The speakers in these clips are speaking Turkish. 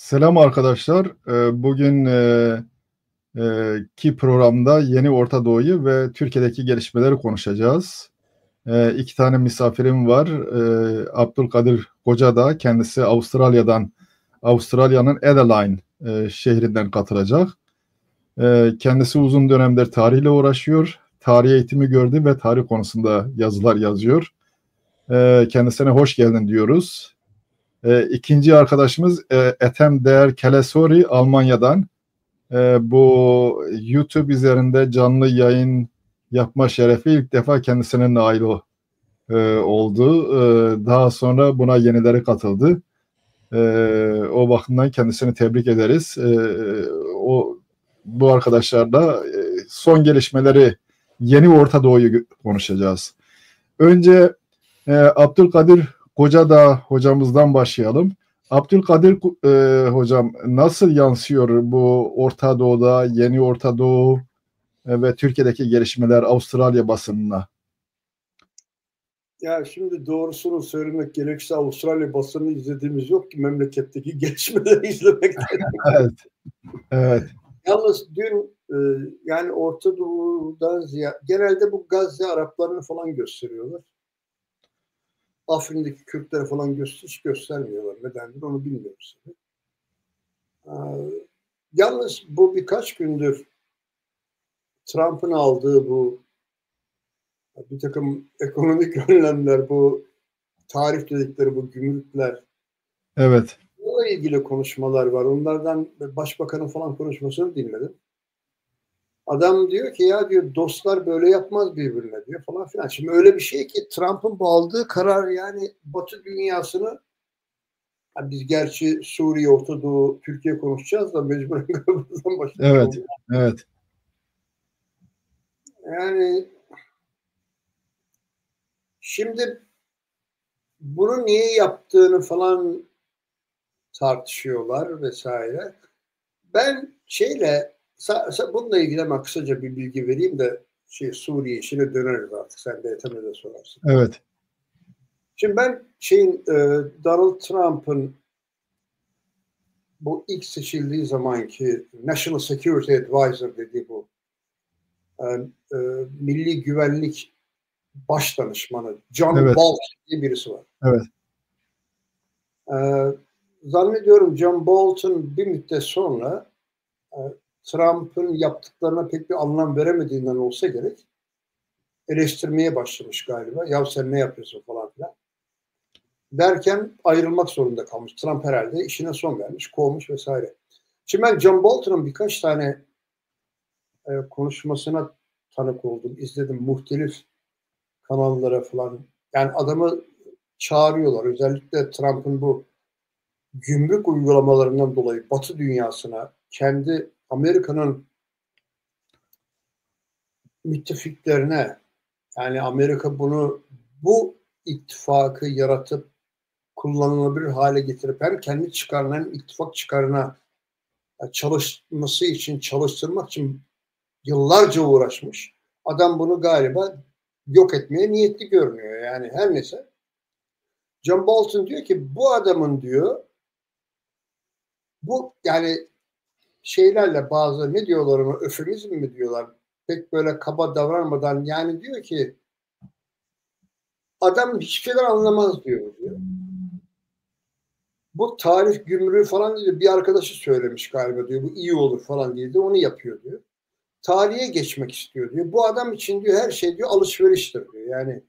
Selam arkadaşlar. Bugün ki programda Yeni Orta Doğu'yu ve Türkiye'deki gelişmeleri konuşacağız. İki tane misafirim var. Abdülkadir Kocadağ, kendisi Avustralya'nın Adelaide şehrinden katılacak. Kendisi uzun dönemdir tarihle uğraşıyor. Tarih eğitimi gördü ve tarih konusunda yazılar yazıyor. Kendisine hoş geldin diyoruz. İkinci arkadaşımız Ethem Değer Kelesori Almanya'dan. Bu YouTube üzerinde canlı yayın yapma şerefi ilk defa kendisine nail oldu. Daha sonra buna yenileri katıldı. O bakımdan kendisini tebrik ederiz. Bu arkadaşlarla son gelişmeleri, Yeni Orta Doğu'yu konuşacağız. Önce Abdülkadir Kocadağ hocamızdan başlayalım. Abdülkadir hocam, nasıl yansıyor bu Orta Doğu'da, Yeni Orta Doğu ve Türkiye'deki gelişmeler Avustralya basınına? Ya şimdi doğrusunu söylemek gerekirse Avustralya basını izlediğimiz yok ki memleketteki gelişmeleri izlemekten. Evet. Evet. Yalnız dün yani Orta Doğu'dan ziyade genelde bu Gazze Araplarını falan gösteriyorlar. Afrin'deki Kürtleri falan hiç göstermiyorlar. Nedendir onu bilmiyoruz. Yalnız bu birkaç gündür Trump'ın aldığı bu bir takım ekonomik önlemler, bu tarif dedikleri bu gümrükler. Evet. Bununla ilgili konuşmalar var. Onlardan başbakanın falan konuşmasını dinledim. Adam diyor ki ya diyor dostlar böyle yapmaz birbirine diyor falan filan. Şimdi öyle bir şey ki Trump'ın bu aldığı karar yani Batı dünyasını yani biz gerçi Suriye, Orta Doğu, Türkiye konuşacağız da mecburen buradan başlayalım. Evet. Evet. Yani şimdi bunu niye yaptığını falan tartışıyorlar vesaire. Ben bununla ilgili hemen kısaca bir bilgi vereyim de Suriye işine döneriz artık. Sen de Ethem'e sorarsın. Evet. Şimdi ben Donald Trump'ın bu ilk seçildiği zamanki National Security Advisor dediği bu Milli Güvenlik Baş Danışmanı John Bolton diye birisi var. Evet. Zannediyorum John Bolton bir müddet sonra Trump'ın yaptıklarına pek bir anlam veremediğinden olsa gerek eleştirmeye başlamış galiba. Ya sen ne yapıyorsun falan filan. Derken ayrılmak zorunda kalmış. Trump herhalde işine son vermiş, kovmuş vesaire. Şimdi ben John Bolton'un birkaç tane konuşmasına tanık oldum. İzledim muhtelif kanallara falan. Yani adamı çağırıyorlar. Özellikle Trump'ın bu gümrük uygulamalarından dolayı Batı dünyasına kendi Amerika'nın müttefiklerine yani Amerika bu ittifakı yaratıp kullanılabilir hale getirip hem kendi çıkarına hem ittifak çıkarına çalıştırmak için yıllarca uğraşmış. Adam bunu galiba yok etmeye niyetli görünüyor. Yani her neyse. John Bolton diyor ki bu adamın diyor bu yani şeylerle bazı ne diyorlar ona öfemizm mi diyorlar pek böyle kaba davranmadan yani diyor ki adam hiçbir şeyden anlamaz diyor. Bu tarih gümrüğü falan diyor bir arkadaşı söylemiş galiba diyor bu iyi olur falan diye de onu yapıyor diyor. Tarihe geçmek istiyor diyor. Bu adam için diyor her şey diyor alışveriştir diyor. Yani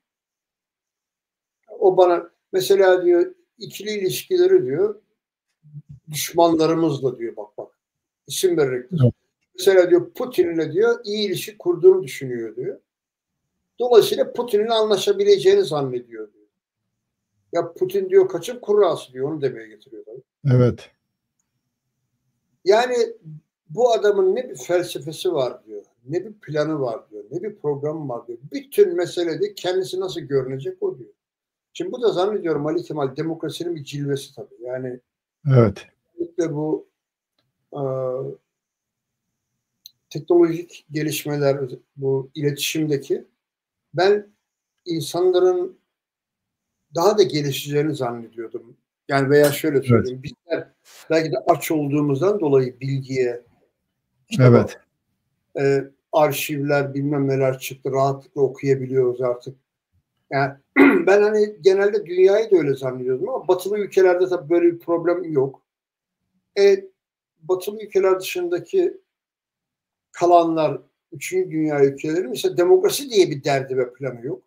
o bana mesela diyor ikili ilişkileri diyor düşmanlarımızla diyor bak isim vererektir. Evet. Mesela diyor Putin'le diyor iyi ilişki kurduğunu düşünüyor diyor. Dolayısıyla Putin'le anlaşabileceğini zannediyor diyor. Ya Putin diyor kaçın kurrası diyor onu demeye getiriyor tabii. Evet. Yani bu adamın ne bir felsefesi var diyor. Ne bir planı var diyor. Ne bir programı var diyor. Bütün meselede kendisi nasıl görünecek o diyor. Şimdi bu da zannediyorum Ali Kemal demokrasinin bir cilvesi tabii. Yani evet. Bu teknolojik gelişmeler, bu iletişimdeki ben insanların daha da gelişeceğini zannediyordum. Yani veya şöyle Evet. söyleyeyim, bizler belki de aç olduğumuzdan dolayı bilgiye, Evet. arşivler bilmem neler çıktı, rahatlıkla okuyabiliyoruz artık. Yani ben hani genelde dünyayı da öyle zannediyordum ama batılı ülkelerde tabii böyle bir problem yok. Batılı ülkeler dışındaki kalanlar, üçüncü dünya ülkeleri mesela demokrasi diye bir derdi ve planı yok.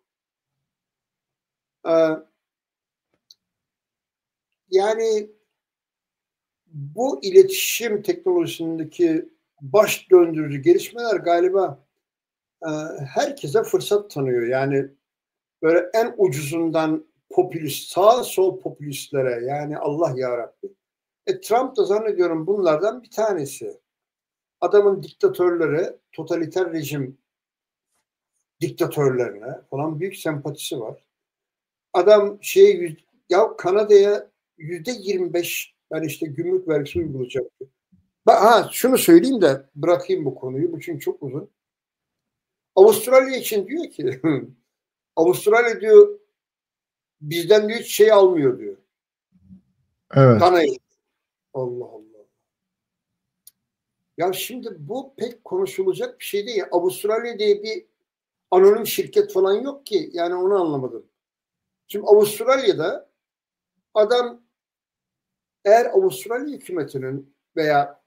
Yani bu iletişim teknolojisindeki baş döndürücü gelişmeler galiba herkese fırsat tanıyor. Yani böyle en ucuzundan popülist, sağ sol popülistlere, yani Allah yarabbi. Trump da zannediyorum bunlardan bir tanesi. Adamın diktatörlere, totaliter rejim diktatörlerine falan büyük sempatisi var. Adam ya Kanada'ya %25 ben işte gümrük vergisi uygulayacaktı. Şunu söyleyeyim de bırakayım bu konuyu. Bu çünkü çok uzun. Avustralya için diyor ki Avustralya diyor bizden diyor hiç şey almıyor diyor. Evet. Danayı. Allah Allah. Ya şimdi bu pek konuşulacak bir şey değil. Avustralya diye bir anonim şirket falan yok ki. Yani onu anlamadım. Şimdi Avustralya'da adam eğer Avustralya hükümetinin veya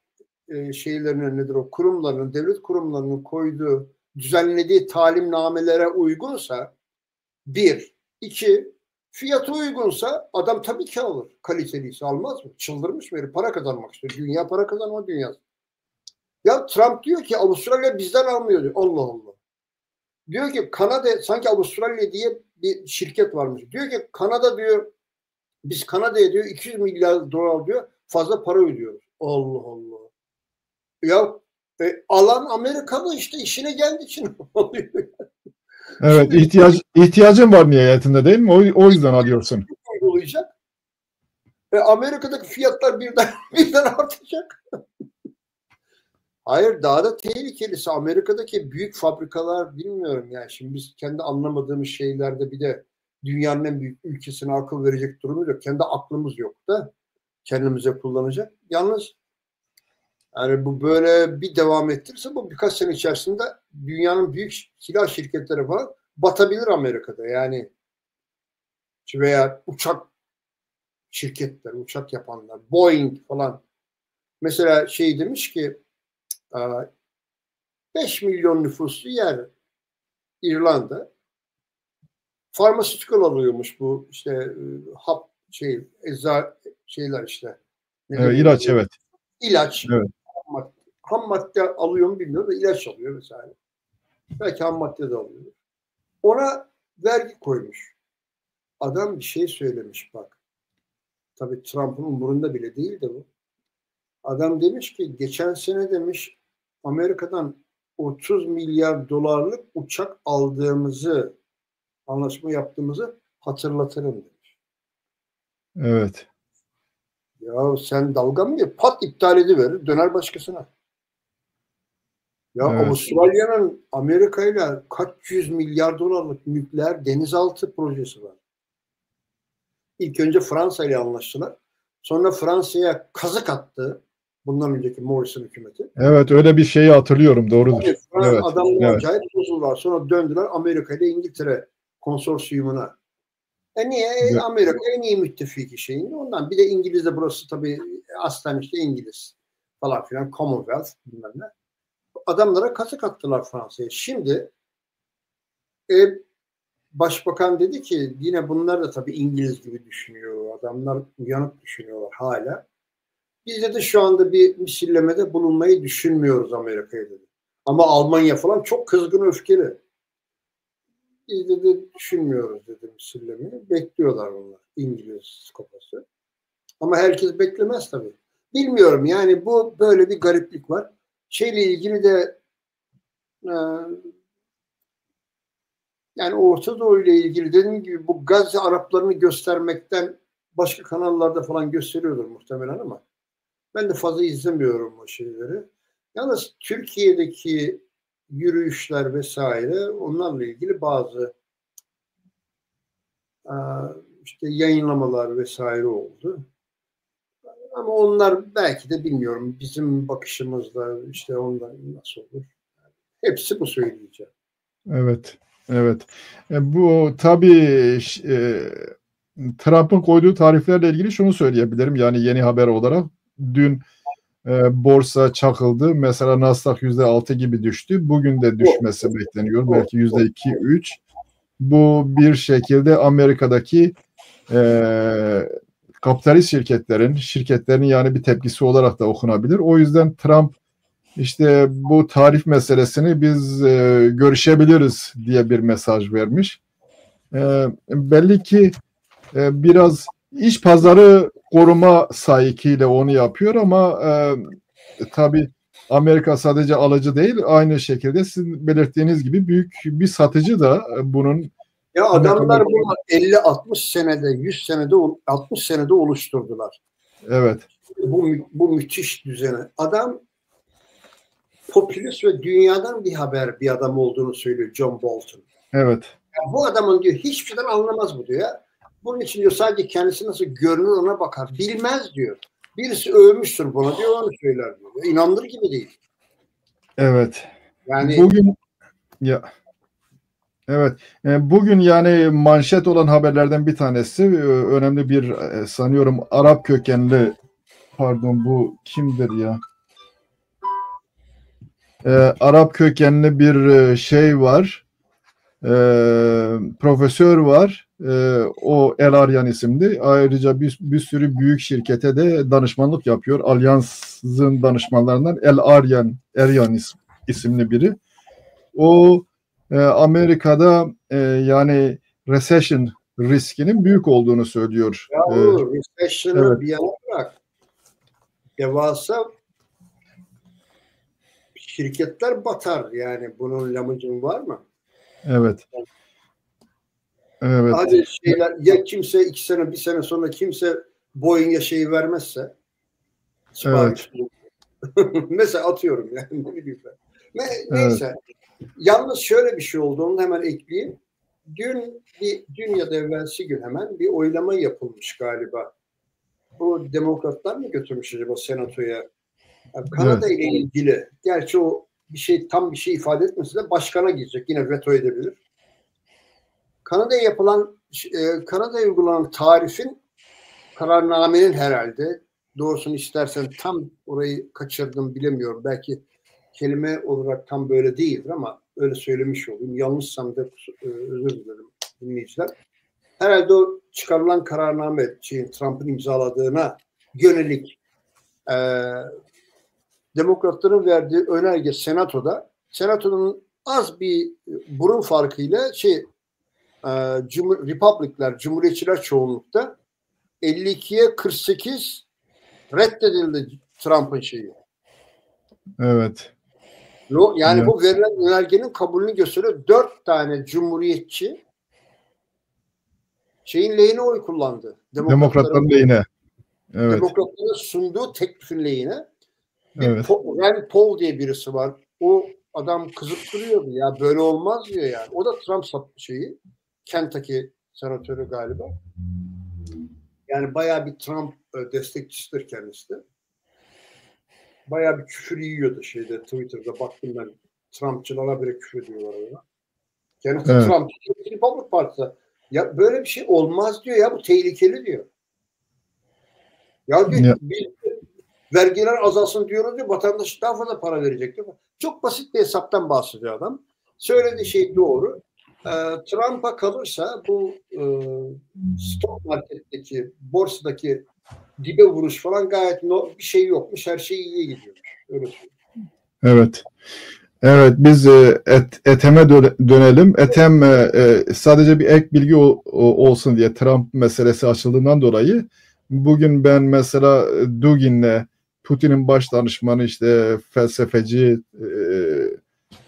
şeylerinin nedir o kurumlarının, devlet kurumlarının koyduğu, düzenlediği talimnamelere uygunsa bir, iki, fiyatı uygunsa adam tabii ki alır. Kaliteliyse almaz mı? Çıldırmış mı? Para kazanmak istiyor. Dünya para kazanma dünyası. Ya Trump diyor ki Avustralya bizden almıyor diyor. Allah Allah. Diyor ki Kanada, sanki Avustralya diye bir şirket varmış. Diyor ki Kanada diyor, biz Kanada'ya diyor 200 milyar dolar diyor fazla para ödüyoruz. Allah Allah. Ya alan Amerikalı işte işine geldiği için oluyor. Evet. Şimdi İhtiyacın var nihayetinde değil mi? O yüzden alıyorsun. uygulayacak. Amerika'daki fiyatlar birden artacak. Hayır, daha da tehlikelisi Amerika'daki büyük fabrikalar, bilmiyorum yani. Şimdi biz kendi anlamadığımız şeylerde bir de dünyanın en büyük ülkesine akıl verecek durumu yok. Kendi aklımız yok da kendimize kullanacak. Yalnız yani bu böyle bir devam ettirirse bu birkaç sene içerisinde dünyanın büyük silah şirketleri falan batabilir Amerika'da. Yani veya uçak şirketleri, uçak yapanlar, Boeing falan. Mesela şey demiş ki 5 milyon nüfuslu yer İrlanda. Farmasötikal alıyormuş bu işte hap şeyler işte. Ne Evet, deniyor? ilaç evet. İlaç. Evet. Ham madde alıyor mu bilmiyorum da ilaç alıyor mesela. Belki ham madde de alıyor. Ona vergi koymuş. Adam bir şey söylemiş bak. Tabii Trump'ın umurunda bile değil de bu. Adam demiş ki geçen sene demiş Amerika'dan 30 milyar dolarlık uçak aldığımızı, anlaşma yaptığımızı hatırlatırım demiş. Evet. Ya sen dalga mı geçiyorsun? Pat iptal ediverir, döner başkasına. Ya Evet. Avustralya'nın Amerika ile kaç yüz milyar dolarlık nükleer denizaltı projesi var. İlk önce Fransa ile anlaştılar. Sonra Fransa'ya kazık attı. Bundan önceki Morrison hükümeti. Evet, öyle bir şeyi hatırlıyorum. Doğrudur. Yani Evet. adamlar Evet. acayip bozuldular. Sonra döndüler Amerika ile İngiltere konsorsiyumuna. Niye? Amerika en iyi müttefiki şeyinde. Ondan bir de İngiliz de burası tabii aslen işte İngiliz falan filan. Commonwealth bilmem ne. Adamlara kazık attılar Fransa'ya. Şimdi Başbakan dedi ki yine bunlar da tabii İngiliz gibi düşünüyor. Adamlar uyanık düşünüyorlar hala. Biz de şu anda bir misillemede bulunmayı düşünmüyoruz Amerika'ya dedi. Ama Almanya falan çok kızgın, öfkeli. Biz de düşünmüyoruz dedi misillemeyi. Bekliyorlar onlar İngiliz kafası. Ama herkes beklemez tabii. Bilmiyorum yani bu böyle bir gariplik var. Şeyle ilgili de yani Orta Doğu ile ilgili dediğim gibi bu Gazze Araplarını göstermekten başka kanallarda falan gösteriyordur muhtemelen ama ben de fazla izlemiyorum o şeyleri. Yalnız Türkiye'deki yürüyüşler vesaire onlarla ilgili bazı işte yayınlamalar vesaire oldu. Ama onlar belki de bilmiyorum bizim bakışımızda işte onlar nasıl olur. Hepsi bu söyleyeceğim. Evet, evet. Bu tabii Trump'ın koyduğu tariflerle ilgili şunu söyleyebilirim. Yani yeni haber olarak dün borsa çakıldı. Mesela Nasdaq %6 gibi düştü. Bugün de düşmesi bekleniyor. Belki %2-3. Bu bir şekilde Amerika'daki kapitalist şirketlerin yani bir tepkisi olarak da okunabilir. O yüzden Trump işte bu tarif meselesini biz görüşebiliriz diye bir mesaj vermiş. Belli ki biraz iş pazarı koruma sahikiyle onu yapıyor ama tabii Amerika sadece alıcı değil, aynı şekilde sizin belirttiğiniz gibi büyük bir satıcı da bunun. Ya adamlar bunu 50-60 senede, 100 senede, 60 senede oluşturdular. Evet. Bu müthiş düzeni. Adam popülist ve dünyadan bir adam olduğunu söylüyor John Bolton. Evet. Yani bu adamın diyor hiçbir şeyden anlamaz bu diyor ya. Bunun için diyor sadece kendisi nasıl görünür ona bakar. Bilmez diyor. Birisi övmüştür buna diyor onu söyler diyor. İnanılır gibi değil. Evet. Yani bugün ya evet. Bugün yani manşet olan haberlerden bir tanesi önemli bir sanıyorum Arap kökenli bu kimdir ya? Arap kökenli bir şey var. Profesör var. O El Aryan isimli. Ayrıca bir sürü büyük şirkete de danışmanlık yapıyor. Alyans'ın danışmanlarından El Aryan isimli biri. O Amerika'da yani recession riskinin büyük olduğunu söylüyor. Ya o recession'ı evet. bir yana bırak. Devasa şirketler batar. Yani bunun lamıcın var mı? Evet. Evet. Hadi şeyler ya kimse 2 sene 1 sene sonra kimse Boeing'e şeyi vermezse sipariş. Evet. Mesela atıyorum yani ne bileyim ben. Neyse. Evet. Yalnız şöyle bir şey oldu onu hemen ekleyeyim. Dün ya da evvelsi gün hemen bir oylama yapılmış galiba. Bu demokratlar mı götürmüş acaba senatoya? Yani Kanada ile ilgili. Gerçi o tam bir şey ifade etmese de başkana gidecek. Yine veto edebilir. Kanada'ya uygulanan tarifin kararnamenin herhalde doğrusunu istersen tam orayı kaçırdım bilemiyorum. Belki kelime olarak tam böyle değildir ama öyle söylemiş olayım. Yanlışsam da özür dilerim dinleyiciler. Herhalde o çıkarılan kararname Trump'ın imzaladığına yönelik demokratların verdiği önerge Senato'nun az bir burun farkıyla Cumhuriyetçiler çoğunlukta 52'ye 48 reddedildi Trump'ın şeyi. Evet. Yani evet. Bu verilen önergenin kabulünü gösteriyor. 4 tane Cumhuriyetçi lehine oy kullandı. Demokratların lehine. Evet. Demokratların sunduğu teklifin lehine. Evet. Rand Paul diye birisi var. O adam kızıp duruyordu ya böyle olmaz diyor yani. O da Trump Kentucky senatörü galiba. Yani bayağı bir Trump destekçisidir kendisi de. Bayağı bir küfür yiyordu Twitter'da baktım ben. Trumpçılara bile küfür ediyorlar ona. Kendisi evet. Trump Republic Partisi. Ya böyle bir şey olmaz diyor ya bu tehlikeli diyor. Ya diyor vergiler azalsın diyoruz diyor vatandaş daha fazla para verecek diyor. Çok basit bir hesaptan bahsediyor adam. Söylediği şey doğru. Trump'a kalırsa bu stock marketteki, borsadaki dibe vuruş falan gayet bir şey yokmuş. Her şey iyiye gidiyormuş. Öyle söyleyeyim. Evet. Evet biz Ethem'e dönelim. Ethem sadece bir ek bilgi olsun diye Trump meselesi açıldığından dolayı bugün ben mesela Dugin'le Putin'in baş danışmanı felsefeci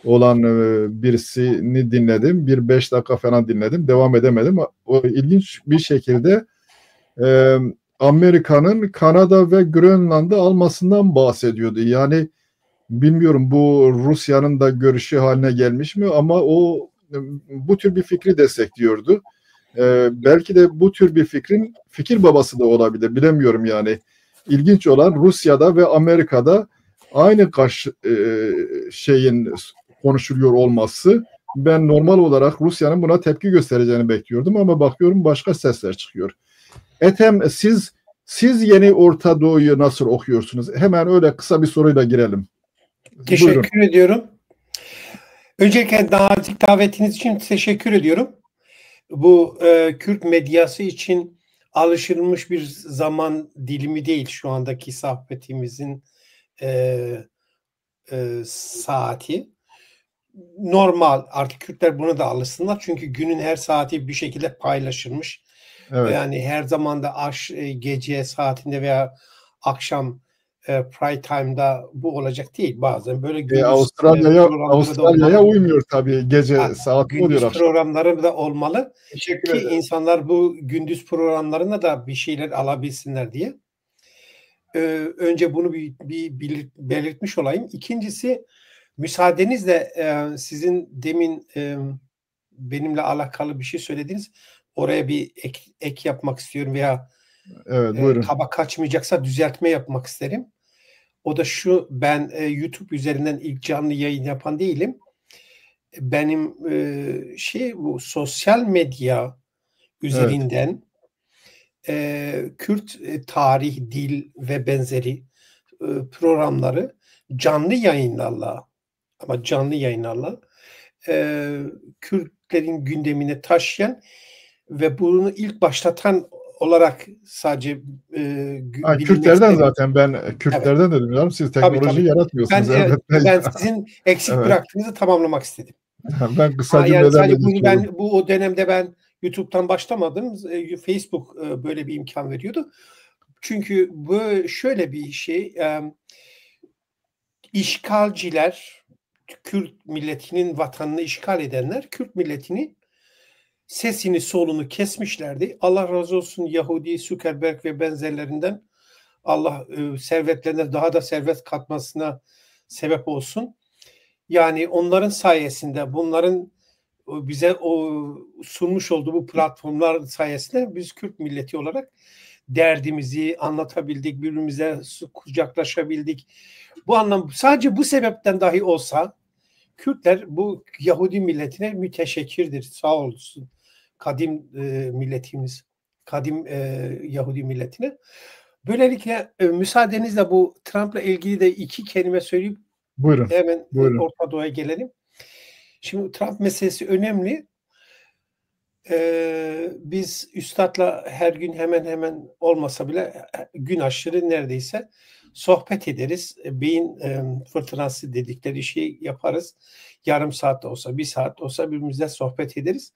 olan birisini dinledim. 5 dakika falan dinledim. Devam edemedim. O ilginç bir şekilde Amerika'nın Kanada ve Grönland'ı almasından bahsediyordu. Yani bilmiyorum bu Rusya'nın da görüşü haline gelmiş mi ama o bu tür bir fikri destekliyordu. Belki de bu tür bir fikrin fikir babası da olabilir. Bilemiyorum yani. İlginç olan Rusya'da ve Amerika'da aynı şeyin konuşuluyor olması. Ben normal olarak Rusya'nın buna tepki göstereceğini bekliyordum ama bakıyorum başka sesler çıkıyor. Ethem, siz yeni Orta Doğu'yu nasıl okuyorsunuz? Hemen öyle kısa bir soruyla girelim. Teşekkür Buyurun. ediyorum. Öncelikle nazik davetiniz için teşekkür ediyorum. Bu Kürt medyası için alışılmış bir zaman dilimi değil şu andaki sohbetimizin saati. Normal, artık Kürtler buna da alışsınlar çünkü günün her saati bir şekilde paylaşılmış. Evet. Yani her zaman da gece saatinde veya akşam prime time'da bu olacak değil. Bazen böyle gündüz Avustralya'ya uymuyor tabii. Gece saati oluyor gündüz akşam. programları da olmalı Teşekkür ki ederim. insanlar bu gündüz programlarına da bir şeyler alabilsinler diye. Önce bunu bir belirtmiş olayım. İkincisi, müsaadenizle sizin demin benimle alakalı bir şey söylediniz. Oraya bir ek yapmak istiyorum veya Evet, buyurun. kaba kaçmayacaksa düzeltme yapmak isterim. O da şu: ben YouTube üzerinden ilk canlı yayın yapan değilim. Benim bu sosyal medya üzerinden Kürt tarih, dil ve benzeri programları canlı yayınlarla Kürtlerin gündemine taşıyan ve bunu ilk başlatan olarak sadece Kürtlerden zaten ben Kürtlerden dedim canım. Siz teknolojiyi yaratmıyorsunuz. Ben sizin eksik bıraktığınızı tamamlamak istedim. Ben kısa cümlelerle geçiyorum. O dönemde ben YouTube'dan başlamadım. Facebook böyle bir imkan veriyordu. Çünkü bu şöyle bir şey, işgalciler, Kürt milletinin vatanını işgal edenler, Kürt milletini sesini solunu kesmişlerdi. Allah razı olsun Yahudi, Zuckerberg ve benzerlerinden. Allah servetlerine daha da servet katmasına sebep olsun. Yani onların sayesinde, bunların bize sunmuş olduğu bu platformlar sayesinde biz Kürt milleti olarak derdimizi anlatabildik, birbirimize kucaklaşabildik. Bu anlam sadece bu sebepten dahi olsa Kürtler bu Yahudi milletine müteşekkirdir. Sağ olsun. Kadim milletimiz, kadim Yahudi milletine. Böylelikle müsaadenizle bu Trump'la ilgili de iki kelime söyleyip hemen Orta Doğu'ya gelelim. Şimdi Trump meselesi önemli. Biz üstadla her gün hemen olmasa bile gün aşırı neredeyse sohbet ederiz. Beyin fırtınası dedikleri şeyi yaparız. Yarım saat de olsa, bir saat de olsa birbirimizle sohbet ederiz.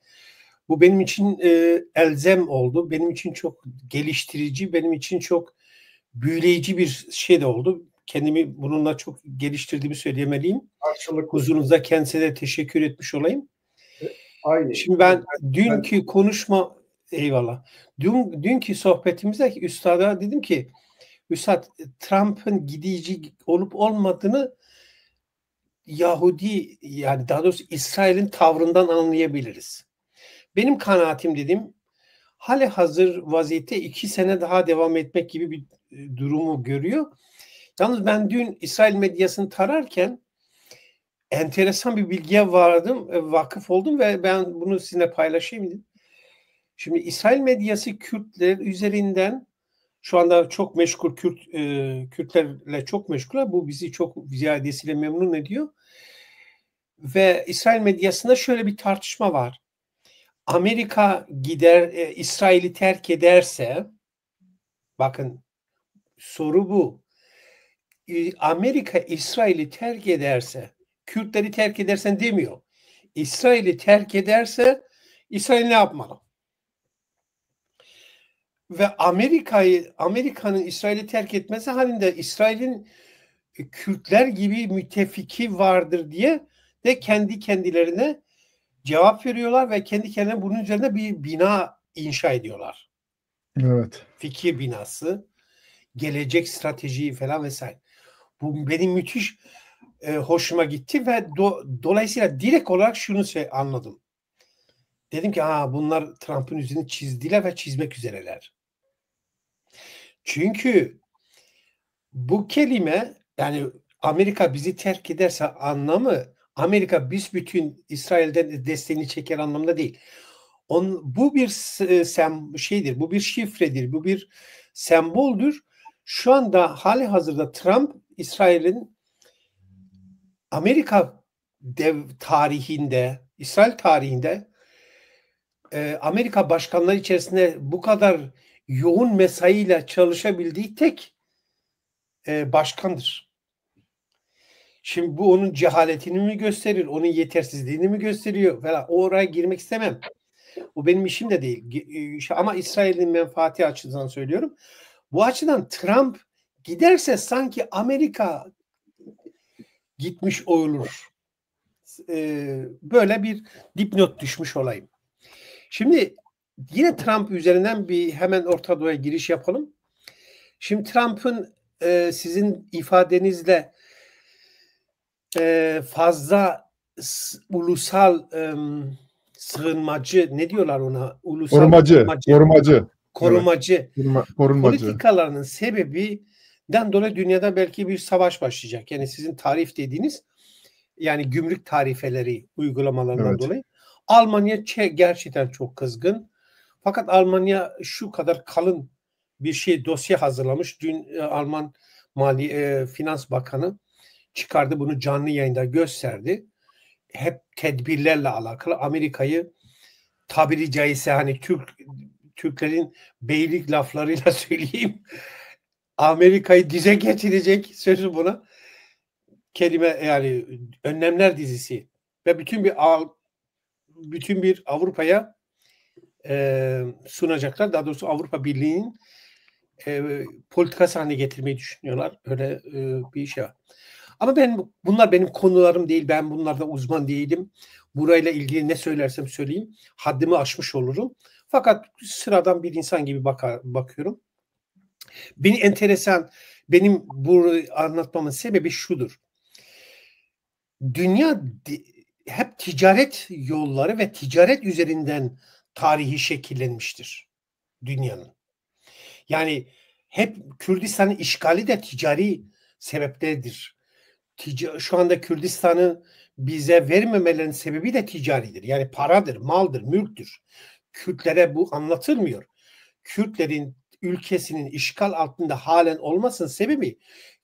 Bu benim için elzem oldu. Benim için çok geliştirici, benim için çok büyüleyici bir şey de oldu. Kendimi bununla çok geliştirdiğimi söylemeliyim. Huzurunuzda kendisine de teşekkür etmiş olayım. Aynen. Şimdi ben dünkü konuşma, eyvallah. Dünkü sohbetimizde üstada dedim ki, Üstad, Trump'ın gidici olup olmadığını Yahudi, yani daha doğrusu İsrail'in tavrından anlayabiliriz. Benim kanaatim, dedim, hali hazır vaziyette 2 sene daha devam etmek gibi bir durumu görüyor. Yalnız ben dün İsrail medyasını tararken enteresan bir bilgiye vakıf oldum ve ben bunu sizinle paylaşayım dedim. Şimdi İsrail medyası Kürtler üzerinden şu anda çok meşgul, Kürtlerle çok meşgul. Bu bizi çok ziyadesiyle memnun ediyor. Ve İsrail medyasında şöyle bir tartışma var. Amerika İsrail'i terk ederse, bakın soru bu. Amerika İsrail'i terk ederse, Kürtleri terk edersen demiyor. İsrail'i terk ederse İsrail ne yapmalı? Ve Amerika'nın İsrail'i terk etmesi halinde İsrail'in Kürtler gibi müttefiki vardır diye de kendi kendilerine cevap veriyorlar ve kendi kendilerine bunun üzerine bir bina inşa ediyorlar. Evet. Fikir binası, gelecek strateji falan vesaire. Bu benim müthiş hoşuma gitti ve dolayısıyla direkt olarak şunu anladım. Dedim ki bunlar Trump'ın yüzünü çizdiler ve çizmek üzereler. Çünkü bu kelime, yani Amerika bizi terk ederse anlamı, Amerika büsbütün İsrail'den desteğini çeker anlamında değil. Bu bir şeydir, bu bir şifredir, bu bir semboldür. Şu anda hali hazırda Trump, İsrail'in Amerika tarihinde, İsrail tarihinde Amerika başkanları içerisinde bu kadar yoğun mesaiyle çalışabildiği tek başkandır. Şimdi bu onun cehaletini mi gösterir, onun yetersizliğini mi gösteriyor falan. Oraya girmek istemem. O benim işim de değil. Ama İsrail'in menfaati açısından söylüyorum. Bu açıdan Trump giderse sanki Amerika gitmiş olur. Böyle bir dipnot düşmüş olayım. Şimdi yine Trump üzerinden bir hemen Orta Doğu'ya giriş yapalım. Şimdi Trump'ın sizin ifadenizle fazla ulusal sığınmacı, ne diyorlar ona? Ulusal korumacı politikalarının sebebinden dolayı dünyada belki bir savaş başlayacak. Yani sizin tarif dediğiniz, yani gümrük tarifeleri uygulamalarından dolayı. Almanya gerçekten çok kızgın. Fakat Almanya şu kadar kalın bir dosya hazırlamış. Dün Alman Finans Bakanı çıkardı, bunu canlı yayında gösterdi. Hep tedbirlerle alakalı. Amerika'yı tabiri caizse, hani Türklerin beylik laflarıyla söyleyeyim, Amerika'yı dize getirecek sözü buna. Kelime, yani önlemler dizisi ve bütün bir Avrupa'ya sunacaklar. Daha doğrusu Avrupa Birliği'nin politikası haline getirmeyi düşünüyorlar. Öyle bir şey var. Ama bunlar benim konularım değil. Ben bunlarda uzman değilim. Burayla ilgili ne söylersem söyleyeyim, haddimi aşmış olurum. Fakat sıradan bir insan gibi bakıyorum. Beni enteresan, benim bu anlatmamın sebebi şudur. Dünya hep ticaret yolları ve ticaret üzerinden tarihi şekillenmiştir dünyanın. Yani hep Kürdistan'ın işgali de ticari sebeplerdir. Şu anda Kürdistan'ı bize vermemelerinin sebebi de ticaridir. Yani paradır, maldır, mülktür. Kürtlere bu anlatılmıyor. Kürtlerin ülkesinin işgal altında halen olmasının sebebi,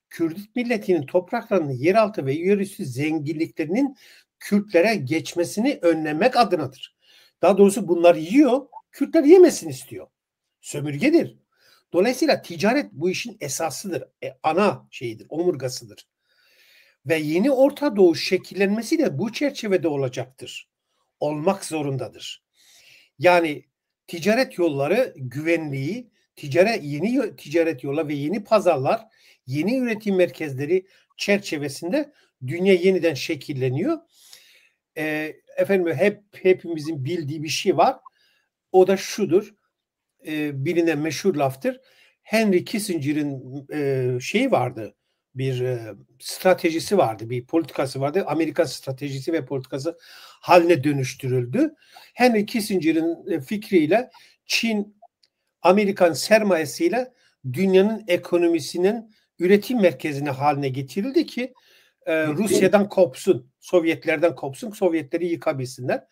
Kürt milletinin topraklarının yeraltı ve yerüstü zenginliklerinin Kürtlere geçmesini önlemek adınadır. Daha doğrusu bunlar yiyor, Kürtler yemesin istiyor. Sömürgedir. Dolayısıyla ticaret bu işin esasıdır. Ana şeyidir, omurgasıdır. Ve yeni Orta Doğu şekillenmesi de bu çerçevede olacaktır. Olmak zorundadır. Yani ticaret yolları güvenliği, yeni ticaret yolu ve yeni pazarlar, yeni üretim merkezleri çerçevesinde dünya yeniden şekilleniyor. Hepimizin bildiği bir şey var. O da şudur. Bilinen meşhur laftır. Henry Kissinger'in vardı. Bir stratejisi vardı, bir politikası vardı. Amerikan stratejisi ve politikası haline dönüştürüldü. Henry Kissinger'in fikriyle Çin, Amerikan sermayesiyle dünyanın ekonomisinin üretim merkezine haline getirildi ki Rusya'dan kopsun, Sovyetlerden kopsun, Sovyetleri yıkabilsinler.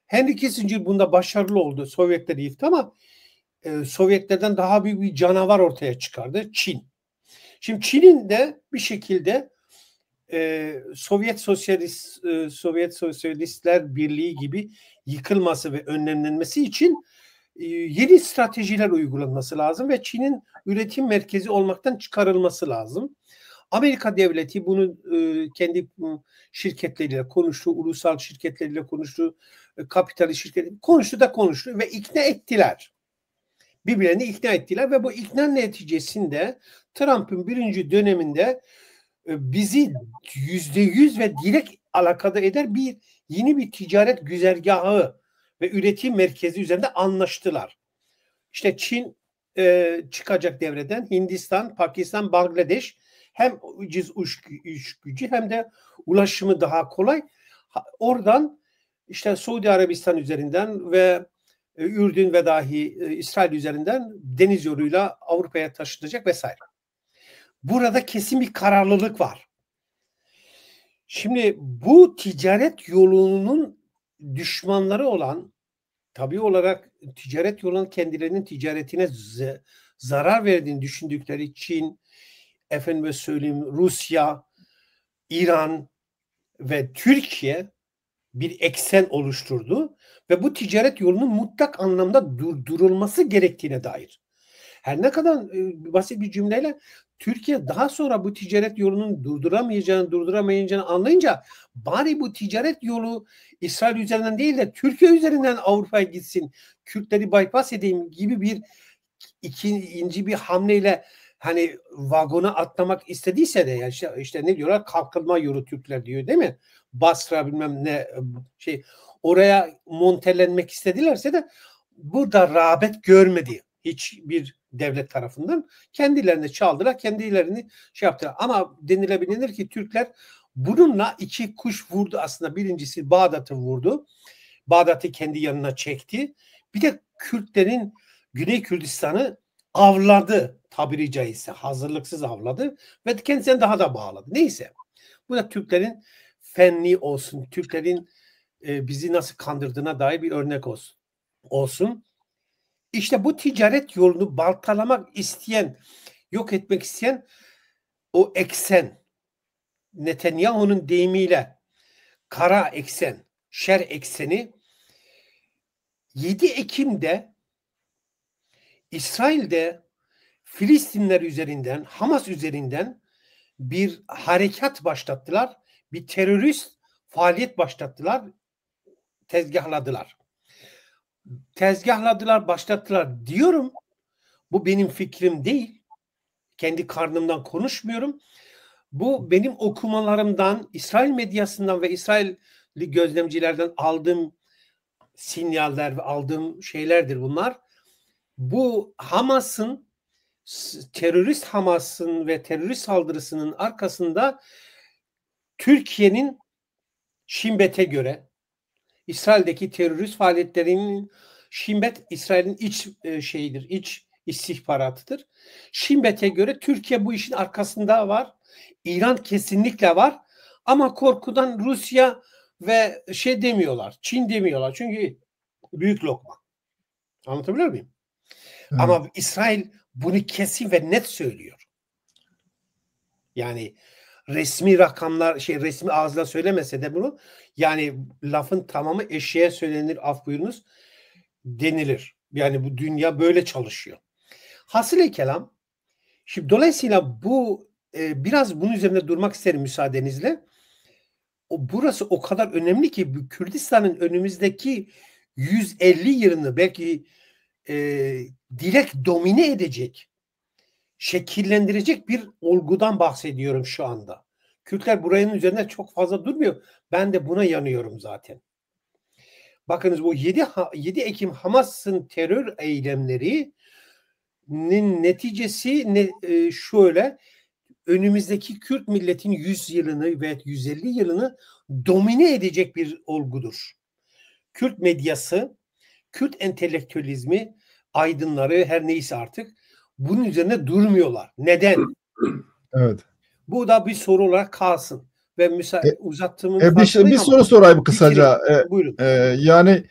Henry Kissinger bunda başarılı oldu. Sovyetleri yıktı ama Sovyetlerden daha büyük bir canavar ortaya çıkardı. Çin. Şimdi Çin'in de bir şekilde Sovyet Sosyalistler Birliği gibi yıkılması ve önlenmesi için yeni stratejiler uygulanması lazım ve Çin'in üretim merkezi olmaktan çıkarılması lazım. Amerika devleti bunu kendi şirketleriyle konuştu, ulusal şirketleriyle konuştu, kapitalist şirketleriyle konuştu ve ikna ettiler. Birbirlerini ikna ettiler ve bu ikna neticesinde Trump'ın birinci döneminde bizi %100 ve direkt alakadar eder yeni bir ticaret güzergahı ve üretim merkezi üzerinde anlaştılar. İşte Çin çıkacak devreden, Hindistan, Pakistan, Bangladeş hem ucuz iş gücü hem de ulaşımı daha kolay. Oradan işte Suudi Arabistan üzerinden ve Ürdün ve dahi İsrail üzerinden deniz yoluyla Avrupa'ya taşınacak vesaire. Burada kesin bir kararlılık var. Şimdi bu ticaret yolunun düşmanları olan, tabii olarak ticaret yolunun kendilerinin ticaretine zarar verdiğini düşündükleri Çin, efendime söyleyeyim Rusya, İran ve Türkiye bir eksen oluşturdu ve bu ticaret yolunun mutlak anlamda durdurulması gerektiğine dair. Her ne kadar basit bir cümleyle Türkiye daha sonra bu ticaret yolunun durduramayacağını anlayınca bari bu ticaret yolu İsrail üzerinden değil de Türkiye üzerinden Avrupa'ya gitsin, Kürtleri bypass edeyim gibi bir ikinci bir hamleyle hani vagona atlamak istediyse de yani işte ne diyorlar, kalkınma yolu Türkler diyor değil mi? Basra bilmem ne şey, oraya montelenmek istedilerse de burada rağbet görmedi hiçbir devlet tarafından. Kendilerini çaldılar, kendilerini şey yaptılar. Ama denilebilir ki Türkler bununla iki kuş vurdu aslında. Birincisi Bağdat'ı vurdu. Bağdat'ı kendi yanına çekti. Bir de Kürtlerin Güney Kürdistan'ı avladı tabiri caizse. Hazırlıksız avladı ve kendisine daha da bağladı. Neyse. Bu da Türklerin fenli olsun. Türklerin bizi nasıl kandırdığına dair bir örnek olsun. İşte bu ticaret yolunu baltalamak isteyen, yok etmek isteyen o eksen, Netanyahu'nun deyimiyle kara eksen, şer ekseni 7 Ekim'de İsrail'de Filistinler üzerinden, Hamas üzerinden bir harekat başlattılar. Bir terörist faaliyet başlattılar. Başlattılar diyorum. Bu benim fikrim değil. Kendi karnımdan konuşmuyorum. Bu benim okumalarımdan, İsrail medyasından ve İsrailli gözlemcilerden aldığım sinyaller ve aldığım şeylerdir bunlar. Bu Hamas'ın ve terörist saldırısının arkasında Türkiye'nin Shin Bet'e göre İsrail'deki terörist faaliyetlerinin Shin Bet İsrail'in iç iç istihbaratıdır. Shin Bet'e göre Türkiye bu işin arkasında var. İran kesinlikle var. Ama korkudan Rusya ve demiyorlar. Çin demiyorlar. Çünkü büyük lokma. Anlatabiliyor muyum? Evet. Ama İsrail bunu kesin ve net söylüyor. Yani resmi rakamlar resmi ağızla söylemese de bunu, yani lafın tamamı eşeğe söylenir, af buyurunuz denilir. Yani bu dünya böyle çalışıyor. Hasılı kelam, şimdi dolayısıyla bu biraz bunun üzerinde durmak isterim müsaadenizle. Burası o kadar önemli ki Kürdistan'ın önümüzdeki 150 yılını belki direkt domine edecek, şekillendirecek bir olgudan bahsediyorum şu anda. Kürtler buranın üzerinde çok fazla durmuyor. Ben de buna yanıyorum zaten. Bakınız bu 7 Ekim Hamas'ın terör eylemlerinin neticesi şöyle: önümüzdeki Kürt milletin 100 yılını ve 150 yılını domine edecek bir olgudur. Kürt medyası, Kürt entelektüelizmi, aydınları, her neyse artık bunun üzerine durmuyorlar. Neden? Evet. Bu da bir soru olarak kalsın. Ve uzattığımın bir soru sorayım kısaca. Buyurun. Yani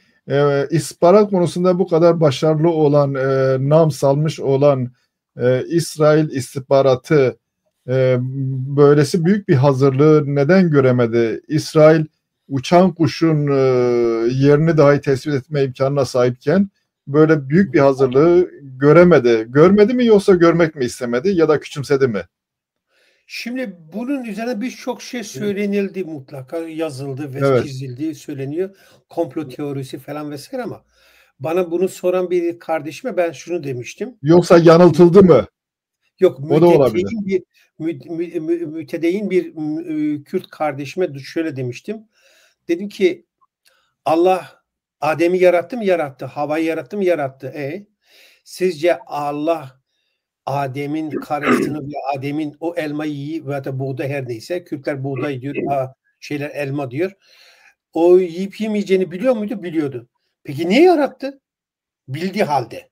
istihbarat konusunda bu kadar başarılı olan, nam salmış olan İsrail istihbaratı böylesi büyük bir hazırlığı neden göremedi? İsrail uçan kuşun yerini dahi tespit etme imkanına sahipken böyle büyük bir hazırlığı göremedi. Görmedi mi, yoksa görmek mi istemedi ya da küçümsedi mi? Şimdi bunun üzerine birçok şey söylenildi, mutlaka yazıldı ve çizildi, söyleniyor. Komplo teorisi falan vesaire, ama bana bunu soran bir kardeşime ben şunu demiştim. Yoksa yanıltıldı mı? Yok, mütedeyin bir Kürt kardeşime şöyle demiştim. Dedim ki Allah Adem'i yarattı mı? Yarattı. Havayı yarattı mı? Yarattı. Sizce Allah Adem'in karesini ve Adem'in o elmayı yiyip veya da buğday, her neyse, Kürtler buğday diyor, şeyler elma diyor. o yiyip yemeyeceğini biliyor muydu? Biliyordu. Peki niye yarattı? Bildiği halde.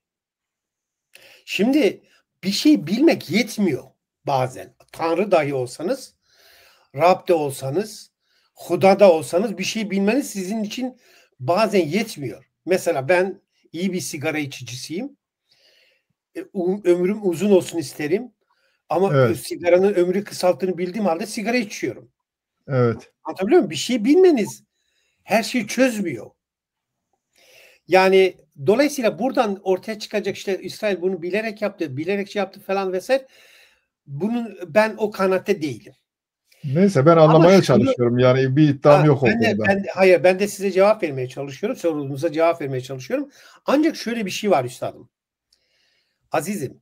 Şimdi bir şey bilmek yetmiyor bazen. Tanrı dahi olsanız, Rab de olsanız, Huda da olsanız bir şey bilmeniz sizin için bazen yetmiyor. Mesela ben iyi bir sigara içicisiyim. Ömrüm uzun olsun isterim. Ama Evet. sigaranın ömrü kısalttığını bildiğim halde sigara içiyorum. Evet. Anlatabiliyor muyum? Bir şey bilmeniz her şeyi çözmüyor. Yani dolayısıyla buradan ortaya çıkacak işte İsrail bunu bilerek yaptı, bilerek şey yaptı falan vesaire. Ben o kanaatte değilim. Neyse ben Ama anlamaya çalışıyorum. Yani bir iddiam yok o konuda. Hayır, ben de size cevap vermeye çalışıyorum. Sorunuza cevap vermeye çalışıyorum. Ancak şöyle bir şey var üstadım. Azizim,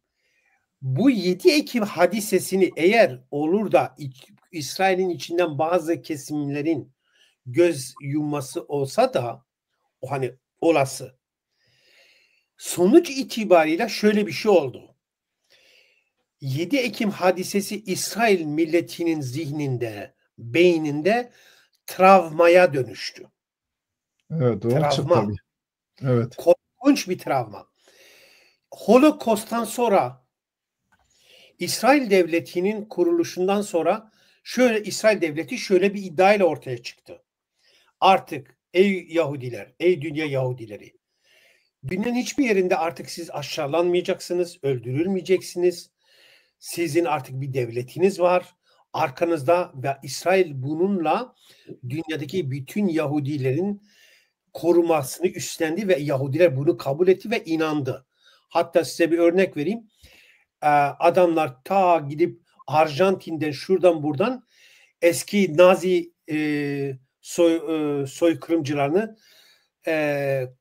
bu 7 Ekim hadisesini eğer olur da İsrail'in içinden bazı kesimlerin göz yumması olsa da o hani olası. Sonuç itibariyle şöyle bir şey oldu. 7 Ekim hadisesi İsrail milletinin zihninde, beyninde travmaya dönüştü. Evet, o açık Travma. tabii. Evet. Korkunç bir travma. Holocaust'tan sonra İsrail devletinin kuruluşundan sonra İsrail devleti şöyle bir iddiayla ortaya çıktı. Artık ey Yahudiler, ey dünya Yahudileri, dünyanın hiçbir yerinde artık siz aşağılanmayacaksınız, öldürülmeyeceksiniz. Sizin artık bir devletiniz var arkanızda ve İsrail bununla dünyadaki bütün Yahudilerin korumasını üstlendi ve Yahudiler bunu kabul etti ve inandı. Hatta size bir örnek vereyim. Adamlar ta gidip Arjantin'den şuradan buradan eski Nazi soykırımcılarını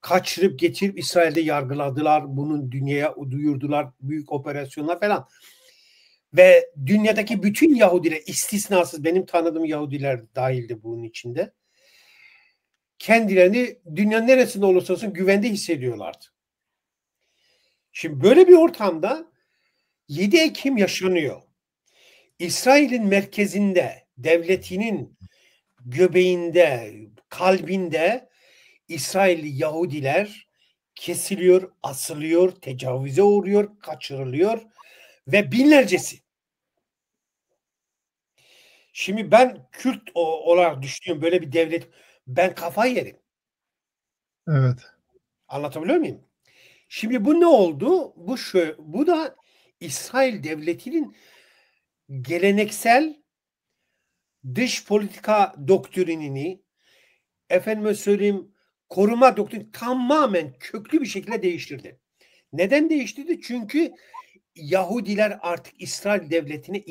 kaçırıp getirip İsrail'de yargıladılar. Bunun dünyaya duyurdular. Büyük operasyonlar falan. Ve dünyadaki bütün Yahudiler istisnasız benim tanıdığım Yahudiler dahildi bunun içinde. Kendilerini dünyanın neresinde olursa olsun güvende hissediyorlardı. Şimdi böyle bir ortamda 7 Ekim yaşanıyor. İsrail'in merkezinde, devletinin göbeğinde, kalbinde İsrailli Yahudiler kesiliyor, asılıyor, tecavüze uğruyor, kaçırılıyor ve binlercesi. Şimdi ben Kürt olarak düşünüyorum böyle bir devlet. Ben kafayı yerim. Evet. Anlatabiliyor muyum? Şimdi bu ne oldu? Bu da İsrail devletinin geleneksel dış politika doktrinini, efendime söyleyeyim, koruma doktrini tamamen köklü bir şekilde değiştirdi. Neden değiştirdi? Çünkü Yahudiler artık İsrail devletine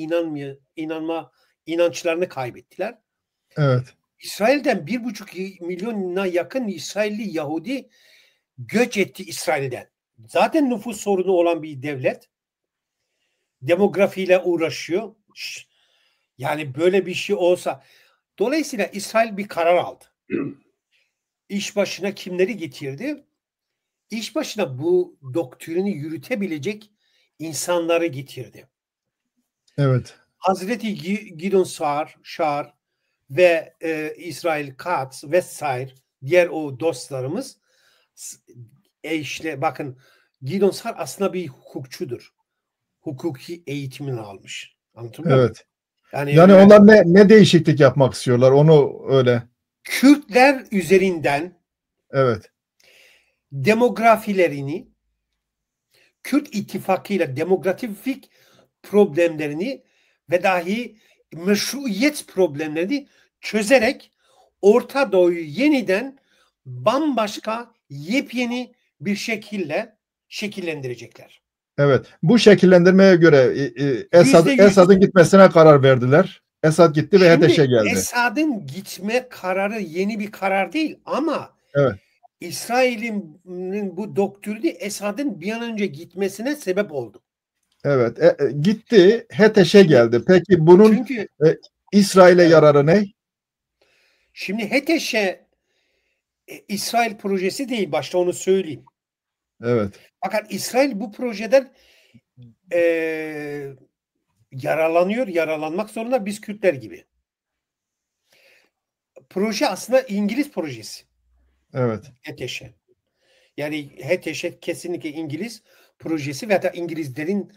inançlarını kaybettiler. Evet. İsrail'den 1,5 milyona yakın İsrailli Yahudi göç etti İsrail'den. Zaten nüfus sorunu olan bir devlet. Demografiyle uğraşıyor. Yani böyle bir şey olsa. Dolayısıyla İsrail bir karar aldı. İş başına kimleri getirdi? İş başına bu doktrini yürütebilecek insanları getirdi. Evet. Hazreti Gideon Sa'ar ve İsrail Katz vesaire diğer o dostlarımız bakın Gideon Sa'ar aslında bir hukukçudur. Hukuki eğitimini almış. Anlatabiliyor muyum? Evet. Yani Yani onlar ne değişiklik yapmak istiyorlar? Onu öyle. Kürtler üzerinden Evet. demografilerini, Kürt ittifakıyla demografik problemlerini ve dahi meşruiyet problemlerini çözerek Orta Doğu'yu yeniden bambaşka yepyeni bir şekilde şekillendirecekler. Evet. Bu şekillendirmeye göre %100. Esad'ın gitmesine karar verdiler. Esad gitti ve Şimdi HDŞ'e geldi. Esad'ın gitme kararı yeni bir karar değil ama Evet. İsrail'in bu doktrini Esad'ın bir an önce gitmesine sebep oldu. Evet. Gitti, HDŞ'e geldi. Peki bunun Çünkü İsrail'e yararı ne? şimdi HTŞ İsrail projesi değil, başta onu söyleyeyim. Evet. Fakat İsrail bu projeden yaralanmak zorunda biz Kürtler gibi. proje aslında İngiliz projesi. Evet. HTŞ. Yani HTŞ kesinlikle İngiliz projesi veya da İngilizlerin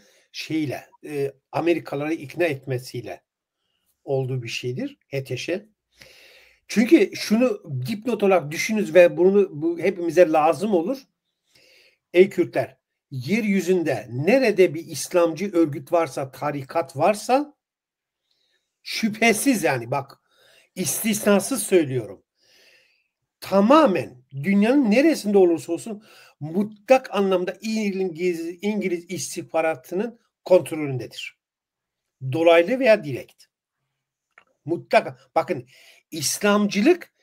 Amerikalıları ikna etmesiyle olduğu bir şeydir HTŞ. Çünkü şunu dipnot olarak düşününüz ve bu hepimize lazım olur. Ey Kürtler, yeryüzünde nerede bir İslamcı örgüt varsa, tarikat varsa, şüphesiz, yani bak, istisnasız söylüyorum, tamamen dünyanın neresinde olursa olsun mutlak anlamda İngiliz istihbaratının kontrolündedir. Dolaylı veya direkt. Mutlak. Bakın, İslamcılık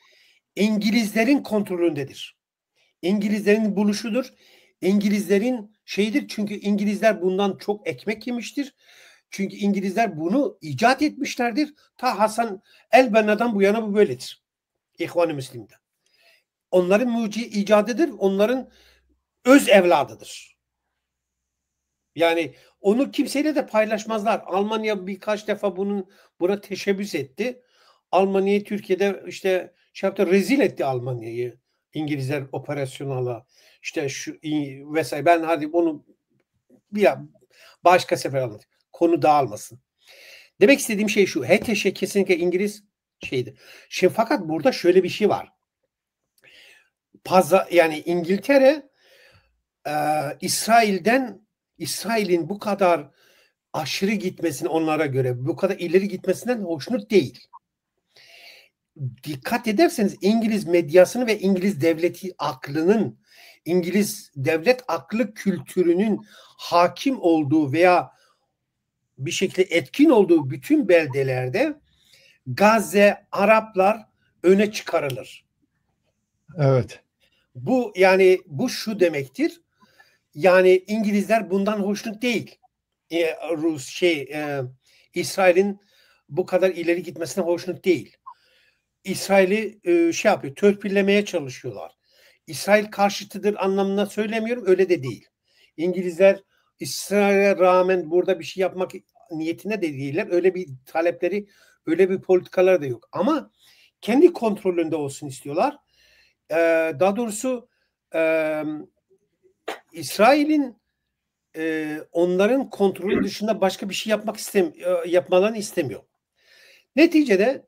İngilizlerin kontrolündedir. İngilizlerin buluşudur. İngilizlerin şeyidir, çünkü İngilizler bundan çok ekmek yemiştir. Çünkü İngilizler bunu icat etmişlerdir. Ta Hasan el-Benna'dan bu yana bu böyledir. İhvan-ı Müslim'de. Onların icadıdır. Onların öz evladıdır. Yani onu kimseyle de paylaşmazlar. Almanya birkaç defa buna teşebbüs etti. Almanya'yı Türkiye'de işte yaptı, rezil etti Almanya'yı. İngilizler operasyonala işte şu vesaire. Ben hadi onu bir başka sefer anlatayım. Konu dağılmasın. Demek istediğim şey şu. HTŞ kesinlikle İngiliz şeydi. Şimdi fakat burada şöyle bir şey var. Yani İngiltere İsrail'in bu kadar aşırı gitmesine, onlara göre bu kadar ileri gitmesinden hoşnut değil. Dikkat ederseniz İngiliz medyasını ve İngiliz devleti aklının, İngiliz devlet aklı kültürünün hakim olduğu veya bir şekilde etkin olduğu bütün beldelerde Gazze, Araplar öne çıkarılır. Evet. Bu şu demektir. Yani İngilizler bundan hoşnut değil. İsrail'in bu kadar ileri gitmesine hoşnut değil. İsrail'i yapıyor, törpüllemeye çalışıyorlar. İsrail karşıtıdır anlamına söylemiyorum, öyle de değil. İngilizler İsrail'e rağmen burada bir şey yapmak niyetine de değiller. Öyle bir talepleri, öyle bir politikaları da yok. Ama kendi kontrolünde olsun istiyorlar. Daha doğrusu İsrail'in onların kontrolü dışında başka bir şey yapmalarını istemiyor. Neticede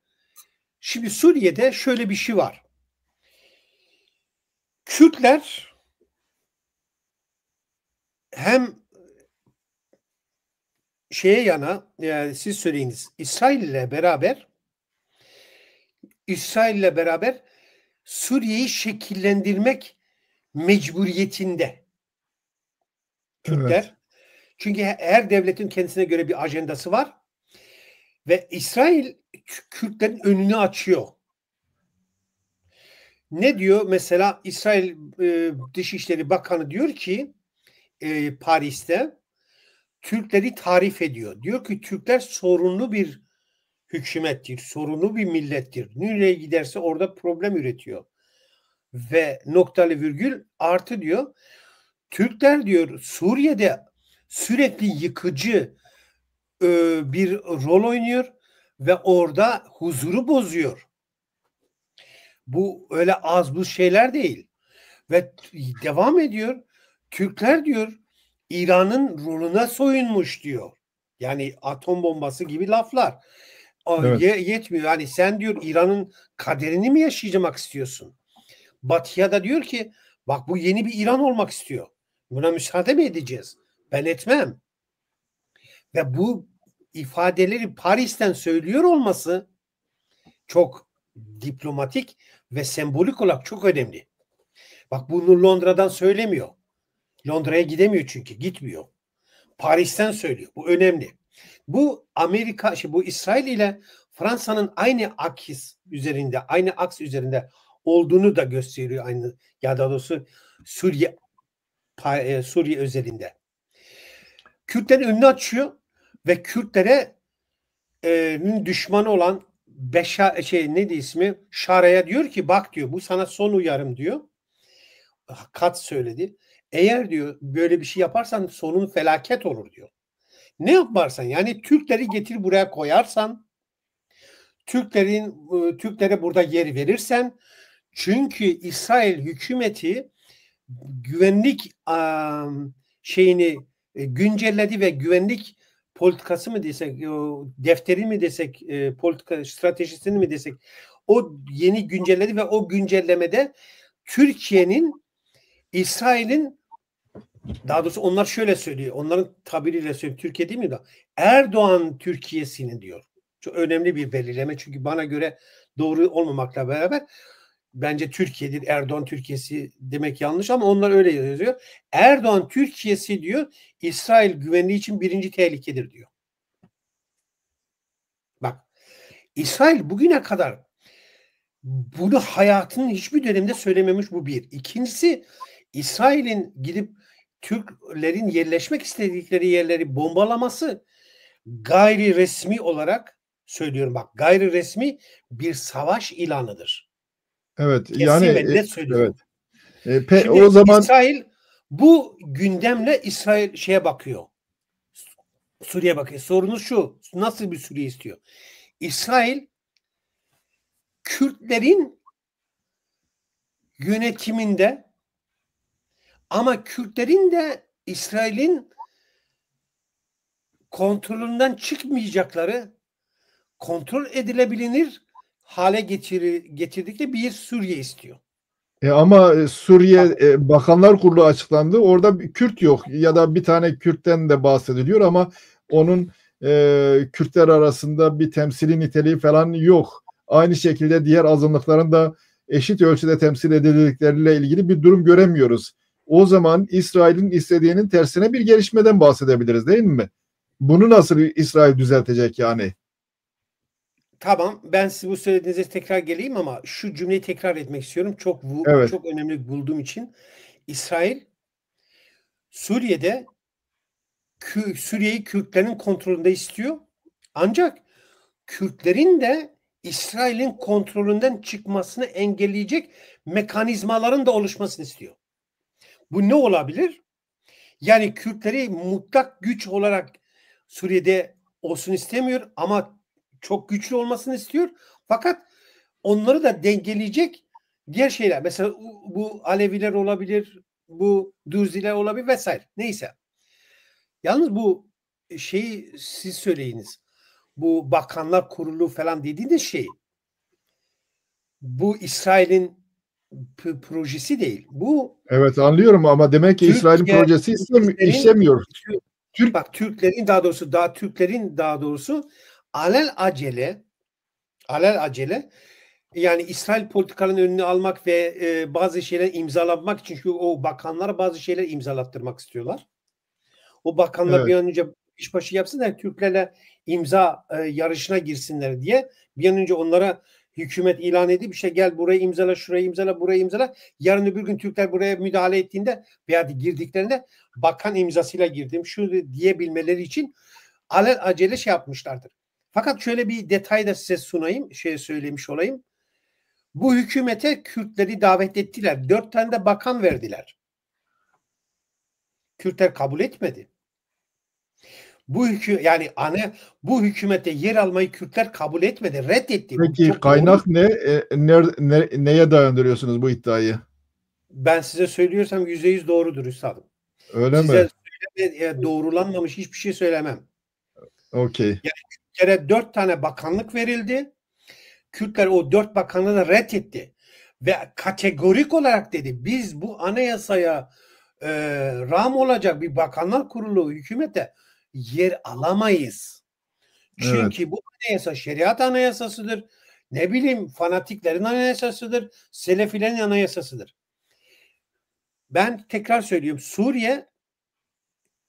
şimdi Suriye'de şöyle bir şey var. Kürtler hem yani siz söyleyiniz, İsrail'le beraber Suriye'yi şekillendirmek mecburiyetinde Kürtler. Evet. Çünkü her devletin kendisine göre bir ajandası var ve İsrail Kürtlerin önünü açıyor. Ne diyor? Mesela İsrail Dışişleri Bakanı diyor ki Paris'te Türkleri tarif ediyor. Diyor ki Türkler sorunlu bir hükümettir, sorunlu bir millettir. Nereye giderse orada problem üretiyor. Ve noktalı virgül artı diyor. Türkler diyor Suriye'de sürekli yıkıcı bir rol oynuyor ve orada huzuru bozuyor. Bu öyle az bu şeyler değil. Ve devam ediyor. Türkler diyor İran'ın rolüne soyunmuş diyor. Yani atom bombası gibi laflar. Evet. Yetmiyor. Yani sen diyor İran'ın kaderini mi yaşamak istiyorsun? Batı'ya da diyor ki bak bu yeni bir İran olmak istiyor. Buna müsaade mi edeceğiz? Ben etmem. Ve bu ifadeleri Paris'ten söylüyor olması çok diplomatik ve sembolik olarak çok önemli. Bak bunu Londra'dan söylemiyor. Londra'ya gidemiyor çünkü. Gitmiyor. Paris'ten söylüyor. Bu önemli. Bu bu İsrail ile Fransa'nın aynı aks üzerinde olduğunu da gösteriyor aynı, ya da doğrusu Suriye özelinde. Kürtlerin önünü açıyor ve Kürtlere düşmanı olan Şara'ya diyor ki bak diyor bu sana son uyarım diyor. Kat söyledi. Eğer diyor böyle bir şey yaparsan sonun felaket olur diyor. Ne yaparsan yani Türkleri getir buraya koyarsan, Türklere burada yer verirsen, çünkü İsrail hükümeti güvenlik şeyini güncelledi ve güvenlik politikası mı desek, defteri mi desek, politika stratejisini mi desek, o yeni güncelledi ve o güncellemede Türkiye'nin, İsrail'in, daha doğrusu onlar şöyle söylüyor, onların tabiriyle söylüyor, Türkiye değil mi da, Erdoğan Türkiye'sini diyor. Çok önemli bir belirleme, çünkü bana göre doğru olmamakla beraber bence Türkiye'dir, Erdoğan Türkiye'si demek yanlış ama onlar öyle yazıyor. Erdoğan Türkiye'si diyor, İsrail güvenliği için birinci tehlikedir diyor. Bak, İsrail bugüne kadar bunu hayatının hiçbir dönemde söylememiş, bu bir. İkincisi, İsrail'in gidip Türklerin yerleşmek istedikleri yerleri bombalaması gayri resmi olarak söylüyorum, bak, gayri resmi bir savaş ilanıdır. Evet, Kesin yani ve net söylüyorum. evet. Şimdi O zaman İsrail bu gündemle İsrail şeye bakıyor. Suriye bakıyor. Sorunuz şu: nasıl bir Suriye istiyor? İsrail Kürtlerin yönetiminde, ama Kürtlerin de İsrail'in kontrolünden çıkmayacakları, kontrol edilebilir hale getirdikleri bir Suriye istiyor. ama Suriye Bakanlar Kurulu açıklandı. Orada bir Kürt yok ya da bir tane Kürt'ten de bahsediliyor ama onun Kürtler arasında bir temsili niteliği falan yok. Aynı şekilde diğer azınlıkların da eşit ölçüde temsil edildikleriyle ilgili bir durum göremiyoruz. O zaman İsrail'in istediğinin tersine bir gelişmeden bahsedebiliriz, değil mi? Bunu nasıl İsrail düzeltecek yani? Tamam, ben size bu söylediğinize tekrar geleyim ama şu cümleyi tekrar etmek istiyorum. Evet. Çok önemli bulduğum için. İsrail Suriye'yi Kürtlerin kontrolünde istiyor. Ancak Kürtlerin de İsrail'in kontrolünden çıkmasını engelleyecek mekanizmaların da oluşmasını istiyor. Bu ne olabilir? Yani Kürtleri mutlak güç olarak Suriye'de olsun istemiyor ama çok güçlü olmasını istiyor. Fakat onları da dengeleyecek diğer şeyler. Mesela bu Aleviler olabilir, bu Dürziler olabilir vesaire. Neyse. Yalnız bu şeyi siz söyleyiniz. Bu Bakanlar Kurulu falan dediğiniz şey, bu İsrail'in projesi değil. Evet, anlıyorum ama demek ki İsrail'in projesi işlemiyor. Türklerin daha doğrusu alel acele yani İsrail politikalarının önünü almak ve bazı şeyler imzalanmak için, çünkü o bakanlara bazı şeyler imzalattırmak istiyorlar. O bakanlar bir an önce işbaşı yapsınlar, Türklerle imza yarışına girsinler diye bir an önce onlara hükümet ilan edip işte gel burayı imzala, şurayı imzala, burayı imzala. Yarın öbür gün Türkler buraya müdahale ettiğinde veya girdiklerinde bakan imzasıyla girdim şu diyebilmeleri için acele şey yapmışlardır. Fakat şöyle bir detay da size söylemiş olayım. Bu hükümete Kürtleri davet ettiler. 4 tane de bakan verdiler. Kürtler kabul etmedi. Bu hükümete yer almayı Kürtler kabül etmedi, reddetti. Peki kaynak ne? Neye dayandırıyorsunuz bu iddiayı? Ben size söylüyorsam %100 doğrudur üstadım. Öyle size mi? Doğrulanmamış hiçbir şey söylemem. Okey. Yani Kürtlere 4 tane bakanlık verildi. Kürtler o 4 bakanlığı da reddetti. Ve kategorik olarak dedi, biz bu anayasaya rağm olacak bir bakanlar kurulu hükümete yer alamayız. Çünkü bu anayasa şeriat anayasasıdır. Ne bileyim, fanatiklerin anayasasıdır. Selefilerin anayasasıdır. Ben tekrar söylüyorum. Suriye,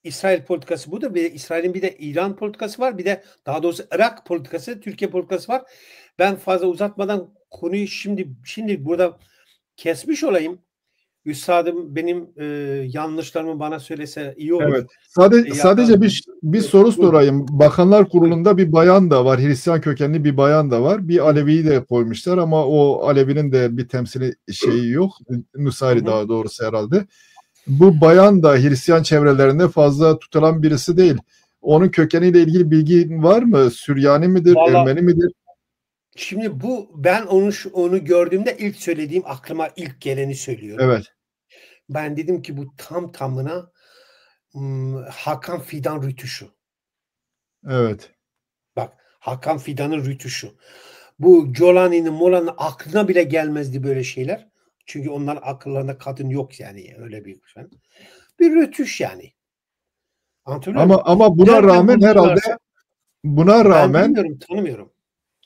İsrail politikası budur. Ve İsrail'in bir de İran politikası var. Bir de daha doğrusu Irak politikası, Türkiye politikası var. Ben fazla uzatmadan konuyu şimdi burada kesmiş olayım. Üstadım benim yanlışlarımı bana söylese iyi olur. Evet. Sadece bir soru sorayım. Bakanlar Kurulu'nda bir bayan da var. Hristiyan kökenli bir bayan da var. Bir Alevi'yi de koymuşlar ama o Alevi'nin de bir temsili şeyi yok. Nusayri daha doğrusu herhalde. Bu bayan da Hristiyan çevrelerinde fazla tutulan birisi değil. Onun kökeniyle ilgili bilgi var mı? Süryani midir? Vallahi, Ermeni midir? Şimdi ben onu gördüğümde ilk söylediğim, aklıma ilk geleni söylüyorum. Evet. Ben dedim ki bu tam tamına Hakan Fidan rütuşu. Evet. Bak, Hakan Fidan'ın rütuşu. Bu Jolani'nin Molan'ın aklına bile gelmezdi böyle şeyler. Çünkü onların akıllarında kadın yok yani, öyle bir şey. Bir rütuş yani. Anlatabiliyor muyum? Ama buna Nereden rağmen herhalde bulurlarsa, buna ben rağmen bilmiyorum, tanımıyorum.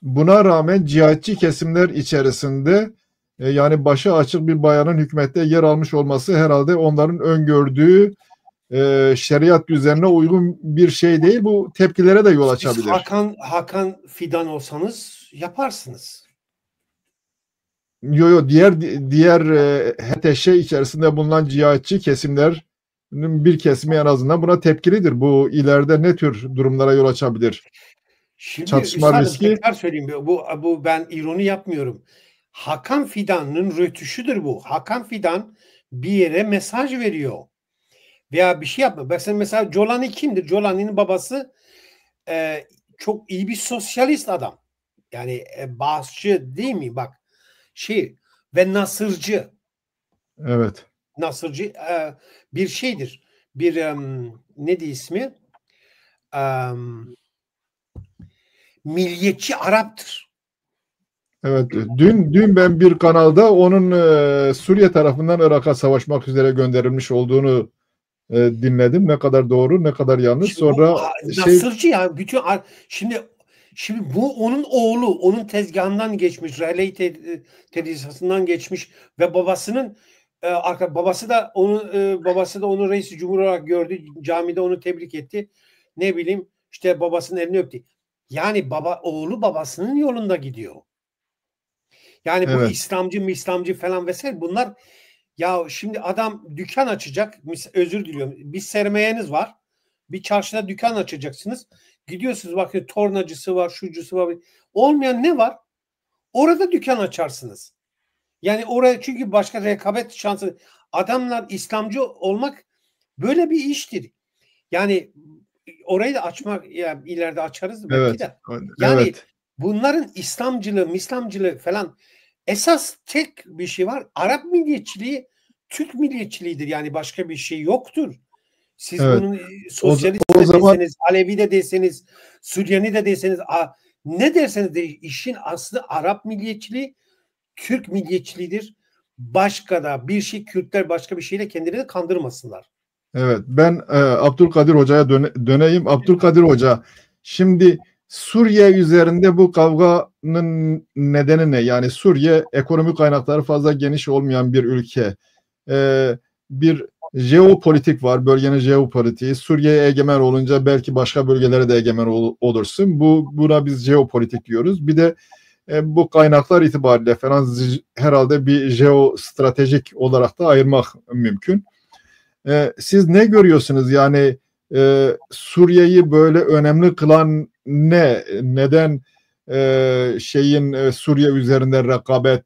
buna rağmen cihatçı kesimler içerisinde yani başı açık bir bayanın hükümette yer almış olması herhalde onların öngördüğü şeriat düzenine uygun bir şey değil. Bu tepkilere de yol Siz açabilir. Hakan Fidan olsanız yaparsınız. Yo diğer HTŞ içerisinde bulunan cihatçı kesimlerin bir kesimi en azından buna tepkilidir. Bu ileride ne tür durumlara yol açabilir? Şimdi Çatışma üstadım riski. tekrar söyleyeyim. Bu ben ironi yapmıyorum. Hakan Fidan'ın rötuşudur bu. Hakan Fidan bir yere mesaj veriyor. Veya bir şey yapma. Mesela Jolani kimdir? Jolani'nin babası çok iyi bir sosyalist adam. Yani Bağızçı değil mi? Bak ve Nasırcı. Evet. Nasırcı bir şeydir. Bir ne diye ismi? Milliyetçi Arap'tır. Evet. Dün ben bir kanalda onun Suriye tarafından Irak'a savaşmak üzere gönderilmiş olduğunu dinledim. Ne kadar doğru, ne kadar yanlış. Şimdi bu Sonra Nasırcı ya, şimdi bu onun oğlu, onun tezgahından geçmiş, Relay tedrisatından geçmiş ve babasının babası da onu reis cumhur olarak gördü, camide onu tebrik etti. Ne bileyim, işte babasının elini öptü. Yani oğlu babasının yolunda gidiyor. Yani bu evet. İslamcı falan vesaire, bunlar ya şimdi adam dükkan açacak, özür diliyorum, bir sermayeniz var. Bir çarşıda dükkan açacaksınız. Gidiyorsunuz, bakın tornacısı var, şucusu var. Olmayan ne var? Orada dükkan açarsınız. Yani oraya, çünkü başka rekabet şansı. Adamlar, İslamcı olmak böyle bir iştir. Yani orayı da açmak, ya ileride açarız belki Evet. de. Yani Evet. bunların İslamcılığı falan, esas tek bir şey var. Arap milliyetçiliği, Türk milliyetçiliğidir. Yani başka bir şey yoktur. Siz Evet. bunun O, sosyalist o de zaman deseniz, Alevi de deseniz, Süryani de deseniz, ne derseniz de işin aslı Arap milliyetçiliği, Türk milliyetçiliğidir. Başka da bir şey, Kürtler başka bir şeyle kendilerini kandırmasınlar. evet, ben Abdülkadir Hoca'ya döneyim. Abdülkadir Hoca, şimdi Suriye üzerinde bu kavganın nedeni ne? Yani Suriye ekonomik kaynakları fazla geniş olmayan bir ülke. Bir jeopolitik var, bölgenin jeopolitiği. Suriye'ye egemen olunca belki başka bölgelere de egemen olursun. Buna biz jeopolitik diyoruz. Bir de bu kaynaklar itibariyle falan herhalde bir jeostratejik olarak da ayırmak mümkün. Siz ne görüyorsunuz? Yani Suriye'yi böyle önemli kılan ne? Neden Suriye üzerinde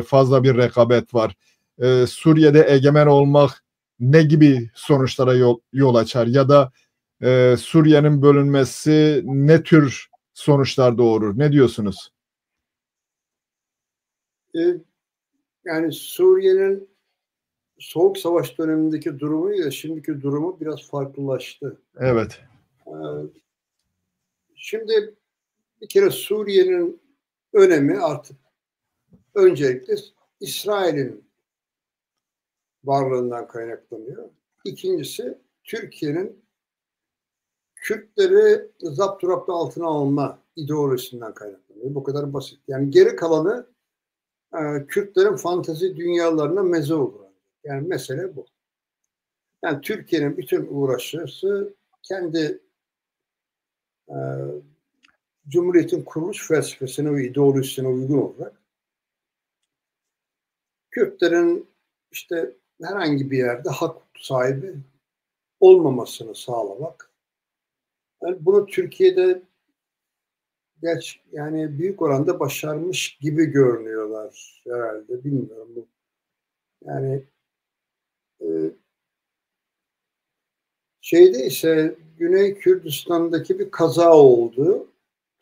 fazla bir rekabet var? Suriye'de egemen olmak ne gibi sonuçlara yol açar? Ya da Suriye'nin bölünmesi ne tür sonuçlar doğurur? Ne diyorsunuz? Yani Suriye'nin Soğuk Savaş dönemindeki durumuyla şimdiki durumu biraz farklılaştı. Evet. Şimdi bir kere Suriye'nin önemi artık öncelikle İsrail'in varlığından kaynaklanıyor. İkincisi, Türkiye'nin Kürtleri zapturapt altına alma ideolojisinden kaynaklanıyor. Bu kadar basit. Yani geri kalanı Kürtlerin fantezi dünyalarına meze olur. Yani mesele bu. Yani Türkiye'nin bütün uğraşısı kendi Cumhuriyet'in kuruluş felsefesine ve ideolojisine uygun olarak Kürtlerin işte herhangi bir yerde hak sahibi olmamasını sağlamak. Yani bunu Türkiye'de yani büyük oranda başarmış gibi görünüyorlar herhalde. Bilmiyorum bu. Yani şeyde ise Güney Kürdistan'daki bir kaza oldu.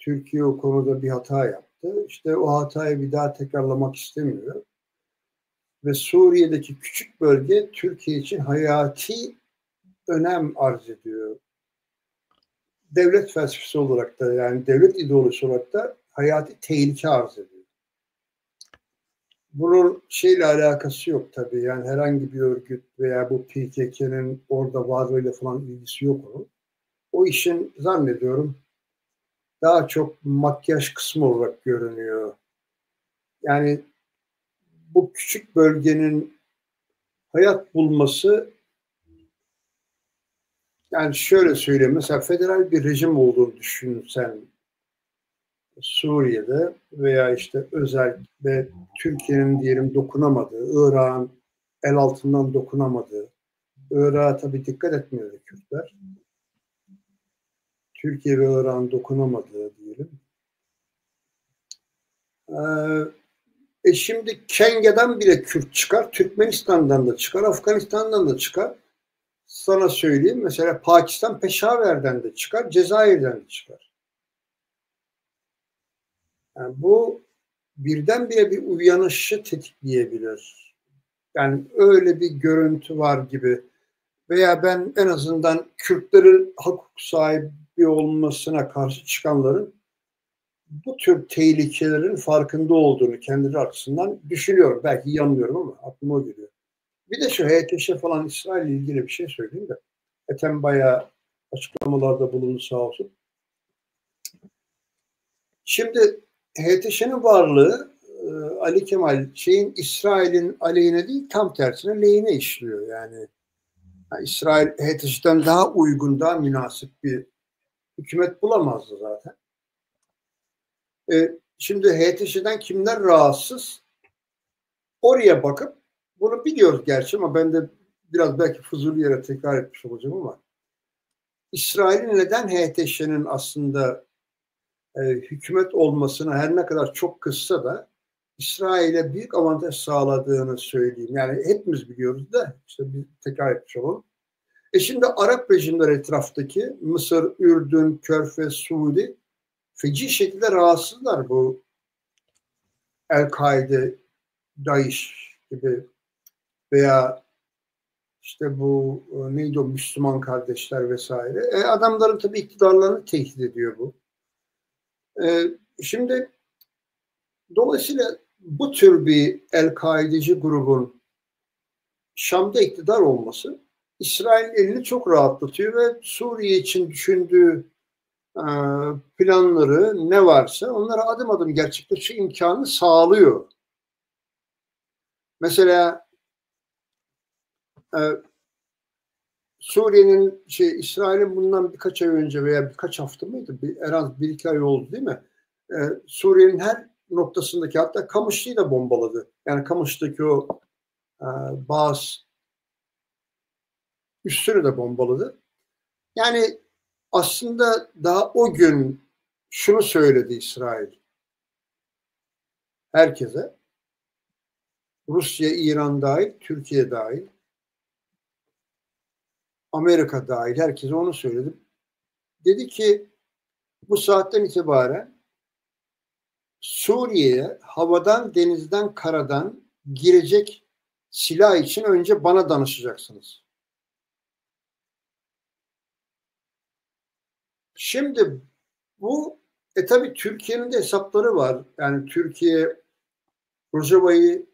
Türkiye o konuda bir hata yaptı. İşte o hatayı bir daha tekrarlamak istemiyor. Ve Suriye'deki küçük bölge Türkiye için hayati önem arz ediyor. Devlet felsefesi olarak da, yani devlet ideolojisi olarak da hayati tehlike arz ediyor. Bunun şeyle alakası yok tabii. Yani herhangi bir örgüt veya bu PKK'nın orada varlığıyla falan ilgisi yok onun. O işin zannediyorum daha çok makyaj kısmı olarak görünüyor. Yani bu küçük bölgenin hayat bulması, yani şöyle söyleyeyim, mesela federal bir rejim olduğunu düşünsen Suriye'de veya işte özel ve Türkiye'nin diyelim dokunamadığı, Irak'ın el altından dokunamadığı, Irak'a tabii dikkat etmiyor Kürtler. Türkiye ve Irak'ın dokunamadığı diyelim. Şimdi Kenge'den bile Kürt çıkar, Türkmenistan'dan da çıkar, Afganistan'dan da çıkar. Sana söyleyeyim, mesela Pakistan Peşaver'den de çıkar, Cezayir'den de çıkar. Yani bu birdenbire bir uyanışı tetikleyebilir. Yani öyle bir görüntü var gibi. Veya ben en azından Kürtlerin hak sahibi olmasına karşı çıkanların bu tür tehlikelerin farkında olduğunu kendileri açısından düşünüyorum. Belki yanılıyorum ama aklıma o geliyor. Bir de şu HTŞ falan İsrail ile ilgili bir şey söyleyeyim de. Ethem bayağı açıklamalarda bulundu sağ olsun. Şimdi HTŞ'nin varlığı Ali Kemal İsrail'in aleyhine değil tam tersine lehine işliyor yani. İsrail HTŞ'den daha uygun, daha münasip bir hükümet bulamazdı zaten. Şimdi HTŞ'den kimler rahatsız? Oraya bakıp bunu biliyoruz gerçi ama ben de biraz belki fuzuli yere tekrar etmiş olacağım ama İsrail'in neden HTŞ'nin aslında hükümet olmasına her ne kadar çok kızsa da İsrail'e büyük avantaj sağladığını söyleyeyim. Yani hepimiz biliyoruz da işte bir tekrar etmiş olalım. Şimdi Arap rejimler etraftaki Mısır, Ürdün, Körfez, Suudi feci şekilde rahatsızlar bu El-Kaide, DAEŞ gibi veya işte bu neydi o Müslüman kardeşler vesaire. Adamların tabii iktidarlarını tehdit ediyor bu. Şimdi dolayısıyla bu tür bir El-Kaideci grubun Şam'da iktidar olması İsrail elini çok rahatlatıyor ve Suriye için düşündüğü planları ne varsa onlara adım adım gerçekleşme imkanı sağlıyor. Mesela Suriye'nin İsrail'in bundan birkaç ay önce veya birkaç hafta mıydı? En az bir iki ay oldu değil mi? Suriye'nin her noktasındaki hatta Kamışlı'yı da bombaladı. Yani Kamış'taki o bazı üssünü de bombaladı. Yani aslında daha o gün şunu söyledi İsrail herkese, Rusya, İran dahil, Türkiye dahil, Amerika dahil herkese onu söyledi. Dedi ki bu saatten itibaren Suriye'ye havadan, denizden, karadan girecek silah için önce bana danışacaksınız. Şimdi bu tabii Türkiye'nin de hesapları var. Yani Türkiye Rojava'yı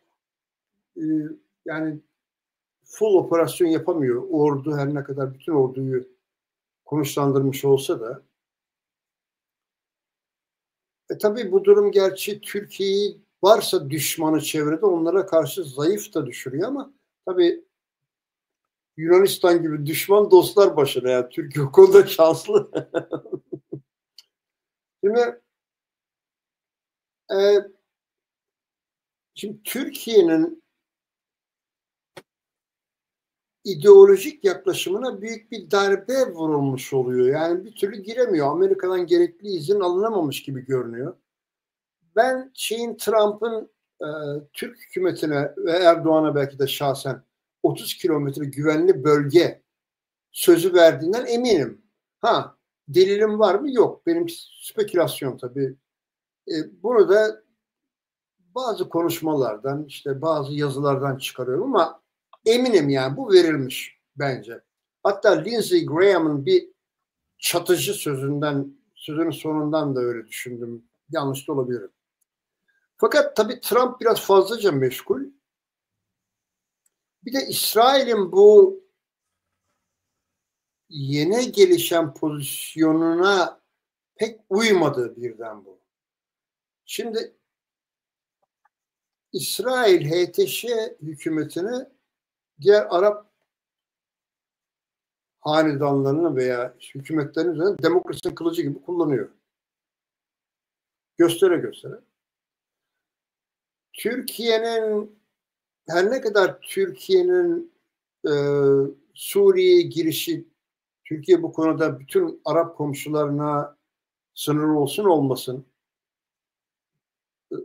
yani full operasyon yapamıyor. Ordu her ne kadar bütün orduyu konuşlandırmış olsa da tabii bu durum gerçi Türkiye'yi varsa düşmanı çevrede onlara karşı zayıf da düşürüyor ama tabii Yunanistan gibi düşman dostlar başına yani Türkiye o konuda şanslı. Şimdi Türkiye'nin ideolojik yaklaşımına büyük bir darbe vurulmuş oluyor. Yani bir türlü giremiyor. Amerika'dan gerekli izin alınamamış gibi görünüyor. Ben Trump'ın Türk hükümetine ve Erdoğan'a belki de şahsen 30 kilometre güvenli bölge sözü verdiğinden eminim. delilim var mı? Yok. Benim spekülasyon tabii. Bunu da bazı konuşmalardan, işte bazı yazılardan çıkarıyorum ama eminim yani bu verilmiş bence. Hatta Lindsey Graham'ın bir çatıcı sözünün sonundan da öyle düşündüm. Yanlış da olabilirim. Fakat tabii Trump biraz fazlaca meşgul. Bir de İsrail'in bu yeni gelişen pozisyonuna pek uymadığı birden bu. Şimdi İsrail HTŞ hükümetini diğer Arap hanedanlarını veya hükümetlerin üzerinde demokrasinin kılıcı gibi kullanıyor. Göstere göstere. Türkiye'nin her ne kadar Türkiye'nin Suriye'ye girişi, Türkiye bu konuda bütün Arap komşularına sınırlı olsun olmasın,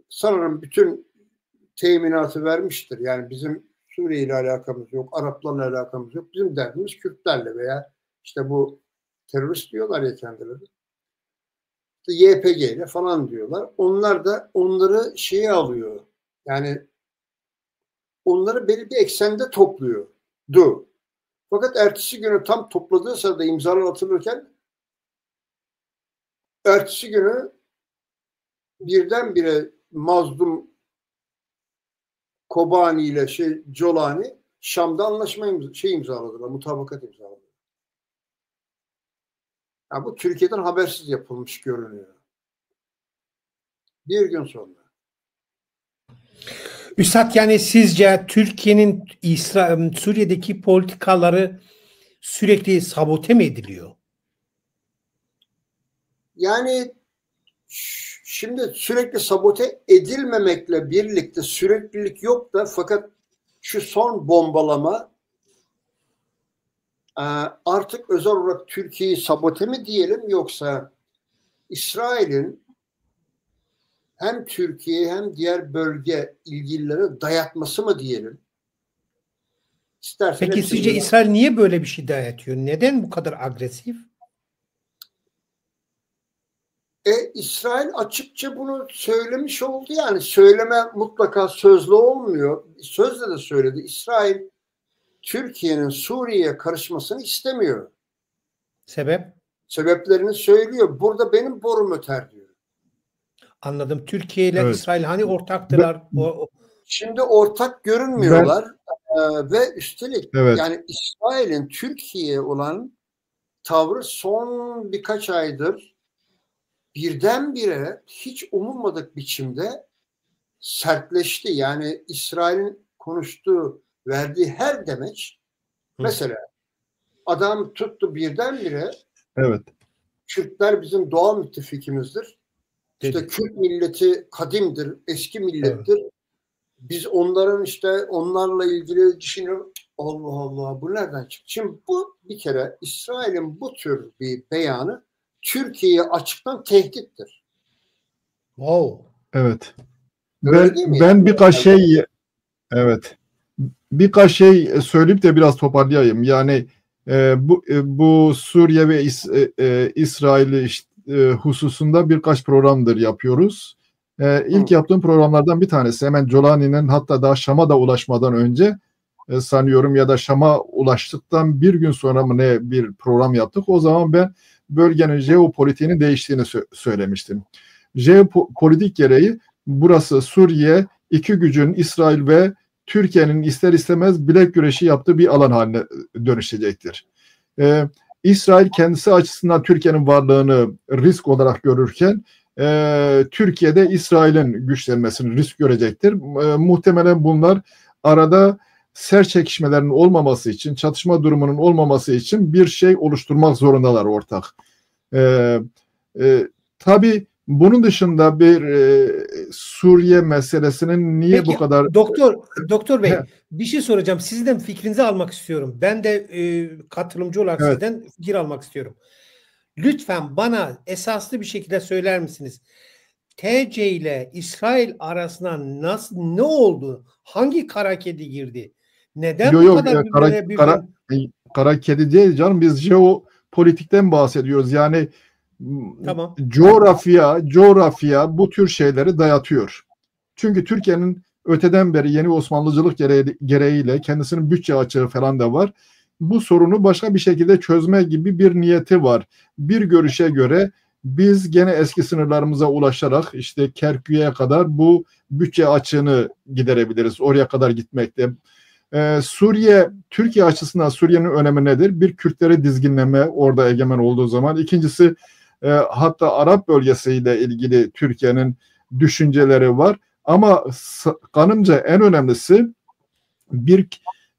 sanırım bütün teminatı vermiştir. Yani bizim Suriye ile alakamız yok, Araplarla alakamız yok. Bizim derdimiz Kürtlerle veya işte bu terörist diyorlar ya kendileri. İşte YPG ile falan diyorlar. Onlar da onları şeye alıyor. Yani onları belli bir eksende topluyordu. Fakat ertesi günü tam topladığı sırada imzalar atılırken ertesi günü birdenbire mazlum Kobani ile Colani Şam'da anlaşma imzaladılar, mutabakat imzaladılar. Yani bu Türkiye'den habersiz yapılmış görünüyor. Bir gün sonra. Üstad, yani sizce Türkiye'nin Suriye'deki politikaları sürekli sabote mi ediliyor? Yani şimdi sürekli sabote edilmemekle birlikte süreklilik yok da fakat şu son bombalama artık özel olarak Türkiye'yi sabote mi diyelim yoksa İsrail'in hem Türkiye hem diğer bölge ilgilileri dayatması mı diyelim? Peki sizce İsrail niye böyle bir şey dayatıyor? Neden bu kadar agresif? İsrail açıkça bunu söylemiş oldu. Yani söyleme mutlaka sözlü olmuyor. Sözle de söyledi. İsrail Türkiye'nin Suriye'ye karışmasını istemiyor. Sebep? Sebeplerini söylüyor. Burada benim borum öter diyor. Anladım. Türkiye ile İsrail hani ortaktılar? Şimdi ortak görünmüyorlar. Ve üstelik yani İsrail'in Türkiye'ye olan tavrı son birkaç aydır birdenbire hiç umulmadık biçimde sertleşti. Yani İsrail'in konuştuğu, verdiği her demeç mesela adam tuttu birdenbire Kürtler bizim doğal müttefikimizdir. İşte Kürt milleti kadimdir, eski millettir. Evet. Biz onların onlarla ilgili düşünüyoruz. Allah Allah, bu nereden çıktı? Şimdi bu bir kere İsrail'in bu tür bir beyanı Türkiye'ye açıktan tehdittir. Wow. Evet. Ben birkaç şey söyleyip de biraz toparlayayım. Yani bu Suriye ve İsrail hususunda birkaç programdır yapıyoruz. İlk yaptığım programlardan bir tanesi hemen Colani'nin hatta daha Şam'a da ulaşmadan önce sanıyorum ya da Şam'a ulaştıktan bir gün sonra mı ne bir program yaptık. O zaman ben bölgenin jeopolitiğinin değiştiğini söylemiştim. Jeopolitik gereği burası Suriye, iki gücün İsrail ve Türkiye'nin ister istemez bilek güreşi yaptığı bir alan haline dönüşecektir. İsrail kendisi açısından Türkiye'nin varlığını risk olarak görürken Türkiye'de İsrail'in güçlenmesini risk görecektir. Muhtemelen bunlar arada ser çekişmelerin olmaması için, çatışma durumunun olmaması için bir şey oluşturmak zorundalar ortak. Tabii bunun dışında bir Suriye meselesinin niye Peki, bu kadar... Doktor Bey, bir şey soracağım. Sizden fikrinizi almak istiyorum. Ben de katılımcı olarak sizden fikir almak istiyorum. Lütfen bana esaslı bir şekilde söyler misiniz? TC ile İsrail arasında ne oldu? Hangi kara kedi girdi? Neden bu kadar kara kedi değil canım. Biz politikten bahsediyoruz. Yani Tamam. coğrafya bu tür şeyleri dayatıyor. Çünkü Türkiye'nin öteden beri yeni Osmanlıcılık gereğiyle kendisinin bütçe açığı falan da var. Bu sorunu başka bir şekilde çözme gibi bir niyeti var. Bir görüşe göre biz gene eski sınırlarımıza ulaşarak işte Kerkük'e kadar bu bütçe açığını giderebiliriz. Oraya kadar gitmekte. Suriye, Türkiye açısından Suriye'nin önemi nedir? Bir, Kürtleri dizginleme orada egemen olduğu zaman. İkincisi, hatta Arap bölgesiyle ilgili Türkiye'nin düşünceleri var. Ama kanımca en önemlisi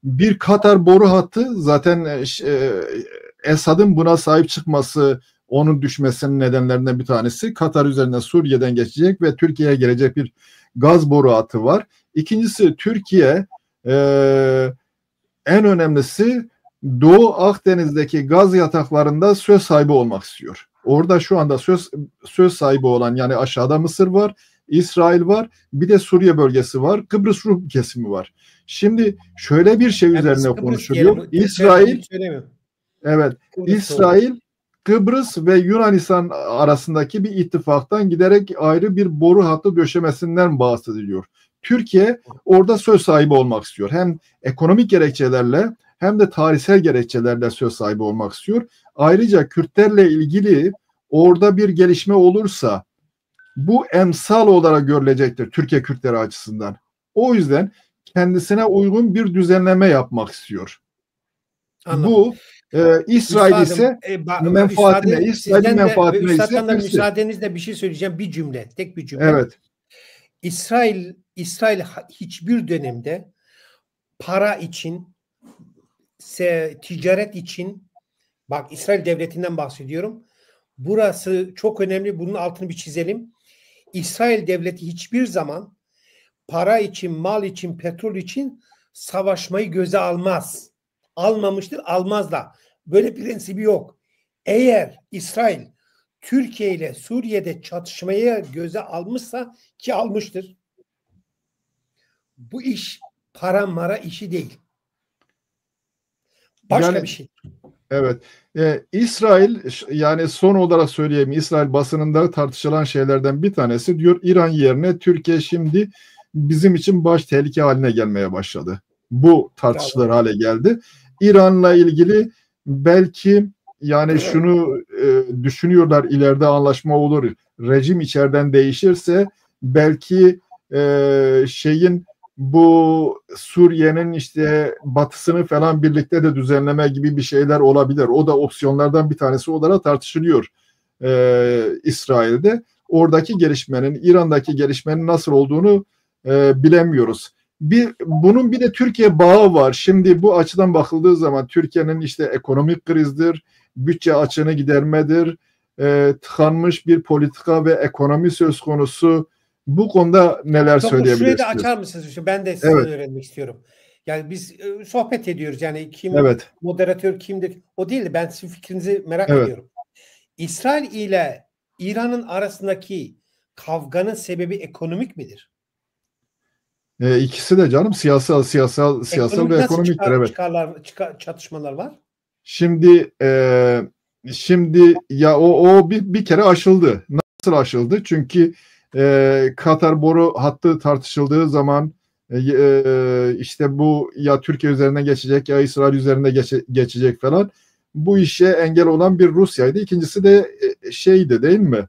bir Katar boru hattı, zaten Esad'ın buna sahip çıkması, onun düşmesinin nedenlerinden bir tanesi. Katar üzerinden Suriye'den geçecek ve Türkiye'ye gelecek bir gaz boru hattı var. İkincisi, Türkiye en önemlisi Doğu Akdeniz'deki gaz yataklarında söz sahibi olmak istiyor. Orada şu anda söz sahibi olan, yani aşağıda Mısır var, İsrail var, bir de Suriye bölgesi var, Kıbrıs Rum kesimi var. Şimdi şöyle bir şey üzerine konuşuluyor. İsrail, Kıbrıs ve Yunanistan arasındaki bir ittifaktan giderek ayrı bir boru hattı döşemesinden bahsediliyor. Türkiye orada söz sahibi olmak istiyor. Hem ekonomik gerekçelerle hem de tarihsel gerekçelerle söz sahibi olmak istiyor. Ayrıca Kürtlerle ilgili orada bir gelişme olursa bu emsal olarak görülecektir Türkiye Kürtleri açısından. O yüzden kendisine uygun bir düzenleme yapmak istiyor. Anladım. Bu İsrail ise menfaatine, İsrail'in menfaatine ise müsaadenizle bir şey söyleyeceğim, bir cümle, tek bir cümle. Evet. İsrail hiçbir dönemde para için, ticaret için, bak İsrail devletinden bahsediyorum. Burası çok önemli, bunun altını bir çizelim. İsrail devleti hiçbir zaman para için, mal için, petrol için savaşmayı göze almaz. Almamıştır, almaz da. Böyle prensibi yok. Eğer İsrail Türkiye ile Suriye'de çatışmayı göze almışsa, ki almıştır, bu iş para mara işi değil. Başka bir şey. Evet. İsrail, yani son olarak söyleyeyim, İsrail basınında tartışılan şeylerden bir tanesi, diyor İran yerine Türkiye şimdi bizim için baş tehlike haline gelmeye başladı. Bu tartışılır hale geldi. İran'la ilgili belki yani şunu düşünüyorlar, ileride anlaşma olur, rejim içeriden değişirse belki bu Suriye'nin işte batısını falan birlikte de düzenleme gibi bir şeyler olabilir. O da opsiyonlardan bir tanesi olarak tartışılıyor İsrail'de. Oradaki gelişmenin, İran'daki gelişmenin nasıl olduğunu bilemiyoruz. Bunun bir de Türkiye bağı var. Şimdi bu açıdan bakıldığı zaman Türkiye'nin işte ekonomik krizdir, bütçe açığını gidermedir, tıkanmış bir politika ve ekonomi söz konusu. Bu konuda neler söyleyebilirsiniz? Şurayı da açar mısınız? Ben de sizden öğrenmek istiyorum. Yani biz sohbet ediyoruz. Yani moderatör kimdir? O değil de ben sizin fikrinizi merak ediyorum. İsrail ile İran'ın arasındaki kavganın sebebi ekonomik midir? İkisi de canım siyasal ve ekonomiktir. Evet. Çatışmalar var. Şimdi ya o bir kere aşıldı. Nasıl aşıldı? Çünkü Katar boru hattı tartışıldığı zaman işte bu ya Türkiye üzerinden geçecek ya İsrail üzerinde geçecek falan. Bu işe engel olan bir Rusya'ydı. İkincisi de şeydi, değil mi?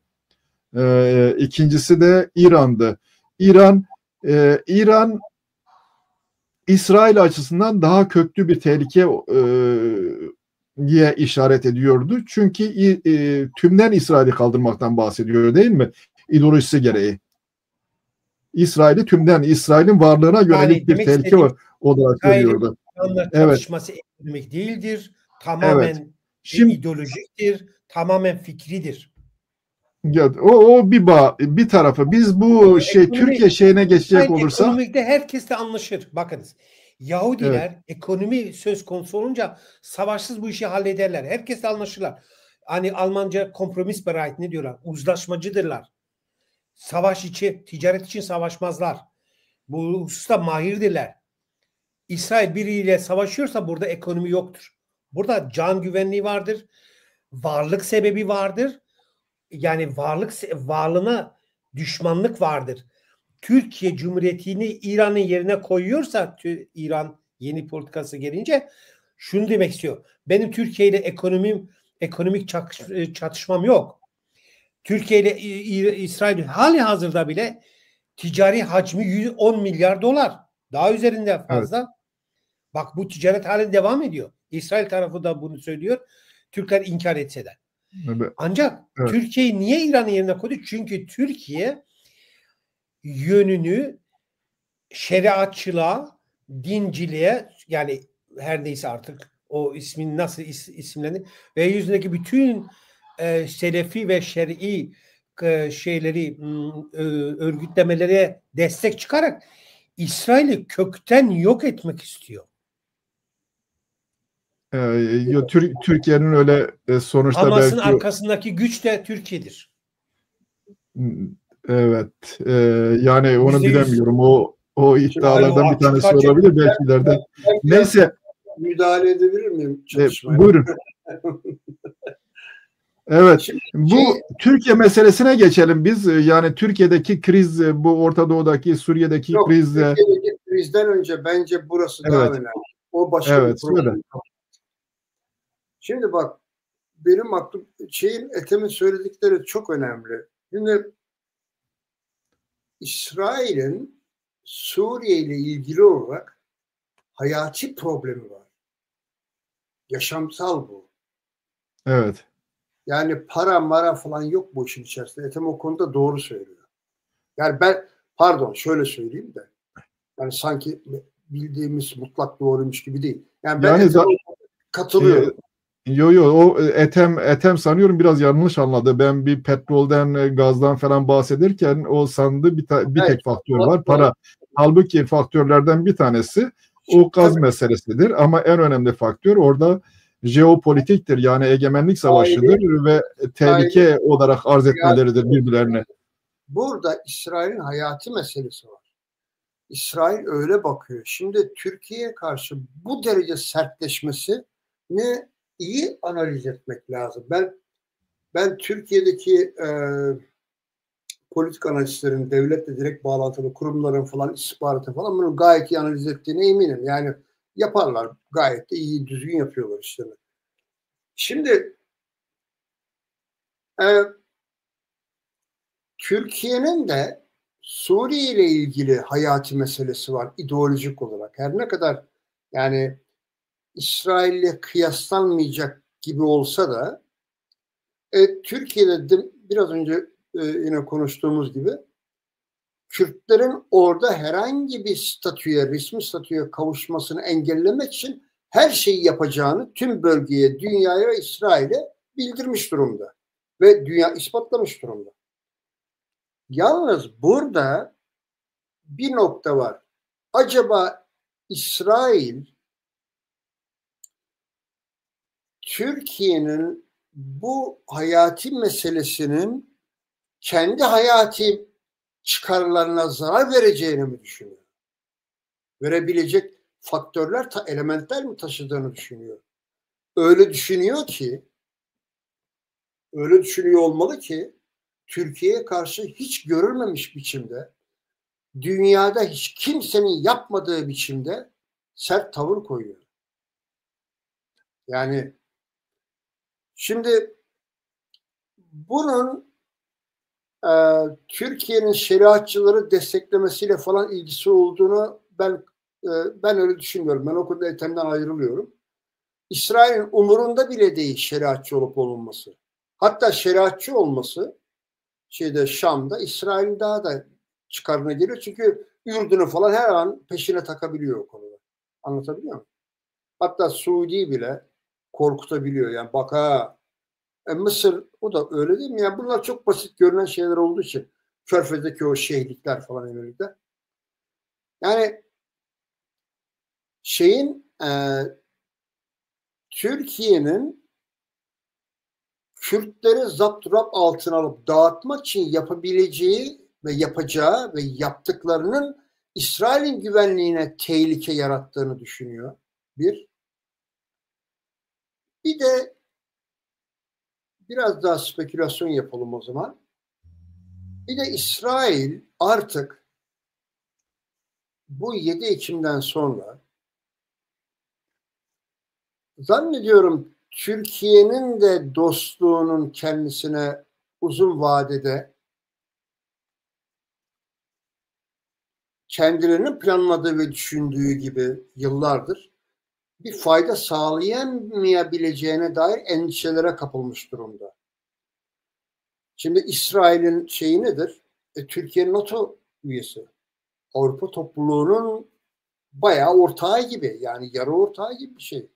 İkincisi de İran'dı. İran İsrail açısından daha köklü bir tehlikeye işaret ediyordu. Çünkü tümden İsrail'i kaldırmaktan bahsediyor, değil mi? İdeolojisi gereği. İsrail'in varlığına yönelik bir tehlike olarak görüyordu. Çatışması ekonomik değildir. Tamamen ideolojiktir. Tamamen fikridir. O bir tarafı. Biz bu Türkiye şeyine geçecek olursa ekonomikte herkes de anlaşır. Bakınız. Yahudiler ekonomi söz konusu olunca savaşsız bu işi hallederler. Herkes de anlaşırlar. Hani Almanca Kompromissbereit ne diyorlar? Uzlaşmacıdırlar. Savaş için, ticaret için savaşmazlar. Bu hususta mahirdirler. İsrail biriyle savaşıyorsa burada ekonomi yoktur. Burada can güvenliği vardır. varlık sebebi vardır. Yani varlığına düşmanlık vardır. Türkiye Cumhuriyeti'ni İran'ın yerine koyuyorsa, İran yeni politikası gelince şunu demek istiyor. Benim Türkiye ile ekonomik çatışmam yok. Türkiye ile İsrail hali hazırda bile ticari hacmi 110 milyar dolar. Daha üzerinde fazla. Evet. Bak, bu ticaret hali devam ediyor. İsrail tarafı da bunu söylüyor. Türkler inkar etse de. Evet. Ancak evet, Türkiye'yi niye İran'ın yerine koydu? Çünkü Türkiye yönünü şeriatçılığa, dinciliğe, yani her neyse artık o ismin nasıl isimlendi ve yüzündeki bütün selefi ve şer'i şeyleri örgütlemelere destek çıkarak İsrail'i kökten yok etmek istiyor. Türkiye'nin öyle sonuçta Hamas'ın belki arkasındaki güç de Türkiye'dir. Evet. Yani onu bilemiyorum. O iddialardan bir tanesi olabilir belki ileride. Neyse. Müdahale edebilir miyim çalışmaya? Buyurun. Evet. Şimdi, bu Türkiye meselesine geçelim biz. Yani Türkiye'deki kriz, bu Orta Doğu'daki, Suriye'deki kriz. Türkiye'deki krizden önce bence burası daha önemli. O başka bir problem. Şimdi bak, benim aklım Ethem'in söyledikleri çok önemli. Şimdi İsrail'in Suriye ile ilgili olarak hayati problemi var. Yaşamsal bu. Evet. Yani para mara falan yok bu işin içerisinde. Ethem o konuda doğru söylüyor. Yani şöyle söyleyeyim de. Yani sanki bildiğimiz mutlak doğruymuş gibi değil. Yani ben katılıyorum. O Ethem sanıyorum biraz yanlış anladı. Ben bir petrolden, gazdan falan bahsederken o sandı bir tek faktör var. Para. Halbuki faktörlerden bir tanesi o gaz meselesidir. Ama en önemli faktör orada jeopolitiktir. Yani egemenlik savaşıdır ve tehlike olarak arz etmeleridir birbirlerine. Burada İsrail'in hayati meselesi var. İsrail öyle bakıyor. Şimdi Türkiye'ye karşı bu derece sertleşmesi ne iyi analiz etmek lazım. Ben Türkiye'deki politik analistlerin, devletle direkt bağlantılı kurumların falan, istihbaratı falan bunu gayet iyi analiz ettiğine eminim. Yani yaparlar. Gayet de iyi, düzgün yapıyorlar işlerini. Şimdi Türkiye'nin de Suriye ile ilgili hayati meselesi var ideolojik olarak. Her ne kadar yani İsrail'le kıyaslanmayacak gibi olsa da Türkiye'de biraz önce yine konuştuğumuz gibi Kürtlerin orada herhangi bir resmi statüye kavuşmasını engellemek için her şeyi yapacağını tüm bölgeye, dünyaya ve İsrail'e bildirmiş durumda. Ve dünya ispatlamış durumda. Yalnız burada bir nokta var. Acaba İsrail Türkiye'nin bu hayati meselesinin kendi hayati çıkarlarına zarar vereceğini mi düşünüyor? Verebilecek faktörler, elementler mi taşıdığını düşünüyor? Öyle düşünüyor olmalı ki Türkiye'ye karşı hiç görülmemiş biçimde, dünyada hiç kimsenin yapmadığı biçimde sert tavır koyuyor. Yani şimdi bunun Türkiye'nin şeriatçıları desteklemesiyle falan ilgisi olduğunu ben öyle düşünmüyorum. Ben o konuda Ethem'den ayrılıyorum. İsrail'in umurunda bile değil şeriatçı olup olunması. Hatta şeriatçı olması Şam'da İsrail'in daha da çıkarına geliyor. Çünkü Ürdün'ü falan her an peşine takabiliyor o konuda. Anlatabiliyor muyum? Hatta Suudi bile korkutabiliyor. Yani bak Mısır o da öyle değil mi? Yani bunlar çok basit görünen şeyler olduğu için Körfez'deki o şeyhlikler falan öyle. Yani Türkiye'nin Kürtleri zapturapt altına alıp dağıtmak için yapabileceği ve yapacağı ve yaptıklarının İsrail'in güvenliğine tehlike yarattığını düşünüyor. Bir de biraz daha spekülasyon yapalım o zaman. Bir de İsrail artık bu 7 Ekim'den sonra zannediyorum Türkiye'nin de dostluğunun kendisine uzun vadede kendilerinin planladığı ve düşündüğü gibi yıllardır bir fayda sağlayamayabileceğine dair endişelere kapılmış durumda. Şimdi İsrail'in şeyi nedir? Türkiye NATO üyesi. Avrupa topluluğunun bayağı ortağı gibi, yani yarı ortağı gibi bir şey.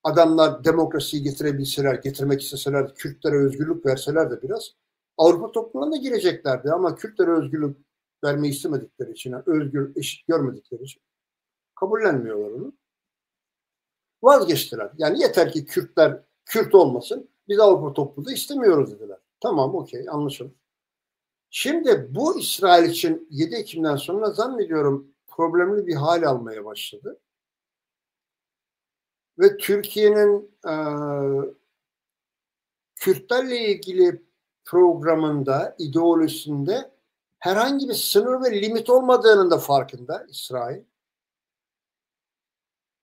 Adamlar demokrasiyi getirebilseler, getirmek isteseler, Kürtlere özgürlük verseler de biraz Avrupa topluluğuna da gireceklerdi ama Kürtlere özgürlük vermeyi istemedikleri için, özgür, eşit görmedikleri için kabullenmiyorlar onu. Vazgeçtiler. Yani yeter ki Kürtler Kürt olmasın, biz Avrupa topluluğu istemiyoruz dediler. Tamam, okey, anlaşıldı. Şimdi bu İsrail için 7 Ekim'den sonra zannediyorum problemli bir hal almaya başladı. Ve Türkiye'nin Kürtlerle ilgili programında, ideolojisinde herhangi bir sınır ve limit olmadığının da farkında İsrail.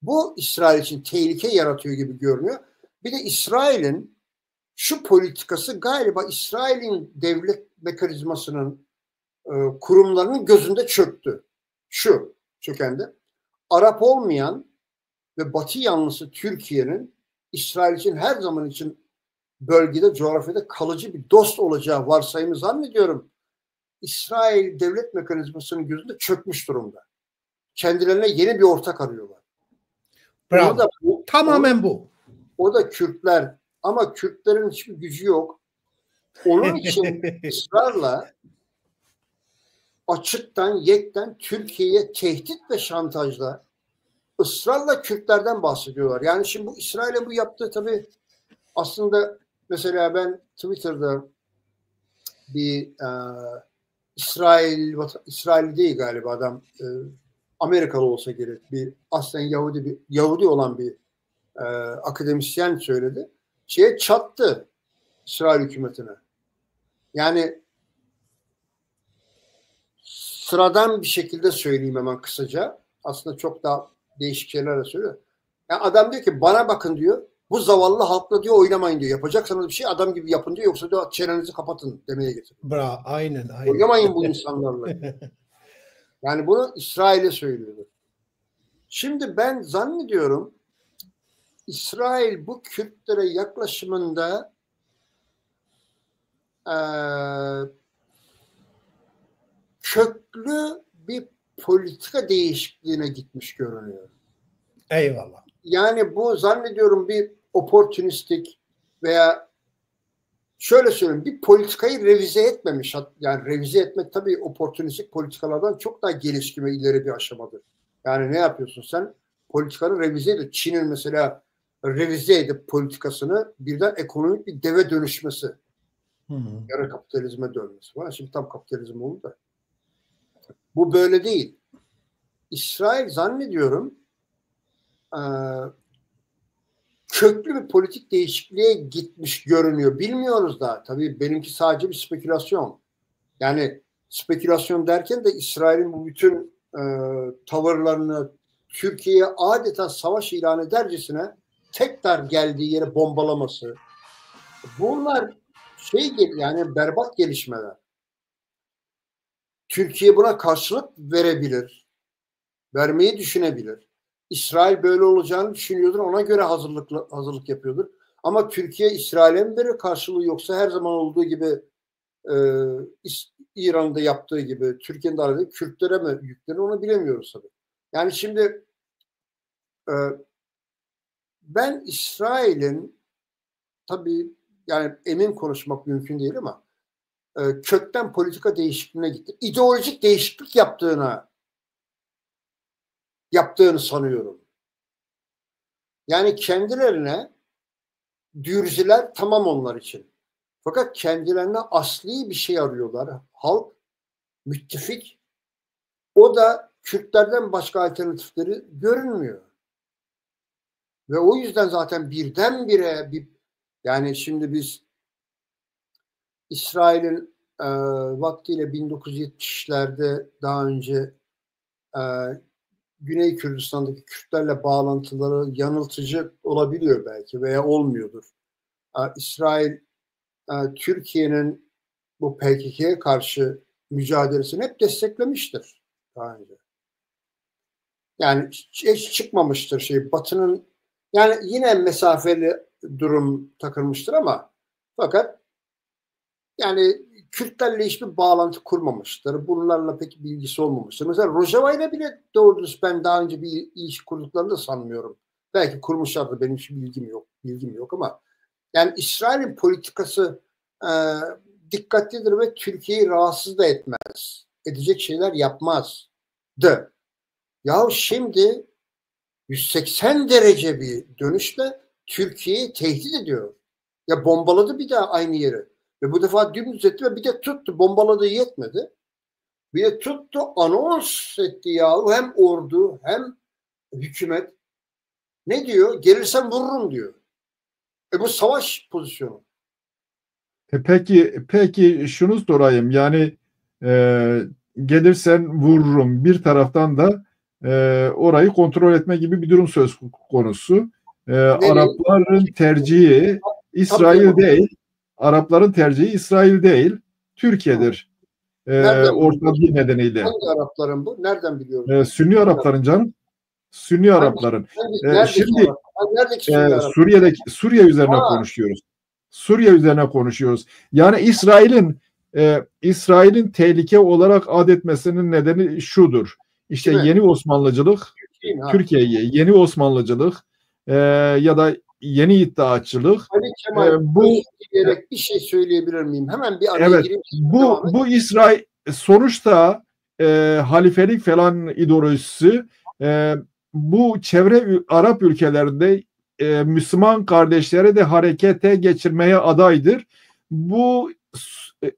Bu İsrail için tehlike yaratıyor gibi görünüyor. Bir de İsrail'in şu politikası galiba İsrail'in devlet mekanizmasının kurumlarının gözünde çöktü. Şu çökende Arap olmayan ve Batı yanlısı Türkiye'nin İsrail için her zaman için bölgede, coğrafyada kalıcı bir dost olacağı varsayımı zannediyorum İsrail devlet mekanizmasının gözünde çökmüş durumda. Kendilerine yeni bir ortak arıyorlar. Bravo. Tamamen bu. O da Kürtler. Ama Kürtlerin hiçbir gücü yok. Onun için ısrarla açıktan, yekten Türkiye'ye tehdit ve şantajla ısrarla Kürtlerden bahsediyorlar. Yani şimdi bu İsrail'e bu yaptığı tabii aslında mesela ben Twitter'da bir İsrail değil galiba adam, Amerikalı olsa gerek, bir aslen Yahudi olan bir akademisyen söyledi. Çattı İsrail hükümetine. Yani sıradan bir şekilde söyleyeyim hemen kısaca. Aslında çok daha değişik şeyler de söylüyor. Yani adam diyor ki bana bakın diyor. Bu zavallı halkla diyor oynamayın diyor. Yapacaksanız bir şey adam gibi yapın diyor. Yoksa diyor çenenizi kapatın demeye getiriyor. Bravo, aynen. Oynamayın bu insanlarla. Yani bunu İsrail'e söylüyordu. Şimdi ben zannediyorum İsrail bu Kürtlere yaklaşımında köklü bir politika değişikliğine gitmiş görünüyor. Eyvallah. Yani bu zannediyorum bir opportunistik veya şöyle söyleyeyim bir politikayı revize etmemiş. Yani revize etmek tabii opportunistik politikalardan çok daha gelişkin ve ileri bir aşamadır. Yani ne yapıyorsun sen? Politikanı revize edip Çin'in mesela revize edip politikasını birden ekonomik bir deve dönüşmesi. Yarı kapitalizme dönmesi var. Şimdi tam kapitalizm oldu da. Bu böyle değil. İsrail zannediyorum köklü bir politik değişikliğe gitmiş görünüyor. Bilmiyoruz daha. Tabii benimki sadece bir spekülasyon. Yani spekülasyon derken de İsrail'in bu bütün tavırlarını Türkiye'ye adeta savaş ilan edercesine tekrar geldiği yere bombalaması. Bunlar yani berbat gelişmeler. Türkiye buna karşılık verebilir. Vermeyi düşünebilir. İsrail böyle olacağını düşünüyordur. Ona göre hazırlık yapıyordur. Ama Türkiye İsrail'e mi verir karşılığı yoksa her zaman olduğu gibi İran'da yaptığı gibi Türkiye'nin de aradığı Kürtlere mi yüklenir onu bilemiyoruz tabii. Yani şimdi ben İsrail'in tabii yani emin konuşmak mümkün değil ama kökten politika değişikliğine gitti. İdeolojik değişiklik yaptığını sanıyorum. Yani kendilerine dürziler tamam onlar için. Fakat kendilerine asli bir şey arıyorlar. Halk, müttefik. O da Kürtlerden başka alternatifleri görünmüyor. Ve o yüzden zaten birdenbire yani şimdi biz İsrail'in vaktiyle 1970'lerde daha önce Güney Kürdistan'daki Kürtlerle bağlantıları yanıltıcı olabiliyor belki veya olmuyordur. İsrail Türkiye'nin bu PKK'ya karşı mücadelesini hep desteklemiştir daha önce. Yani hiç çıkmamıştır Batı'nın, yani yine mesafeli durum takılmıştır ama fakat yani Kürtlerle hiçbir bağlantı kurmamıştır. Bunlarla pek bilgisi olmamıştır. Mesela Rojava ile bile doğru dürüst ben daha önce bir ilişki kurduklarını da sanmıyorum. Belki kurmuşlardır, benim hiç bilgim yok ama yani İsrail'in politikası dikkatlidir ve Türkiye'yi rahatsız da etmez. Edecek şeyler yapmazdı. Yahu şimdi 180 derece bir dönüşle Türkiye'yi tehdit ediyor. Ya bombaladı bir daha aynı yeri. Ve bu defa dümdüz etti ve bir de tuttu. Bombaladığı yetmedi. Bir de tuttu, anons etti yahu. Hem ordu hem hükümet. Ne diyor? Gelirsem vururum diyor. Bu savaş pozisyonu. Peki şunu sorayım. Yani gelirsen vururum. Bir taraftan da orayı kontrol etme gibi bir durum söz konusu. Arapların tercihi İsrail değil. Arapların tercihi İsrail değil, Türkiye'dir. Orta bir nedeniyle. Hangi Arapların bu? Nereden biliyoruz? Sünni Arapların canım. Sünni Arapların. Şimdi Suriye üzerine konuşuyoruz. Suriye üzerine konuşuyoruz. Yani İsrail'in tehlike olarak adetmesinin nedeni şudur. İşte yeni Osmanlıcılık, Türkiye'ye yeni Osmanlıcılık ya da yeni iddiaçılık. Ali Kemal, bu diyerek bir şey söyleyebilir miyim? Hemen bir araya gireyim. Bu İsrail sonuçta halifelik falan ideolojisi bu çevre Arap ülkelerinde Müslüman kardeşleri de harekete geçirmeye adaydır. Bu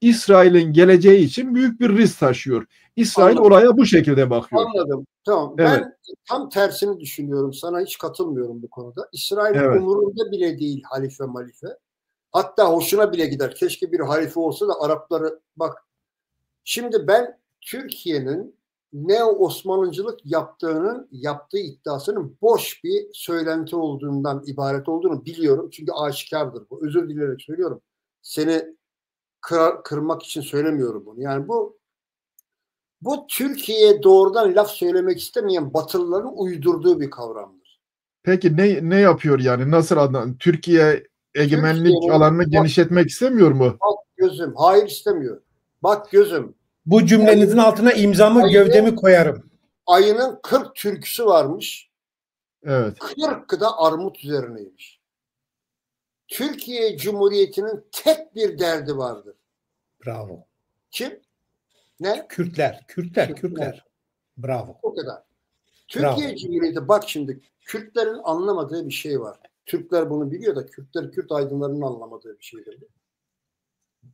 İsrail'in geleceği için büyük bir risk taşıyor. İsrail olaya bu şekilde bakıyor. Anladım. Tamam. Evet. Ben tam tersini düşünüyorum. Sana hiç katılmıyorum bu konuda. İsrail umurunda bile değil halife malife. Hatta hoşuna bile gider. Keşke bir halife olsa da Arapları bak. Şimdi ben Türkiye'nin Neo-Osmanlıcılık yaptığı iddiasının boş bir söylenti olduğundan ibaret olduğunu biliyorum. Çünkü aşikardır bu. Özür dileyerek söylüyorum. Seni kırmak için söylemiyorum bunu. Yani bu Türkiye'ye doğrudan laf söylemek istemeyen Batılıların uydurduğu bir kavramdır. Peki ne yapıyor yani? Nasıl adına? Türkiye egemenlik alanını genişletmek istemiyor mu? Bak gözüm. Hayır istemiyor. Bak gözüm. Bu cümlenizin altına imzamı gövdemi koyarım. Ayının 40 türküsü varmış. Evet. 40'ı da armut üzerineymiş. Türkiye Cumhuriyeti'nin tek bir derdi vardır. Bravo. Kim? Ne? Kürtler. Bravo. O kadar. Türkiye Cumhuriyeti, bak şimdi Kürtlerin anlamadığı bir şey var. Türkler bunu biliyor da Kürt aydınlarının anlamadığı bir şeydir.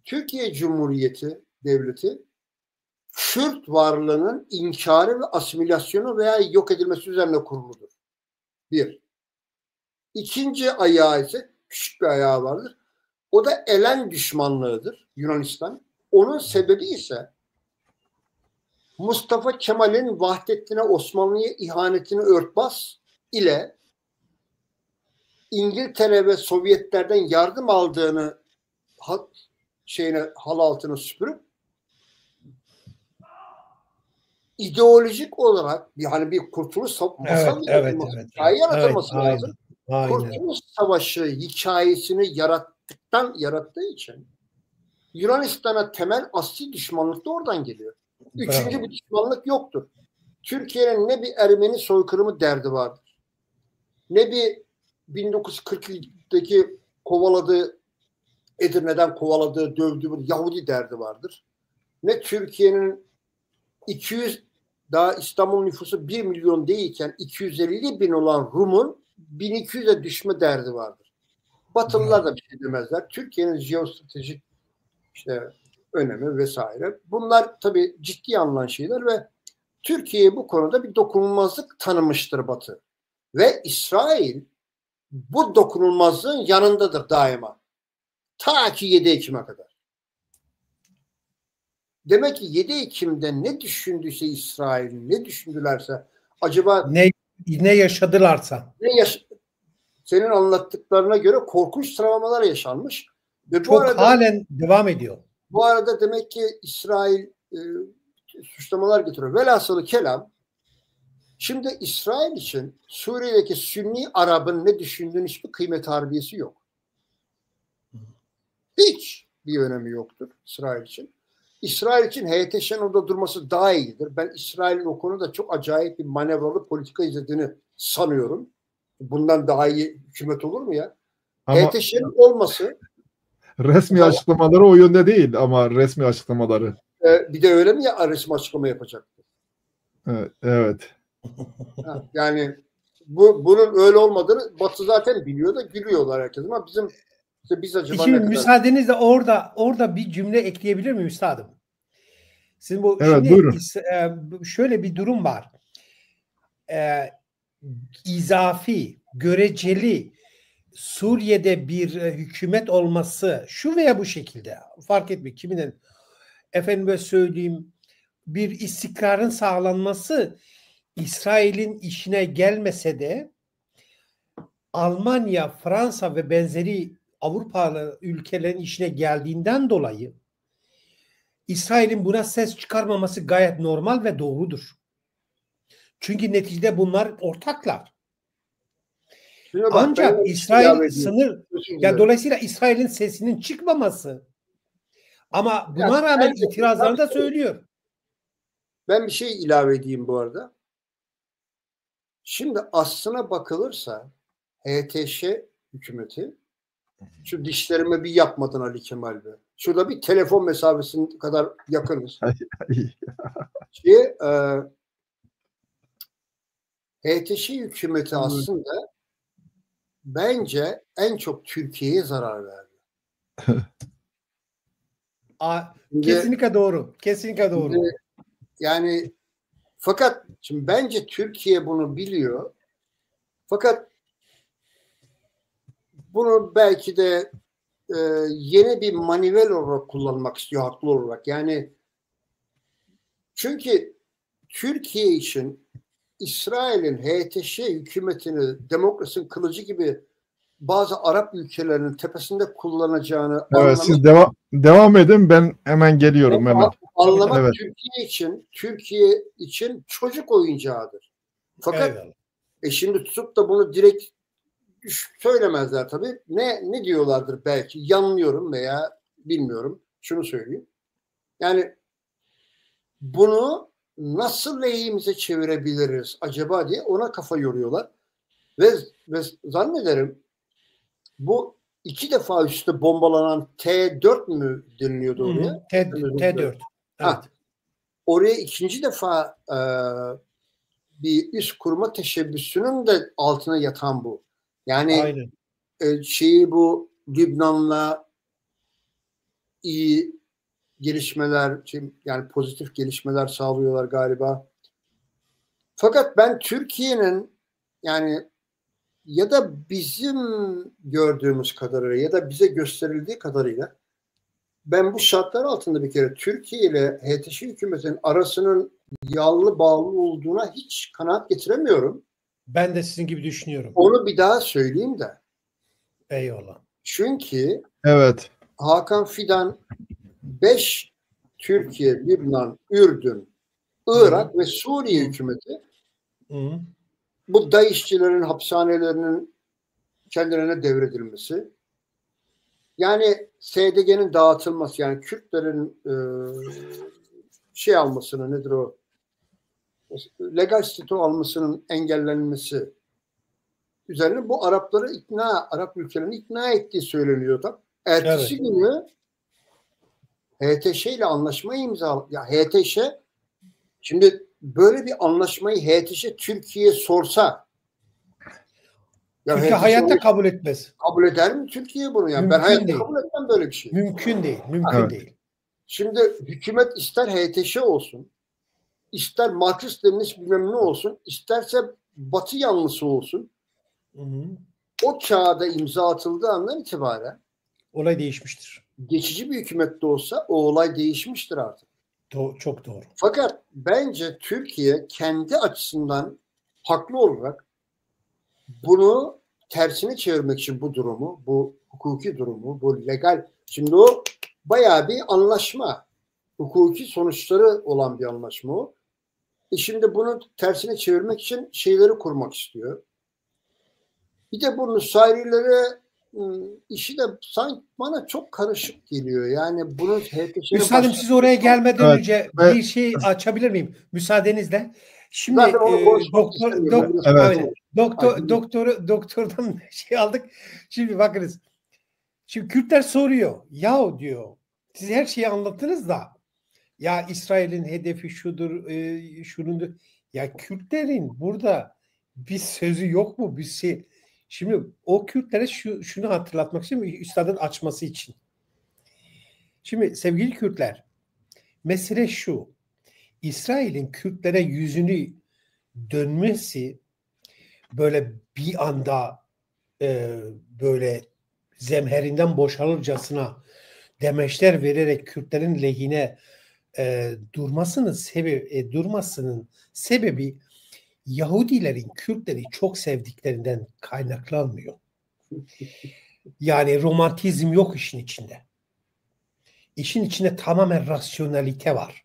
Türkiye Cumhuriyeti devleti Kürt varlığının inkarı ve asimilasyonu veya yok edilmesi üzerine kuruludur. Bir. İkinci ayağı ise küçük bir ayağı vardır. O da Elen düşmanlığıdır Yunanistan. Onun sebebi ise Mustafa Kemal'in Vahdettin'e, Osmanlı'ya ihanetini örtbas ile İngiltere ve Sovyetlerden yardım aldığını hal altına süpürüp ideolojik olarak bir kurtuluş yaratılması lazım. Kurtuluş Savaşı hikayesini yarattığı için Yunanistan'a temel asli düşmanlık da oradan geliyor. Üçüncü bir düşmanlık yoktur. Türkiye'nin ne bir Ermeni soykırımı derdi vardır. Ne bir 1940'daki Edirne'den kovaladığı, dövdüğü Yahudi derdi vardır. Ne Türkiye'nin daha İstanbul nüfusu 1 milyon değilken 250 bin olan Rum'un 1200'e düşme derdi vardır. Batılılar da bir şey demezler. Türkiye'nin jeostratejik önemi vesaire. Bunlar tabii ciddi alınan şeyler ve Türkiye bu konuda bir dokunulmazlık tanımıştır Batı. Ve İsrail bu dokunulmazlığın yanındadır daima. Ta ki 7 Ekim'e kadar. Demek ki 7 Ekim'de ne düşündüyse İsrail, ne düşündülerse acaba ne yaşadılarsa. Senin anlattıklarına göre korkunç travmalar yaşanmış. Ve çok halen devam ediyor. Bu arada demek ki İsrail suçlamalar getiriyor. Velhasılı kelam, şimdi İsrail için Suriye'deki Sünni Arap'ın ne düşündüğünün hiçbir kıymet harbiyesi yok. Hiç bir önemi yoktur İsrail için. İsrail için HTŞ'nin orada durması daha iyidir. Ben İsrail'in o konuda çok acayip bir manevralı politika izlediğini sanıyorum. Bundan daha iyi hükümet olur mu ya? HTŞ'nin olması... Resmi açıklamaları o yönde değil ama resmi açıklamaları. Bir de öyle mi ya, resmi açıklama yapacaktı? Evet. Yani bunun öyle olmadığını Batı zaten biliyor da gülüyorlar herkes, ama biz acaba şimdi ne kadar... Müsaadenizle orada bir cümle ekleyebilir miyim üstadım? Sizin bu evet, şimdi şöyle bir durum var. İzafi, göreceli Suriye'de bir hükümet olması şu veya bu şekilde fark etmiyor. Kiminin efendime söyleyeyim bir istikrarın sağlanması İsrail'in işine gelmese de Almanya, Fransa ve benzeri Avrupalı ülkelerin işine geldiğinden dolayı İsrail'in buna ses çıkarmaması gayet normal ve doğrudur. Çünkü neticede bunlar ortaklar. Ancak İsrail sınır, yani dolayısıyla İsrail'in sesinin çıkmaması, ama buna rağmen itirazlarını da söylüyor. Ben bir şey ilave edeyim bu arada. Şimdi aslına bakılırsa HTŞ hükümeti, şu dişlerime bir yapmadın Ali Kemal Bey. Şurada bir telefon mesafesine kadar yakınız. HTŞ hükümeti aslında bence en çok Türkiye'ye zarar verdi. Kesinlikle doğru. Kesinlikle doğru. Yani fakat şimdi bence Türkiye bunu biliyor. Fakat bunu belki de yeni bir manivel olarak kullanmak istiyor, haklı olarak. Yani çünkü Türkiye için İsrail'in HTŞ hükümetini demokrasinin kılıcı gibi bazı Arap ülkelerinin tepesinde kullanacağını anlamak. Siz devam edin, ben hemen geliyorum hemen. Anlamak Türkiye için çocuk oyuncağıdır. Fakat şimdi tutup da bunu direkt söylemezler tabii. Ne diyorlardır belki, yanılıyorum veya bilmiyorum. Şunu söyleyeyim. Yani bunu nasıl lehimize çevirebiliriz acaba diye ona kafa yoruyorlar. Ve zannederim bu 2 defa üstte bombalanan T4 mü deniliyordu oraya? T4. Evet. Oraya 2. defa bir üst kurma teşebbüsünün de altına yatan bu. Yani bu Lübnan'la iyi gelişmeler, yani pozitif gelişmeler sağlıyorlar galiba. Fakat ben Türkiye'nin, yani ya da bizim gördüğümüz kadarıyla ya da bize gösterildiği kadarıyla, ben bu şartlar altında bir kere Türkiye ile HTŞ hükümetinin arasının yallı bağlı olduğuna hiç kanaat getiremiyorum. Ben de sizin gibi düşünüyorum. Onu bir daha söyleyeyim de. Eyvallah. Çünkü Hakan Fidan 5 Türkiye, Lübnan, Ürdün, Irak ve Suriye hükümeti bu DAEŞ'çilerin hapishanelerinin kendilerine devredilmesi, yani SDG'nin dağıtılması, yani Kürtlerin almasını, nedir o, legal statü almasının engellenmesi üzerine bu Arap ülkelerini ikna ettiği söyleniyor da. Ertesi günü HTŞ ile anlaşmayı imzaladı. Ya HTŞ, şimdi böyle bir anlaşmayı HTŞ Türkiye'ye sorsa, Türkiye hayatta kabul etmez. Kabul eder mi Türkiye bunu? Yani ben hayatta kabul etmem böyle bir şey. Mümkün değil. Değil. Şimdi hükümet ister HTŞ olsun, ister Marksist-Leninist bilmem ne olsun, isterse Batı yanlısı olsun. O kağıda imza atıldığı andan itibaren olay değişmiştir. Geçici bir hükümet de olsa o olay değişmiştir artık. Çok doğru. Fakat bence Türkiye kendi açısından haklı olarak bunu tersine çevirmek için bu durumu, bu hukuki durumu, bu legal, şimdi o bayağı bir anlaşma, hukuki sonuçları olan bir anlaşma o. Şimdi bunu tersine çevirmek için şeyleri kurmak istiyor. Bir de bu Nusayrilere işi de sanki bana çok karışık geliyor. Yani bunu Müsaadim, siz oraya gelmeden Evet, önce ve- bir şey açabilir miyim? Müsaadenizle. Şimdi Zaten onu konuşmak istemiyorum. Evet. Doktordan şey aldık. Şimdi bakınız. Şimdi Kürtler soruyor. Yahu diyor. Siz her şeyi anlattınız da ya İsrail'in hedefi şudur, şunundur. Ya Kürtlerin burada bir sözü yok mu? Bir şey. Şimdi o Kürtlere şunu hatırlatmak istiyorum. Üstadın açması için. Şimdi sevgili Kürtler, mesele şu. İsrail'in Kürtlere yüzünü dönmesi böyle bir anda böyle zemherinden boşalırcasına demeçler vererek Kürtlerin lehine durmasının sebebi Yahudilerin Kürtleri çok sevdiklerinden kaynaklanmıyor. Yani romantizm yok işin içinde. İşin içinde tamamen rasyonalite var.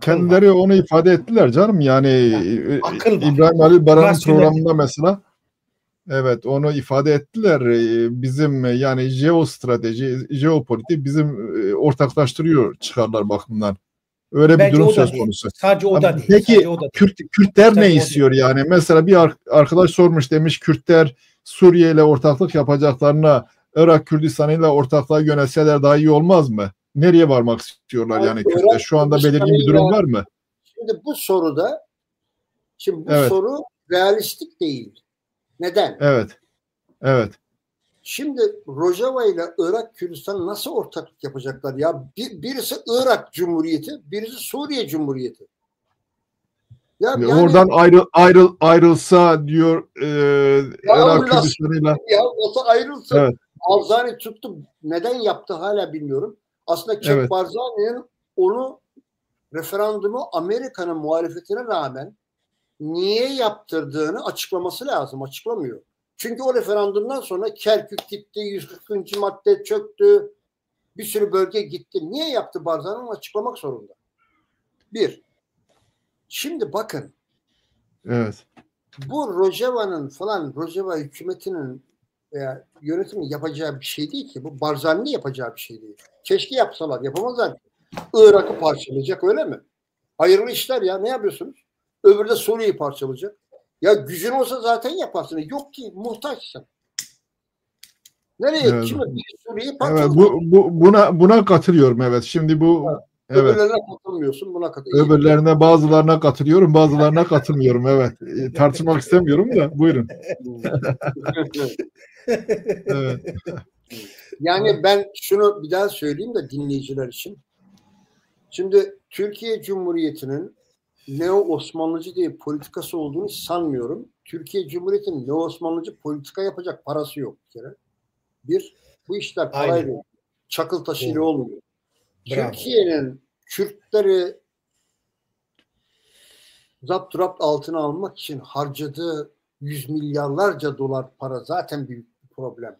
Kendileri onu ifade ettiler canım. Yani akıl var. İbrahim Halil Baran'ın Rasyonel programında mesela evet onu ifade ettiler. Bizim yani jeostrateji, jeopolitik bizim ortaklaştırıyor çıkarlar bakımından. Öyle bir Bence durum o da söz değil. konusu. Sadece o da değil. Peki Sadece o da değil. Kürtler Sadece ne o değil. istiyor yani? Mesela bir arkadaş sormuş, demiş Kürtler Suriye ile ortaklık yapacaklarına Irak Kürdistan'ıyla ortaklığa yönelseler daha iyi olmaz mı? Nereye varmak istiyorlar yani Kürtler? Şu anda belirgin bir durum var mı? Şimdi bu soruda Evet. soru realistik değil. Neden? Evet. Evet. Şimdi Rojava ile Irak Kürdistan nasıl ortaklık yapacaklar ya? Birisi Irak Cumhuriyeti, birisi Suriye Cumhuriyeti. Ya yani, oradan ayrılsa diyor Irak Kürdistan'ıyla. Ya nasıl ayrılsın? Evet. Barzani tuttu. Neden yaptı hala bilmiyorum. Aslında Çek Barzani'nin onu referandumu Amerika'nın muhalefetine rağmen niye yaptırdığını açıklaması lazım. Açıklamıyor. Çünkü o referandumdan sonra Kerkük gitti, 140. madde çöktü, bir sürü bölge gitti. Niye yaptı Barzani? Onu açıklamak zorunda. Bir. Şimdi bakın. Evet. Bu Rojava hükümetinin veya yönetimin yapacağı bir şey değil ki. Bu Barzani'nin yapacağı bir şey değil. Keşke yapsalar. Yapamazlar. Irak'ı parçalayacak, öyle mi? Hayırlı işler ya. Ne yapıyorsunuz? Öbürü de Suriye'yi parçalayacak. Ya gücün olsa zaten yaparsın. Yok ki, muhtaçsın. Nereye? Evet. Kime? Suriye'yi parçalayacak. Evet, buna katılıyorum, evet. Şimdi bu öbürlerine katılmıyorsun, buna katılıyorsun. Öbürlerine, bazılarına katılıyorum, bazılarına katılmıyorum, evet. Tartışmak istemiyorum da buyurun. Evet. Yani ben şunu bir daha söyleyeyim de dinleyiciler için. Şimdi Türkiye Cumhuriyeti'nin neo-Osmanlıcı diye politikası olduğunu sanmıyorum. Türkiye Cumhuriyeti'nin neo-Osmanlıcı politika yapacak parası yok bir kere. Bu işler parayla, çakıl taşıyla olmuyor. Bravo. Türkiye'nin Kürtleri zapturapt altına almak için harcadığı yüz milyarlarca dolar para zaten büyük bir problem.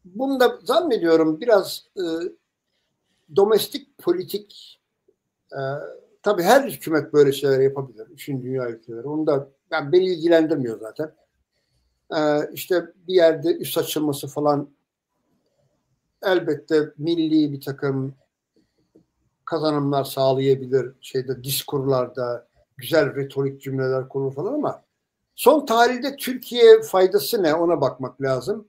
Bunu da zannediyorum biraz domestik politik, tabii her hükümet böyle şeyler yapabilir. Üçüncü dünya ülkeleri. Onu da beni ilgilendirmiyor zaten. İşte bir yerde üs açılması falan elbette milli bir takım kazanımlar sağlayabilir. Diskurlarda güzel retorik cümleler kurulur falan ama son tarihte Türkiye faydası ne? Ona bakmak lazım.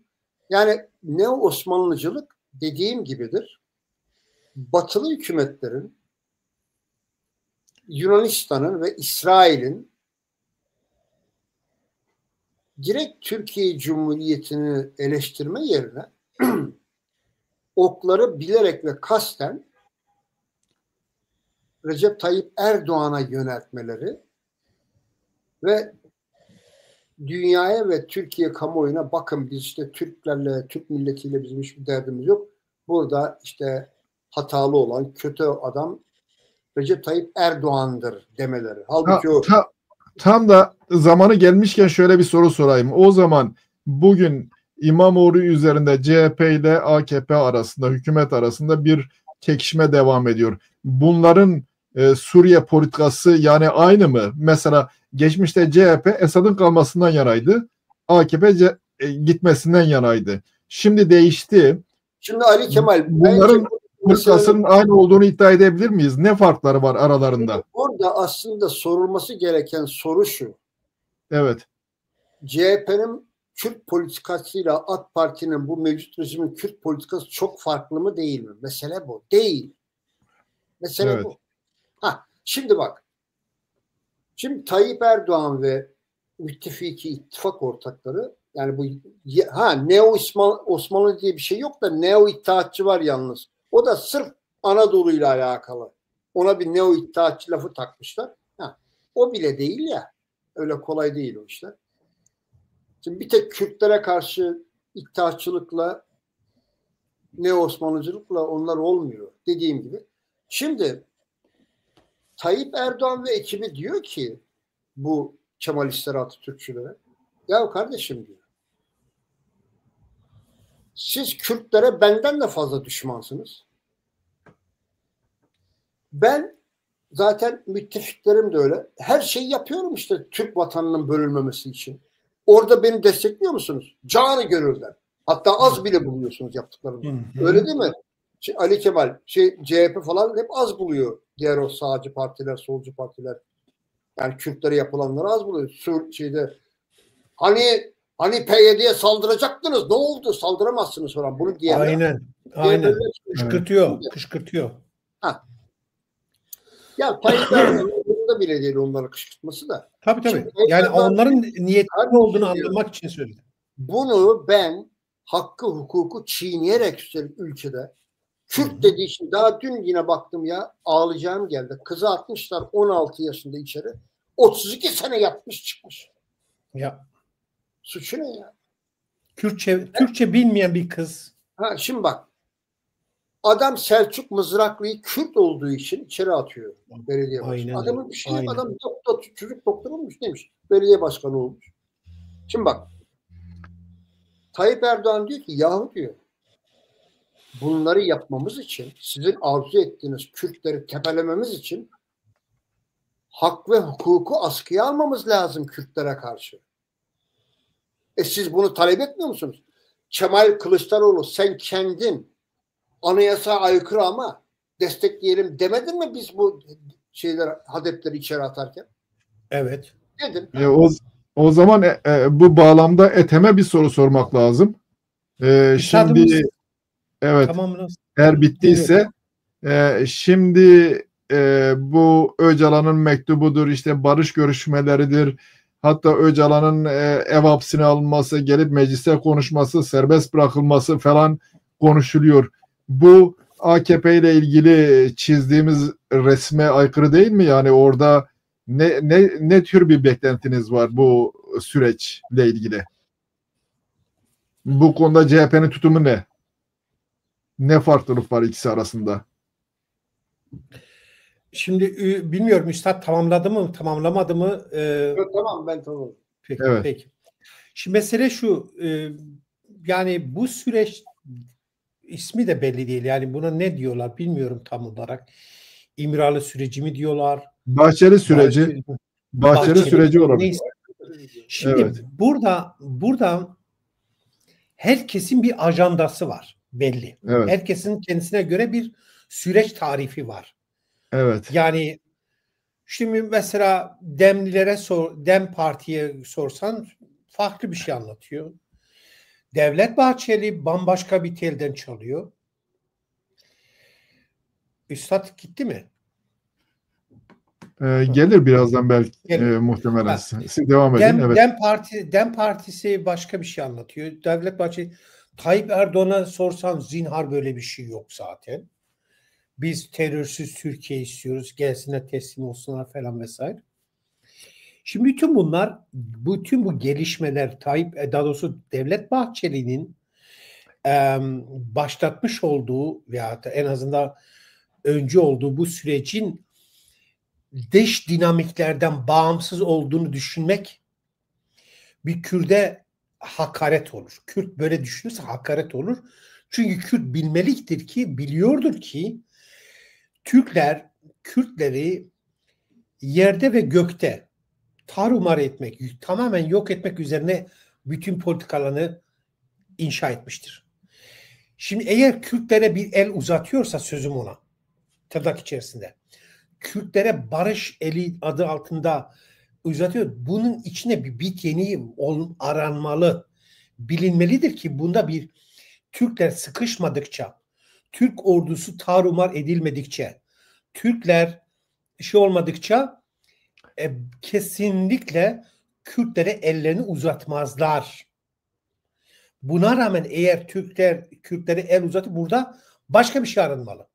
Yani neo-Osmanlıcılık dediğim gibidir. Batılı hükümetlerin, Yunanistan'ın ve İsrail'in direkt Türkiye Cumhuriyeti'ni eleştirme yerine okları bilerek ve kasten Recep Tayyip Erdoğan'a yöneltmeleri ve dünyaya ve Türkiye kamuoyuna bakın biz işte Türklerle, Türk milletiyle bizim hiçbir derdimiz yok. Burada işte hatalı olan kötü adam Recep Tayyip Erdoğan'dır demeleri. Halbuki Tam da zamanı gelmişken şöyle bir soru sorayım. O zaman bugün İmamoğlu üzerinde CHP ile AKP arasında, hükümet arasında bir çekişme devam ediyor. Bunların Suriye politikası yani aynı mı? Mesela geçmişte CHP Esad'ın kalmasından yanaydı. AKP gitmesinden yanaydı. Şimdi değişti. Şimdi Ali Kemal, bunların politikasının aynı olduğunu iddia edebilir miyiz? Ne farkları var aralarında? Burada aslında sorulması gereken soru şu. Evet. CHP'nin Kürt politikasıyla AK Parti'nin bu mevcut rejimin Kürt politikası çok farklı mı değil mi? Mesele bu. Değil. Mesele bu. Şimdi bak. Şimdi Tayyip Erdoğan ve müttefiki ittifak ortakları yani bu Neo Osmanlı diye bir şey yok da Neo İttihatçı var yalnız. O da sırf Anadolu ile alakalı. Ona bir Neo İttihatçı lafı takmışlar. O bile değil ya. Öyle kolay değil o işler. Şimdi bir tek Kürtlere karşı İttihatçılıkla Neo Osmanlıcılıkla onlar olmuyor. Dediğim gibi. Şimdi Tayyip Erdoğan ve ekibi diyor ki bu Kemalistlere, Atatürkçülere ya kardeşim diyor. Siz Kürtlere benden de fazla düşmansınız. Ben zaten müttefiklerim de öyle. Her şeyi yapıyorum işte Türk vatanının bölünmemesi için. Orada beni destekliyor musunuz? Canı gönülden. Hatta az bile buluyorsunuz yaptıklarını. Öyle değil mi? Ali Kemal, CHP falan hep az buluyor. Diğer o sağcı partiler, solcu partiler. Yani Kürtlere yapılanları az buluyor. Hani PYD'ye saldıracaktınız. Ne oldu? Saldıramazsınız falan. Bunu diyenler. Aynen. Kışkırtıyor. Ya Tayyip Erdoğan'ın bile değil onları kışkırtması da. Tabii. Yani onların niyetli olduğunu anlamak için söyledim. Bunu ben hakkı hukuku çiğneyerek üstelik ülkede Kürt dediği için daha dün yine baktım ya ağlayacağım geldi. Kızı atmışlar 16 yaşında içeri. 32 sene yatmış çıkmış. Ya. Suçu ne ya? Türkçe bilmeyen bir kız. Şimdi bak. Adam Selçuk Mızraklı'yı Kürt olduğu için içeri atıyor belediye başkanı. Adamın bir şey yok. Adam çocuk doktor olmuş neymiş? Belediye başkanı olmuş. Şimdi bak. Tayyip Erdoğan diyor ki yahu diyor bunları yapmamız için sizin arzu ettiğiniz Kürtleri tepelememiz için hak ve hukuku askıya almamız lazım Kürtlere karşı. Siz bunu talep etmiyor musunuz? Kemal Kılıçdaroğlu sen kendin anayasaya aykırı ama destekleyelim demedin mi biz bu hadepleri içeri atarken? Evet. Dedim. O zaman bu bağlamda Ethem'e bir soru sormak lazım. Şimdi evet tamam, eğer bittiyse şimdi bu Öcalan'ın mektubudur işte barış görüşmeleridir. Hatta Öcalan'ın ev hapsine alınması, gelip mecliste konuşması, serbest bırakılması falan konuşuluyor. Bu AKP ile ilgili çizdiğimiz resme aykırı değil mi? Yani orada ne tür bir beklentiniz var bu süreçle ilgili? Bu konuda CHP'nin tutumu ne? Ne farklılık var ikisi arasında? Şimdi bilmiyorum Üstad tamamladı mı, tamamlamadı mı? Tamam ben tamam. Peki. Şimdi mesele şu, yani bu süreç ismi de belli değil. Yani buna ne diyorlar bilmiyorum tam olarak. İmralı süreci mi diyorlar? Bahçeli süreci. Bahçeli süreci olabilir. Neyse. Şimdi burada herkesin bir ajandası var belli. Evet. Herkesin kendisine göre bir süreç tarifi var. Evet. Yani şimdi mesela Dem Parti'ye sorsan farklı bir şey anlatıyor. Devlet Bahçeli bambaşka bir telden çalıyor. Üstad gitti mi? Gelir birazdan belki muhtemelen. Siz devam edin. Evet. Dem Partisi başka bir şey anlatıyor. Devlet Bahçeli Tayyip Erdoğan'a sorsan zinhar böyle bir şey yok zaten. Biz terörsüz Türkiye istiyoruz. Gelsinler teslim olsunlar falan vesaire. Şimdi bütün bu gelişmeler daha doğrusu Devlet Bahçeli'nin başlatmış olduğu veya en azından önce olduğu bu sürecin dış dinamiklerden bağımsız olduğunu düşünmek bir Kürt'e hakaret olur. Kürt böyle düşünürse hakaret olur. Çünkü Kürt bilmelidir ki, biliyordur ki Türkler Kürtleri yerde ve gökte tarumar etmek, tamamen yok etmek üzerine bütün politikalarını inşa etmiştir. Şimdi eğer Kürtlere bir el uzatıyorsa, sözüm ona, tırnak içerisinde, Kürtlere barış eli adı altında uzatıyor. Bunun içine bir bit yeniği aranmalı. Bilinmelidir ki bunda bir Türkler sıkışmadıkça, Türk ordusu tarumar edilmedikçe, Türkler olmadıkça kesinlikle Kürtlere ellerini uzatmazlar. Buna rağmen eğer Türkler Kürtlere el uzatıp burada başka bir şey aranmalı.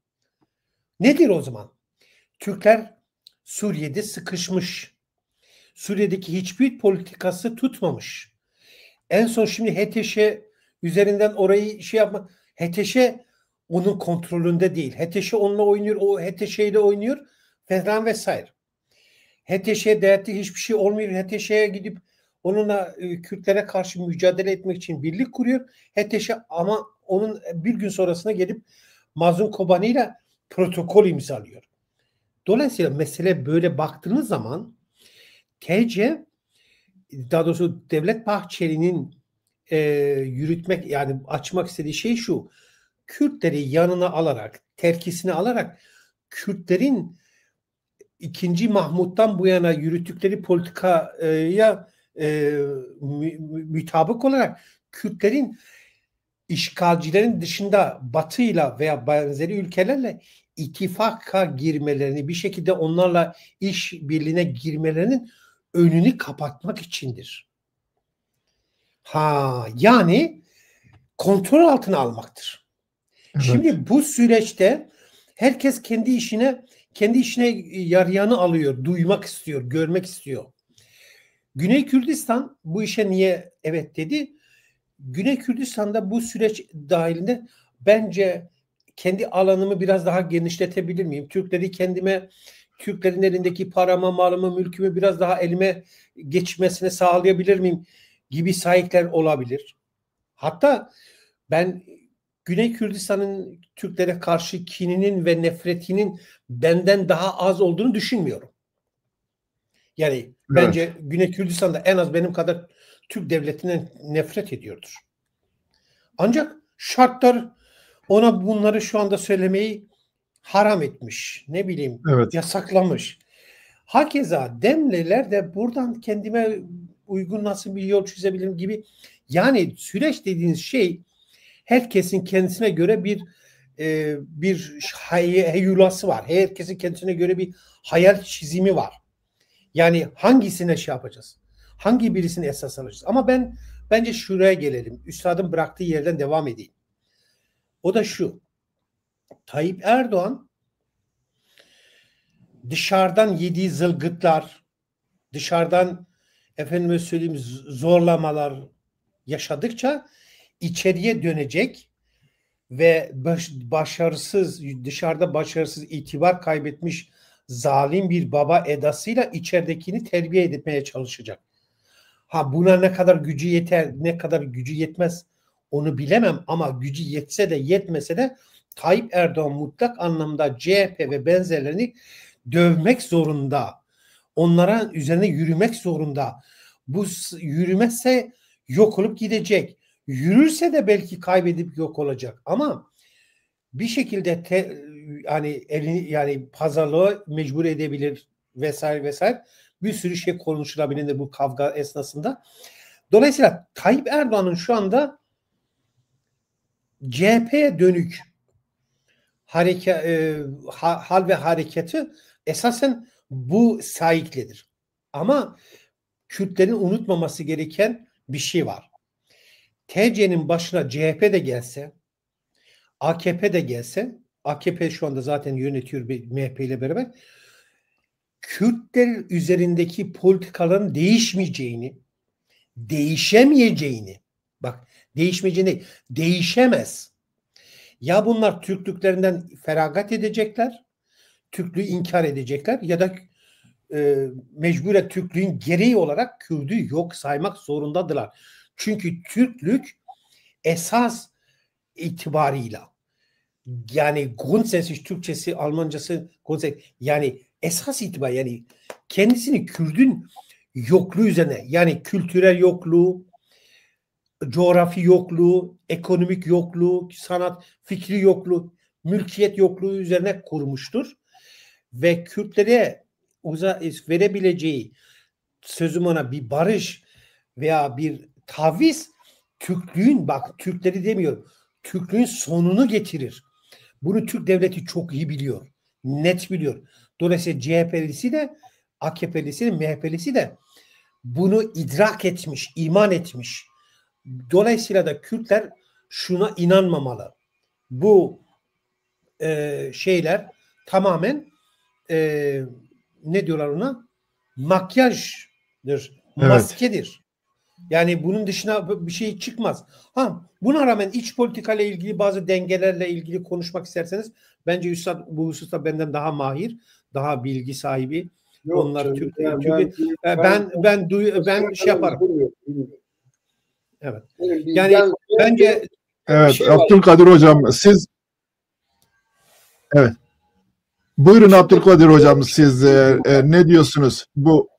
Nedir o zaman? Türkler Suriye'de sıkışmış. Suriye'deki hiçbir politikası tutmamış. En son şimdi HTŞ üzerinden orayı yapma. HTŞ onun kontrolünde değil. HTŞ onunla oynuyor, o HTŞ ile oynuyor falan vesaire. HTŞ'ye değerli hiçbir şey olmuyor. HTŞ'ye gidip onunla Kürtlere karşı mücadele etmek için birlik kuruyor. HTŞ ama onun bir gün sonrasına gelip Mazlum Kobani ile protokol imzalıyor. Dolayısıyla mesele böyle baktığınız zaman TC, daha doğrusu Devlet Bahçeli'nin yürütmek, yani açmak istediği şey şu: Kürtleri yanına alarak, terkisini alarak Kürtlerin 2. Mahmut'tan bu yana yürüttükleri politikaya mütabık olarak Kürtlerin işgalcilerin dışında Batı'yla veya benzeri ülkelerle ittifaka girmelerini, bir şekilde onlarla iş birliğine girmelerinin önünü kapatmak içindir. Yani kontrol altına almaktır. Evet. Şimdi bu süreçte herkes kendi işine yarayanı alıyor, duymak istiyor, görmek istiyor. Güney Kürdistan bu işe niye evet dedi? Güney Kürdistan'da bu süreç dahilinde bence kendi alanımı biraz daha genişletebilir miyim? Türklerin elindeki paramı, malımı, mülkümü biraz daha elime geçmesini sağlayabilir miyim gibi sahipler olabilir. Hatta ben Güney Kürdistan'ın Türklere karşı kininin ve nefretinin benden daha az olduğunu düşünmüyorum. Yani evet, bence Güney Kürdistan'da en az benim kadar Türk devletinden nefret ediyordur. Ancak şartlar ona bunları şu anda söylemeyi haram etmiş. Ne bileyim, evet, yasaklamış. Hakeza Demliler de buradan kendime uygun nasıl bir yol çizebilirim gibi. Yani süreç dediğiniz şey herkesin kendisine göre bir heyulası var. Herkesin kendisine göre bir hayal çizimi var. Yani hangisine yapacağız? Hangi birisini esas alacağız? Ama bence şuraya gelelim. Üstadın bıraktığı yerden devam edeyim. O da şu: Tayyip Erdoğan dışarıdan yediği zılgıtlar, dışarıdan efendime söyleyeyim zorlamalar yaşadıkça içeriye dönecek ve dışarıda başarısız, itibar kaybetmiş zalim bir baba edasıyla içeridekini terbiye etmeye çalışacak. Buna ne kadar gücü yeter, ne kadar gücü yetmez onu bilemem, ama gücü yetse de yetmese de Tayyip Erdoğan mutlak anlamda CHP ve benzerlerini dövmek zorunda. Onlara üzerine yürümek zorunda. Bu yürümezse yok olup gidecek. Yürürse de belki kaybedip yok olacak. Ama bir şekilde yani pazarlığa mecbur edebilir vesaire vesaire. Bir sürü şey konuşulabilir bu kavga esnasında. Dolayısıyla Tayyip Erdoğan'ın şu anda CHP'ye dönük hal ve hareketi esasen bu saikledir. Ama Kürtlerin unutmaması gereken bir şey var. TC'nin başına CHP de gelse, AKP de gelse, AKP şu anda zaten yönetiyor MHP ile beraber, Kürtler üzerindeki politikaların değişemeyeceğini, bak, değişmeyeceğini, değişemez. Ya bunlar Türklüklerinden feragat edecekler, Türklüğü inkar edecekler, ya da mecburen Türklüğün gereği olarak Kürdü yok saymak zorundadılar. Çünkü Türklük esas itibarıyla, yani Grundsätzlich Türkçesi, Almancası yani esas itibar, yani kendisini Kürdün yokluğu üzerine, yani kültürel yokluğu, coğrafi yokluğu, ekonomik yokluğu, sanat fikri yokluğu, mülkiyet yokluğu üzerine kurmuştur. Ve Kürtlere verebileceği, sözüm ona, bir barış veya bir taviz, Türklüğün, bak Türkleri demiyorum, Türklüğün sonunu getirir. Bunu Türk devleti çok iyi biliyor. Net biliyor. Dolayısıyla CHP'lisi de, AKP'lisi de, MHP'lisi de bunu idrak etmiş, iman etmiş. Dolayısıyla da Kürtler şuna inanmamalı. Bu şeyler tamamen ne diyorlar ona? Makyajdır, Evet. maskedir. Yani bunun dışına bir şey çıkmaz. Buna rağmen iç politikayla ilgili bazı dengelerle ilgili konuşmak isterseniz, bence Üstad bu hususta benden daha mahir, daha bilgi sahibi. Yok, Onlar canım, ben şey yaparım. Bilmiyorum. Evet. Benim Yani bence evet, şey var. Abdülkadir hocam siz evet. Buyurun Abdülkadir hocam, siz ne diyorsunuz? Bu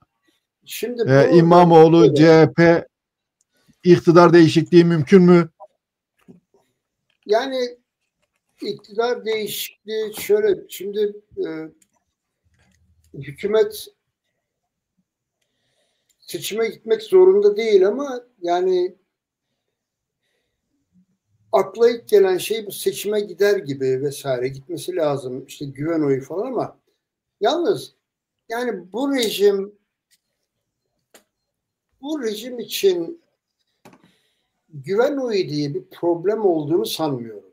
Şimdi bu İmamoğlu, CHP iktidar değişikliği mümkün mü? Yani iktidar değişikliği şöyle, şimdi hükümet seçime gitmek zorunda değil ama yani akla ilk gelen şey bu, seçime gider gibi vesaire gitmesi lazım, işte güven oyu falan, ama yalnız yani bu rejim için güven oyu diye bir problem olduğunu sanmıyorum.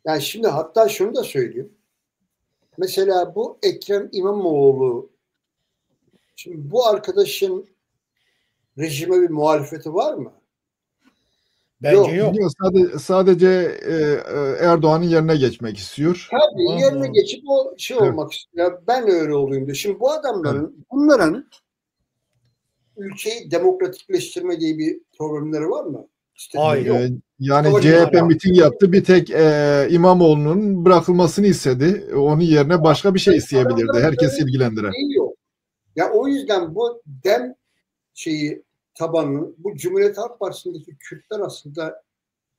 Yani şimdi hatta şunu da söyleyeyim. Mesela bu Ekrem İmamoğlu, şimdi bu arkadaşın rejime bir muhalefeti var mı? bence yok. Sadece Erdoğan'ın yerine geçmek istiyor. Tabii yerine geçip o şey olmak istiyor. Ben öyle olayım diyor. Şimdi bu adamların, bunların ülkeyi demokratikleştirme diye bir problemleri var mı? Hayır. Yani CHP miting yaptı. Bir tek İmamoğlu'nun bırakılmasını istedi. Onun yerine başka bir şey isteyebilirdi. Herkes ilgilendiren. Yok. Ya o yüzden bu dem tabanı, bu Cumhuriyet Halk Partisi'ndeki Kürtler aslında,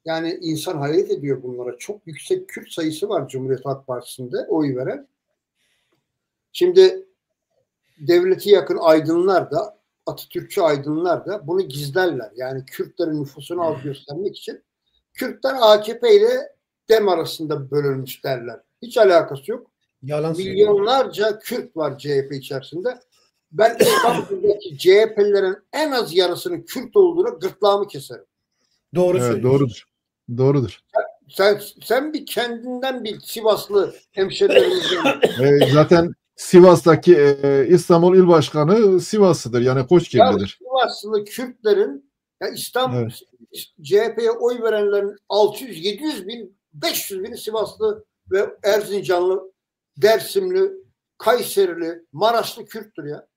yani insan hayret ediyor bunlara. Çok yüksek Kürt sayısı var Cumhuriyet Halk Partisi'nde oy veren. Şimdi devleti yakın aydınlar da, Atatürkçü aydınlar da bunu gizlerler. Yani Kürtlerin nüfusunu az göstermek için Kürtler AKP ile DEM arasında bölünmüş derler. Hiç alakası yok. Yalan Milyonlarca Kürt var CHP içerisinde. Ben İstanbul'daki CHP'lilerin en az yarısının Kürt olduğunu gırtlağımı keserim. Doğru söylüyorsun. Doğrudur. Sen bir kendinden bil, Sivaslı hemşerilerimizden. Zaten Sivas'taki İstanbul İl Başkanı Sivaslıdır. Yani Koçgirlidir. Sivaslı Kürtlerin, ya İstanbul CHP'ye oy verenlerin 600, 700 bin, 500 bini Sivaslı ve Erzincanlı, Dersimli, Kayserili, Maraşlı Kürttür ya.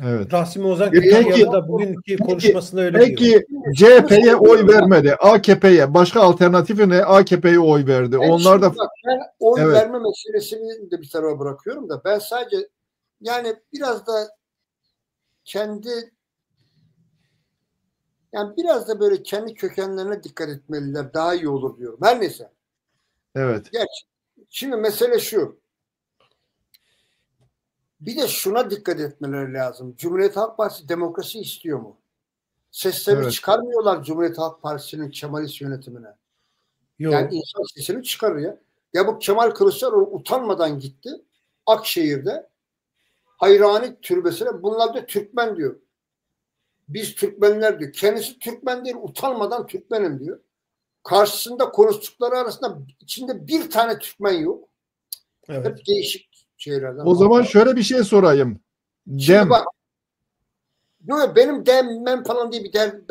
Evet. Rasim Ozan da bugünkü konuşmasında öyle diyor. Peki CHP'ye oy vermedi. AKP'ye, başka alternatifi ne? AKP'ye oy verdi. Onlar da ben oy verme meselesini de bir tarafa bırakıyorum da, ben sadece yani biraz da biraz da böyle kendi kökenlerine dikkat etmeliler. Daha iyi olur diyorum. Her neyse. Evet. Şimdi mesele şu. Bir de şuna dikkat etmeleri lazım. Cumhuriyet Halk Partisi demokrasi istiyor mu? Seslerini çıkarmıyorlar Cumhuriyet Halk Partisi'nin Kemalist yönetimine. Yok. Yani insan sesini çıkarıyor. Ya bu Kemal Kılıçdaroğlu utanmadan gitti Akşehir'de Hayrani türbesine, bunlar da Türkmen diyor. Biz Türkmenler diyor. Kendisi Türkmen değil, utanmadan Türkmenim diyor. Karşısında konuştukları arasında içinde bir tane Türkmen yok. Evet. Hep değişik şeylerden. O zaman şöyle bir şey sorayım. Şimdi bak, benim demem falan diye bir derdim.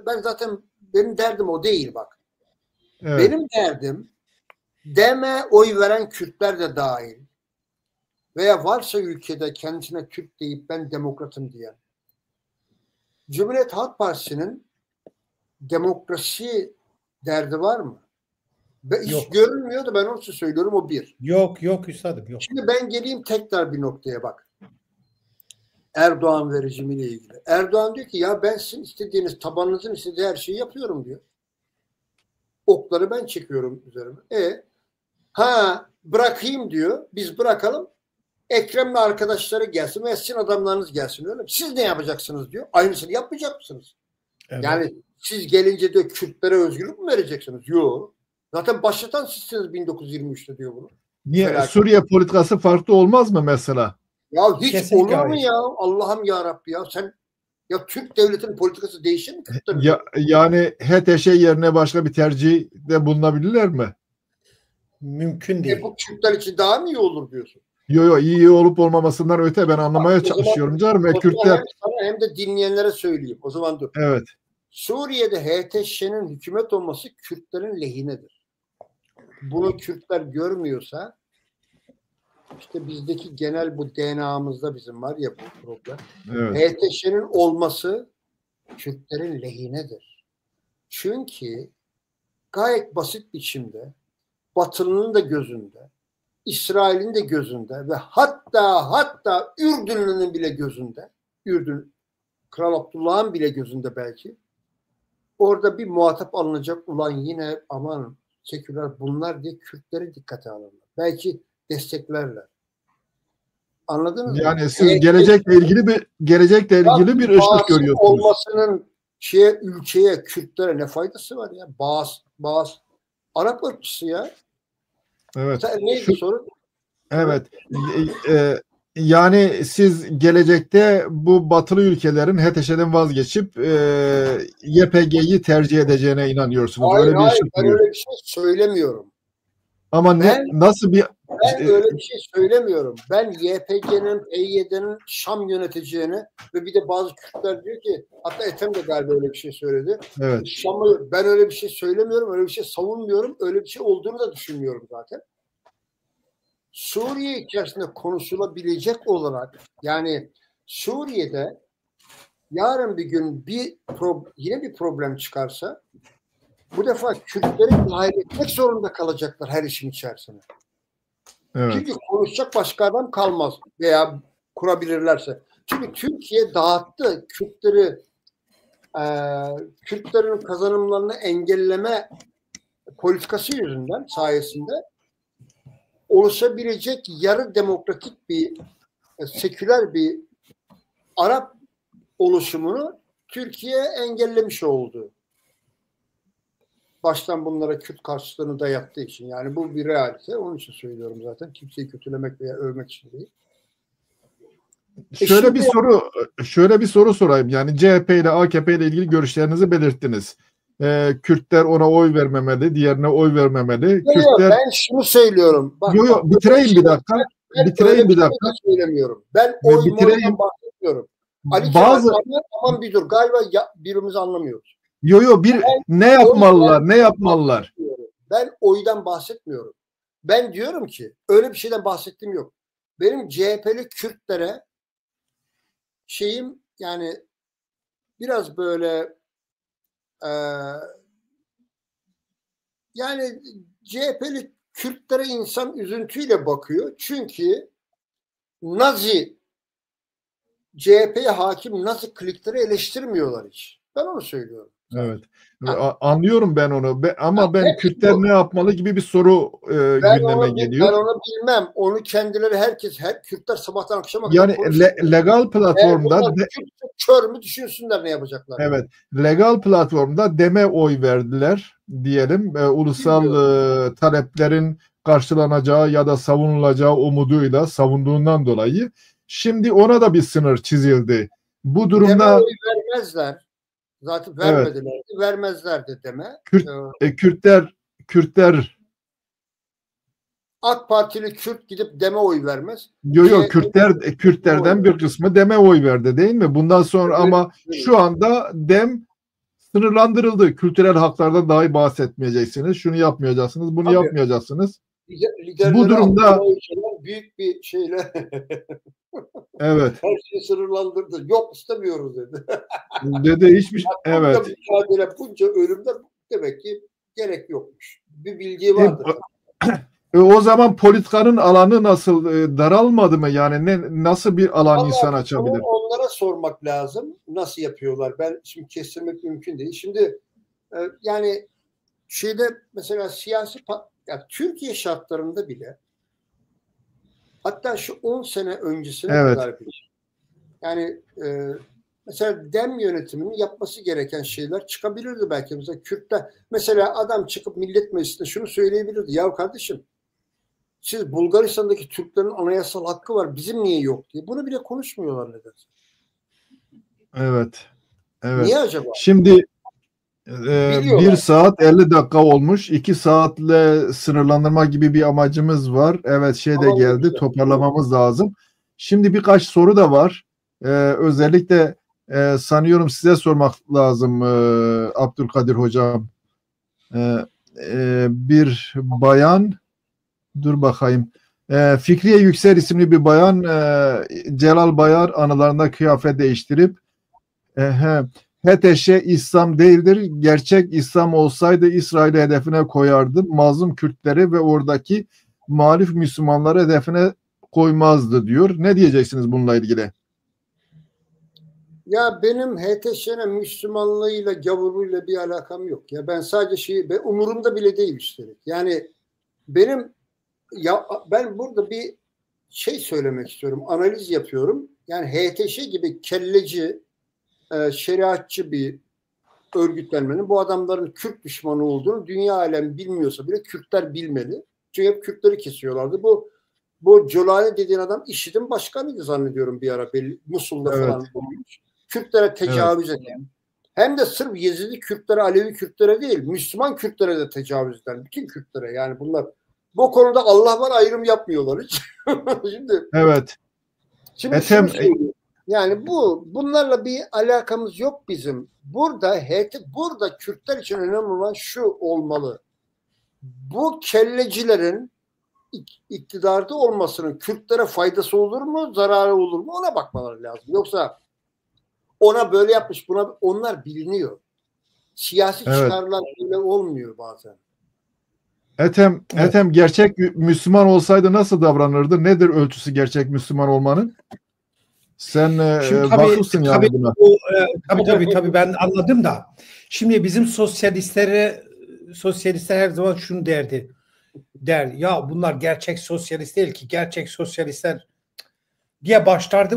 Ben zaten, benim derdim o değil bak. Evet. Benim derdim deme oy veren Kürtler de dahil. veya varsa ülkede kendisine Türk deyip ben demokratım diyen, Cumhuriyet Halk Partisi'nin demokrasi derdi var mı? Hiç Yok. görünmüyor da ben onu size söylüyorum, o bir. Yok üstadım, yok. Şimdi ben geleyim tekrar bir noktaya bak. Erdoğan ve rejimiyle ilgili. Erdoğan diyor ki ya ben sizin istediğiniz, tabanınızın istediği her şeyi yapıyorum diyor. Okları ben çekiyorum üzerime. Bırakayım diyor. Biz bırakalım. Ekrem'le arkadaşları gelsin ve sizin adamlarınız gelsin, öyle mi? Siz ne yapacaksınız diyor. Aynısını yapmayacak mısınız? Evet. Yani siz gelince diyor Kürtlere özgürlük mü vereceksiniz? Yok. Zaten başlatan sizsiniz 1923'te diyor bunu. Niye? Felaket. Suriye politikası farklı olmaz mı mesela? Ya hiç Kesinlikle olur mu hayır. ya? Allah'ım ya Rabbi ya. Ya Türk devletinin politikası değişir mi Kürtlerin? Yani HTŞ yerine başka bir tercihde bulunabilirler mi? Mümkün değil. Bu Kürtler için daha mı iyi olur diyorsun? Yo iyi olup olmamasından öte ben anlamaya çalışıyorum canım. Kürtler hem sana hem de dinleyenlere söyleyeyim. O zaman dur. evet. Suriye'de HTŞ'nin hükümet olması Kürtlerin lehinedir. Bunu Kürtler görmüyorsa işte bizdeki genel bu DNA'mızda bizim var ya bu problem. Evet. HTŞ'nin olması Kürtlerin lehinedir. Çünkü gayet basit biçimde Batılı'nın da gözünde, İsrail'in de gözünde ve hatta Ürdünlü'nün bile gözünde, Kral Abdullah'ın bile gözünde belki, orada bir muhatap alınacak, ulan yine aman seküler bunlar diye Kürtleri dikkate alırlar. Belki desteklerler. Anladınız mı? Yani siz gelecekle ilgili bir ışık görüyorsunuz. Olmasının ülkeye, Kürtlere ne faydası var ya? Bağız Arap ırkçısı ya. Evet. Neydi sorun? Evet. Yani siz gelecekte bu batılı ülkelerin HTŞ'den vazgeçip YPG'yi tercih edeceğine inanıyorsunuz. Hayır, ben öyle bir şey söylemiyorum. Ama nasıl bir... Ben öyle bir şey söylemiyorum. Ben YPG'nin, PYD'nin Şam yöneteceğini ve bir de bazı Kürtler diyor ki, hatta Ethem de galiba öyle bir şey söyledi. Evet. Ben öyle bir şey söylemiyorum, öyle bir şey savunmuyorum, öyle bir şey olduğunu da düşünmüyorum zaten. Suriye içerisinde konuşulabilecek olarak, yani Suriye'de yarın bir gün yine bir problem çıkarsa bu defa Kürtleri dahil etmek zorunda kalacaklar her işin içerisine. Evet. Çünkü konuşacak başka adam kalmaz veya kurabilirlerse. Çünkü Türkiye dağıttı Kürtlerin kazanımlarını engelleme politikası yüzünden, sayesinde oluşabilecek yarı demokratik bir seküler bir Arap oluşumunu Türkiye engellemiş oldu. Baştan bunlara Kürt karşıtlığını dayattığı için. Yani bu bir realite. Onun için söylüyorum zaten. Kimseyi kötülemek veya övmek için değil. Şöyle bir soru sorayım. Yani CHP ile AKP ile ilgili görüşlerinizi belirttiniz. Kürtler ona oy vermemeli, diğerine oy vermemeli. Kürtler... Ben şunu söylüyorum. Bitireyim bir dakika. Söylemiyorum. Ben oydan bahsetmiyorum. Ali Kemal bir dur. Galiba birbirimizi anlamıyoruz. Ne yapmalılar? Ben oydan bahsetmiyorum. Ben diyorum ki öyle bir şeyden bahsettiğim yok. Benim CHP'li Kürtlere yani biraz böyle yani CHP'li Kürtlere insan üzüntüyle bakıyor. Çünkü CHP'ye hakim Nazi klikleri eleştirmiyorlar hiç. Ben onu söylüyorum. Evet. Anlıyorum ben onu. Ama ben Kürtler ne yapmalı gibi bir soru gündeme geliyor. Ben onu bilmem. Onu kendileri Kürtler sabahtan akşama kadar legal platformda kör mü düşünsünler ne yapacaklar. Evet. Legal platformda DEM'e oy verdiler diyelim. Ulusal taleplerin karşılanacağı ya da savunulacağı umuduyla savunduğundan dolayı. Şimdi ona da bir sınır çizildi. Bu durumda DEM'e oy vermezler. Zaten vermediler. Evet. Vermezler de deme. Kürtler AK Partili Kürt gidip DEM'e oy vermez. Kürtlerden bir kısmı DEM'e oy verdi değil mi? Bundan sonra ama şu anda DEM sınırlandırıldı. Kültürel haklardan dahi bahsetmeyeceksiniz. Şunu yapmayacaksınız, bunu yapmayacaksınız. liderleri durumda büyük bir şeyle evet her şeyi sınırlandırdı. Yok istemiyoruz dedi. dedi hiçbir evet. Bunca mücadele, bunca ölümde demek ki gerek yokmuş. Bir bilgi vardır. O zaman politikanın alanı nasıl daralmadı mı? Yani nasıl bir alan Vallahi insan açabilir? onlara sormak lazım. Nasıl yapıyorlar? Ben şimdi kestirmek mümkün değil. Şimdi yani mesela ya Türkiye şartlarında bile hatta şu 10 sene öncesine kadar bile yani mesela DEM yönetiminin yapması gereken şeyler çıkabilirdi belki. Mesela Kürtler, mesela adam çıkıp Millet Meclisi'nde şunu söyleyebilirdi. Ya kardeşim, siz Bulgaristan'daki Türklerin anayasal hakkı var, bizim niye yok diye. Bunu bile konuşmuyorlar nedense. Evet. Niye acaba? Şimdi 1 saat 50 dakika olmuş. 2 saatle sınırlandırma gibi bir amacımız var. Evet geldi. Toparlamamız lazım. Şimdi birkaç soru da var. Özellikle sanıyorum size sormak lazım Abdülkadir Hocam. Bir bayan, dur bakayım. Fikriye Yüksel isimli bir bayan Celal Bayar anılarında kıyafet değiştirip HTŞ İslam değildir. Gerçek İslam olsaydı İsrail'i hedefine koyardı. Mazlum Kürtleri ve oradaki muhalif Müslümanları hedefine koymazdı diyor. Ne diyeceksiniz bununla ilgili? Ya benim HTŞ'nin Müslümanlığıyla, gavuruyla bir alakam yok. Ya ben sadece umurumda bile değil üstelik. Yani ben burada bir şey söylemek istiyorum. Analiz yapıyorum. Yani HTŞ gibi kelleci, şeriatçı bir örgütlenmenin bu adamların Kürt düşmanı olduğunu dünya alem bilmiyorsa bile Kürtler bilmeli. Çünkü hep Kürtleri kesiyorlardı. Bu Colani dediğin adam IŞİD'in başkanıydı zannediyorum bir ara. Musul'da falan olmuş. Kürtlere tecavüz eden. Hem de sırf Yezidi Kürtlere, Alevi Kürtlere değil, Müslüman Kürtlere de tecavüz eden. Bütün Kürtlere, yani bunlar bu konuda Allah var, ayrım yapmıyorlar hiç. Şimdi yani bunlarla bir alakamız yok bizim. Burada Kürtler için önemli olan şu olmalı. Bu kellecilerin iktidarda olmasının Kürtlere faydası olur mu, zararı olur mu, ona bakmaları lazım. Yoksa ona böyle yapmış, onlar biliniyor. Siyasi çıkarlar böyle olmuyor bazen. Ethem gerçek Müslüman olsaydı nasıl davranırdı? Nedir ölçüsü gerçek Müslüman olmanın? Sen vakıfsın yani buna. Tabii ben anladım da. Şimdi bizim sosyalistler her zaman şunu der ya bunlar gerçek sosyalist değil ki, gerçek sosyalistler diye başlardı,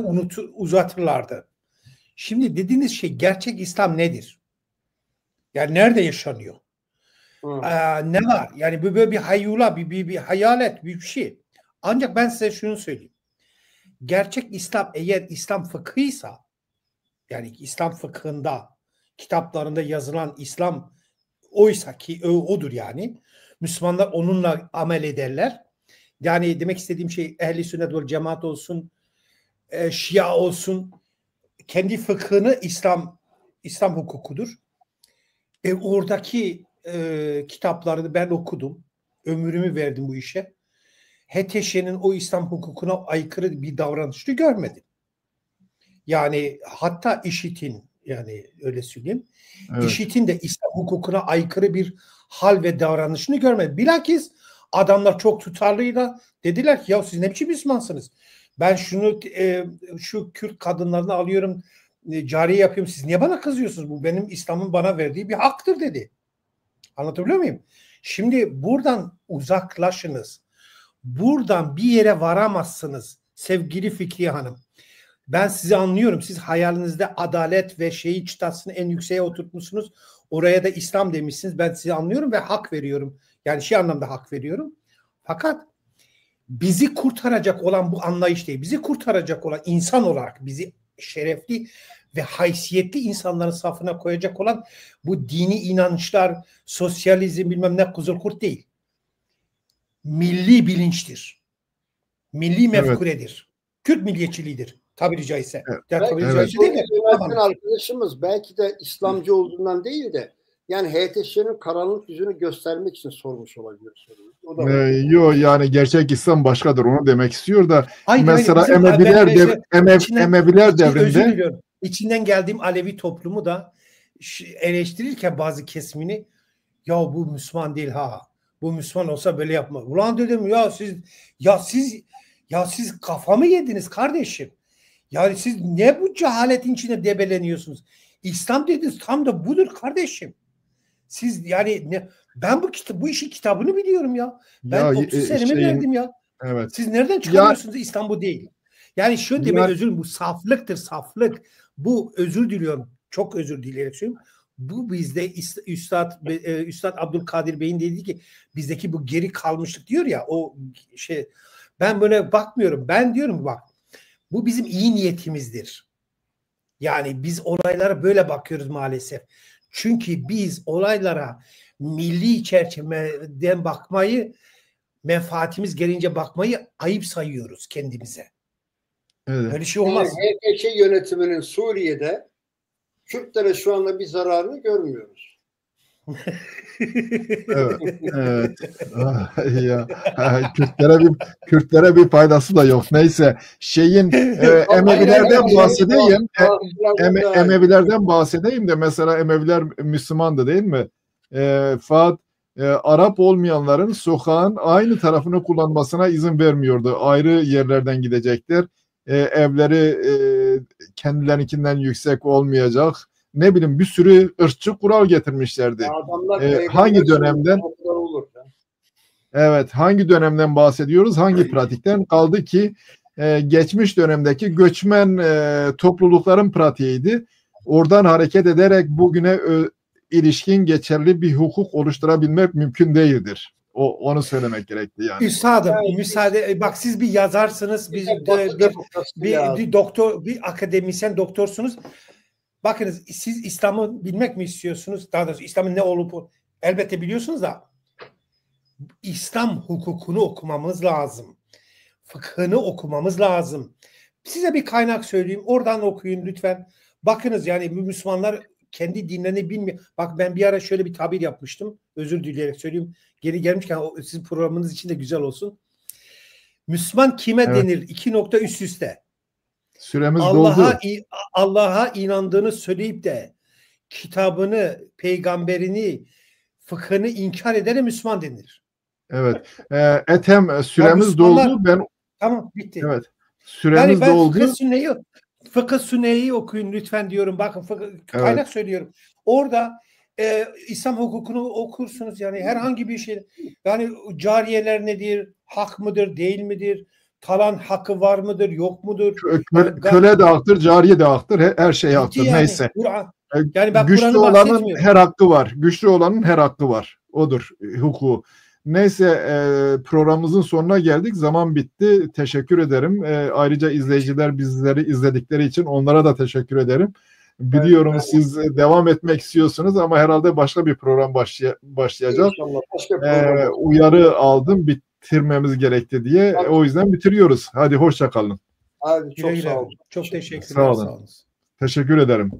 uzatırlardı. Şimdi dediğiniz şey gerçek İslam nedir? Yani nerede yaşanıyor? Ne var? Yani böyle bir hayyula, bir hayalet, bir şey. Ancak ben size şunu söyleyeyim. Gerçek İslam eğer İslam fıkhıysa, yani İslam fıkhında, kitaplarında yazılan İslam oysa ki odur yani. Müslümanlar onunla amel ederler. Yani demek istediğim şey ehli sünnet vel cemaat olsun, Şia olsun, kendi fıkhını İslam hukukudur. Oradaki kitaplarını ben okudum. Ömrümü verdim bu işe. HTŞ'nin o İslam hukukuna aykırı bir davranışını görmedim. Yani hatta IŞİD'in, yani öyle söyleyeyim, IŞİD'in de İslam hukukuna aykırı bir hal ve davranışını görmedim. Bilakis adamlar çok tutarlıydı. Dediler ki ya siz ne biçim Müslümansınız? Ben şu Kürt kadınlarını alıyorum, cariye yapıyorum. Siz niye bana kızıyorsunuz? Bu benim İslam'ın bana verdiği bir haktır dedi. Anlatabiliyor muyum? Şimdi buradan uzaklaşınız. Buradan bir yere varamazsınız sevgili Fikriye Hanım. Ben sizi anlıyorum. Siz hayalinizde adalet ve çıtasını en yükseğe oturtmuşsunuz. Oraya da İslam demişsiniz. Ben sizi anlıyorum ve hak veriyorum. Yani anlamda hak veriyorum. Fakat bizi kurtaracak olan bu anlayış değil. Bizi kurtaracak olan insan olarak bizi şerefli ve haysiyetli insanların safına koyacak olan bu dini inançlar, sosyalizm bilmem ne kuzulkurt değil. Milli bilinçtir. Milli mefkuredir. Kürt milliyetçiliğidir. Tabiri caizse. Tabiri caizse değil de. Arkadaşımız belki de İslamcı olduğundan değil de Yani HTŞ'nin karanlık yüzünü göstermek için sormuş olabilir soruyu. O da var. Yok yani gerçek İslam başkadır, onu demek istiyor da. Hayır, mesela bizim Emeviler özür devrinde diliyorum. İçinden geldiğim Alevi toplumu da eleştirirken bazı kesimini, ya bu Müslüman değil ha. Bu Müslüman olsa böyle yapma. Ulan dedim siz kafamı yediniz kardeşim. Yani siz ne bu cehaletin içinde debeleniyorsunuz? İslam dediniz, tam da budur kardeşim. Siz yani ben bu işin kitabını biliyorum ya. Ben 30 senemi verdim ya. Evet. Siz nereden çıkarıyorsunuz İslam bu değil? Yani şu demek, özür dilerim, bu saflıktır, saflık. Bu, özür diliyorum. Çok özür dileyerek söylüyorum. Bu bizde Üstad Abdülkadir Bey'in dediği ki bizdeki bu geri kalmışlık diyor ya, o şey, ben böyle bakmıyorum. Ben diyorum bak, bu bizim iyi niyetimizdir. Yani biz olaylara böyle bakıyoruz maalesef. Çünkü biz olaylara milli çerçeveden bakmayı, menfaatimiz gelince bakmayı ayıp sayıyoruz kendimize. Evet. Öyle şey olmaz. Yani HTŞ yönetiminin Suriye'de Kürtlere şu anda bir zararını görmüyoruz. Evet. Evet. Ya, Kürtlere bir faydası da yok. Neyse, Emevilerden bahsedeyim. Emevilerden bahsedeyim de, mesela Emeviler Müslümandı değil mi? Fakat Arap olmayanların sokağın aynı tarafını kullanmasına izin vermiyordu. Ayrı yerlerden gidecekler. Evleri kendilerinkinden yüksek olmayacak. Ne bileyim, bir sürü ırkçı kural getirmişlerdi. Hangi dönemden? Evet, hangi dönemden bahsediyoruz? Hangi pratikten? Kaldı ki geçmiş dönemdeki göçmen toplulukların pratiğiydi. Oradan hareket ederek bugüne ilişkin geçerli bir hukuk oluşturabilmek mümkün değildir. Onu söylemek gerekti yani. Üstadım, müsaade, bak siz bir yazarsınız, bir doktor, bir akademisyen doktorsunuz. Bakınız, siz İslam'ı bilmek mi istiyorsunuz? Daha doğrusu İslam'ın ne olup elbette biliyorsunuz da İslam hukukunu okumamız lazım. Fıkhını okumamız lazım. Size bir kaynak söyleyeyim. Oradan okuyun lütfen. Bakınız, yani Müslümanlar kendi dinlerini bilmiyor. Bak, ben bir ara şöyle bir tabir yapmıştım. Özür dileyerek söyleyeyim. Geri gelmişken sizin programınız için de güzel olsun. Müslüman kime denir? 2 nokta üst üste. Süremiz doldu. Allah'a inandığını söyleyip de kitabını, peygamberini, fıkhını inkar edene Müslüman denir. Evet. Ethem, süremiz doldu. Tamam, bitti. Evet. Süremiz yani doldu. Fıkıh Sünne'yi okuyun lütfen diyorum. Bakın, kaynak söylüyorum. Orada İslam hukukunu okursunuz, yani herhangi bir şey. Yani cariyeler nedir? Hak mıdır? Değil midir? Talan hakkı var mıdır? Yok mudur? Köle de haktır, cariye de haktır. Her şey haktır. Yani, neyse. Yani ben güçlü olanın her hakkı var. Güçlü olanın her hakkı var. Odur hukuku. Neyse, programımızın sonuna geldik. Zaman bitti. Teşekkür ederim. Ayrıca izleyiciler bizleri izledikleri için onlara da teşekkür ederim. Biliyorum siz devam etmek istiyorsunuz ama herhalde başka bir program başlayacak. Uyarı aldım bitirmemiz gerekti diye. O yüzden bitiriyoruz. Hadi hoşça kalın. Abi çok sağ olun. Çok teşekkürler. Sağ olun. Teşekkür ederim.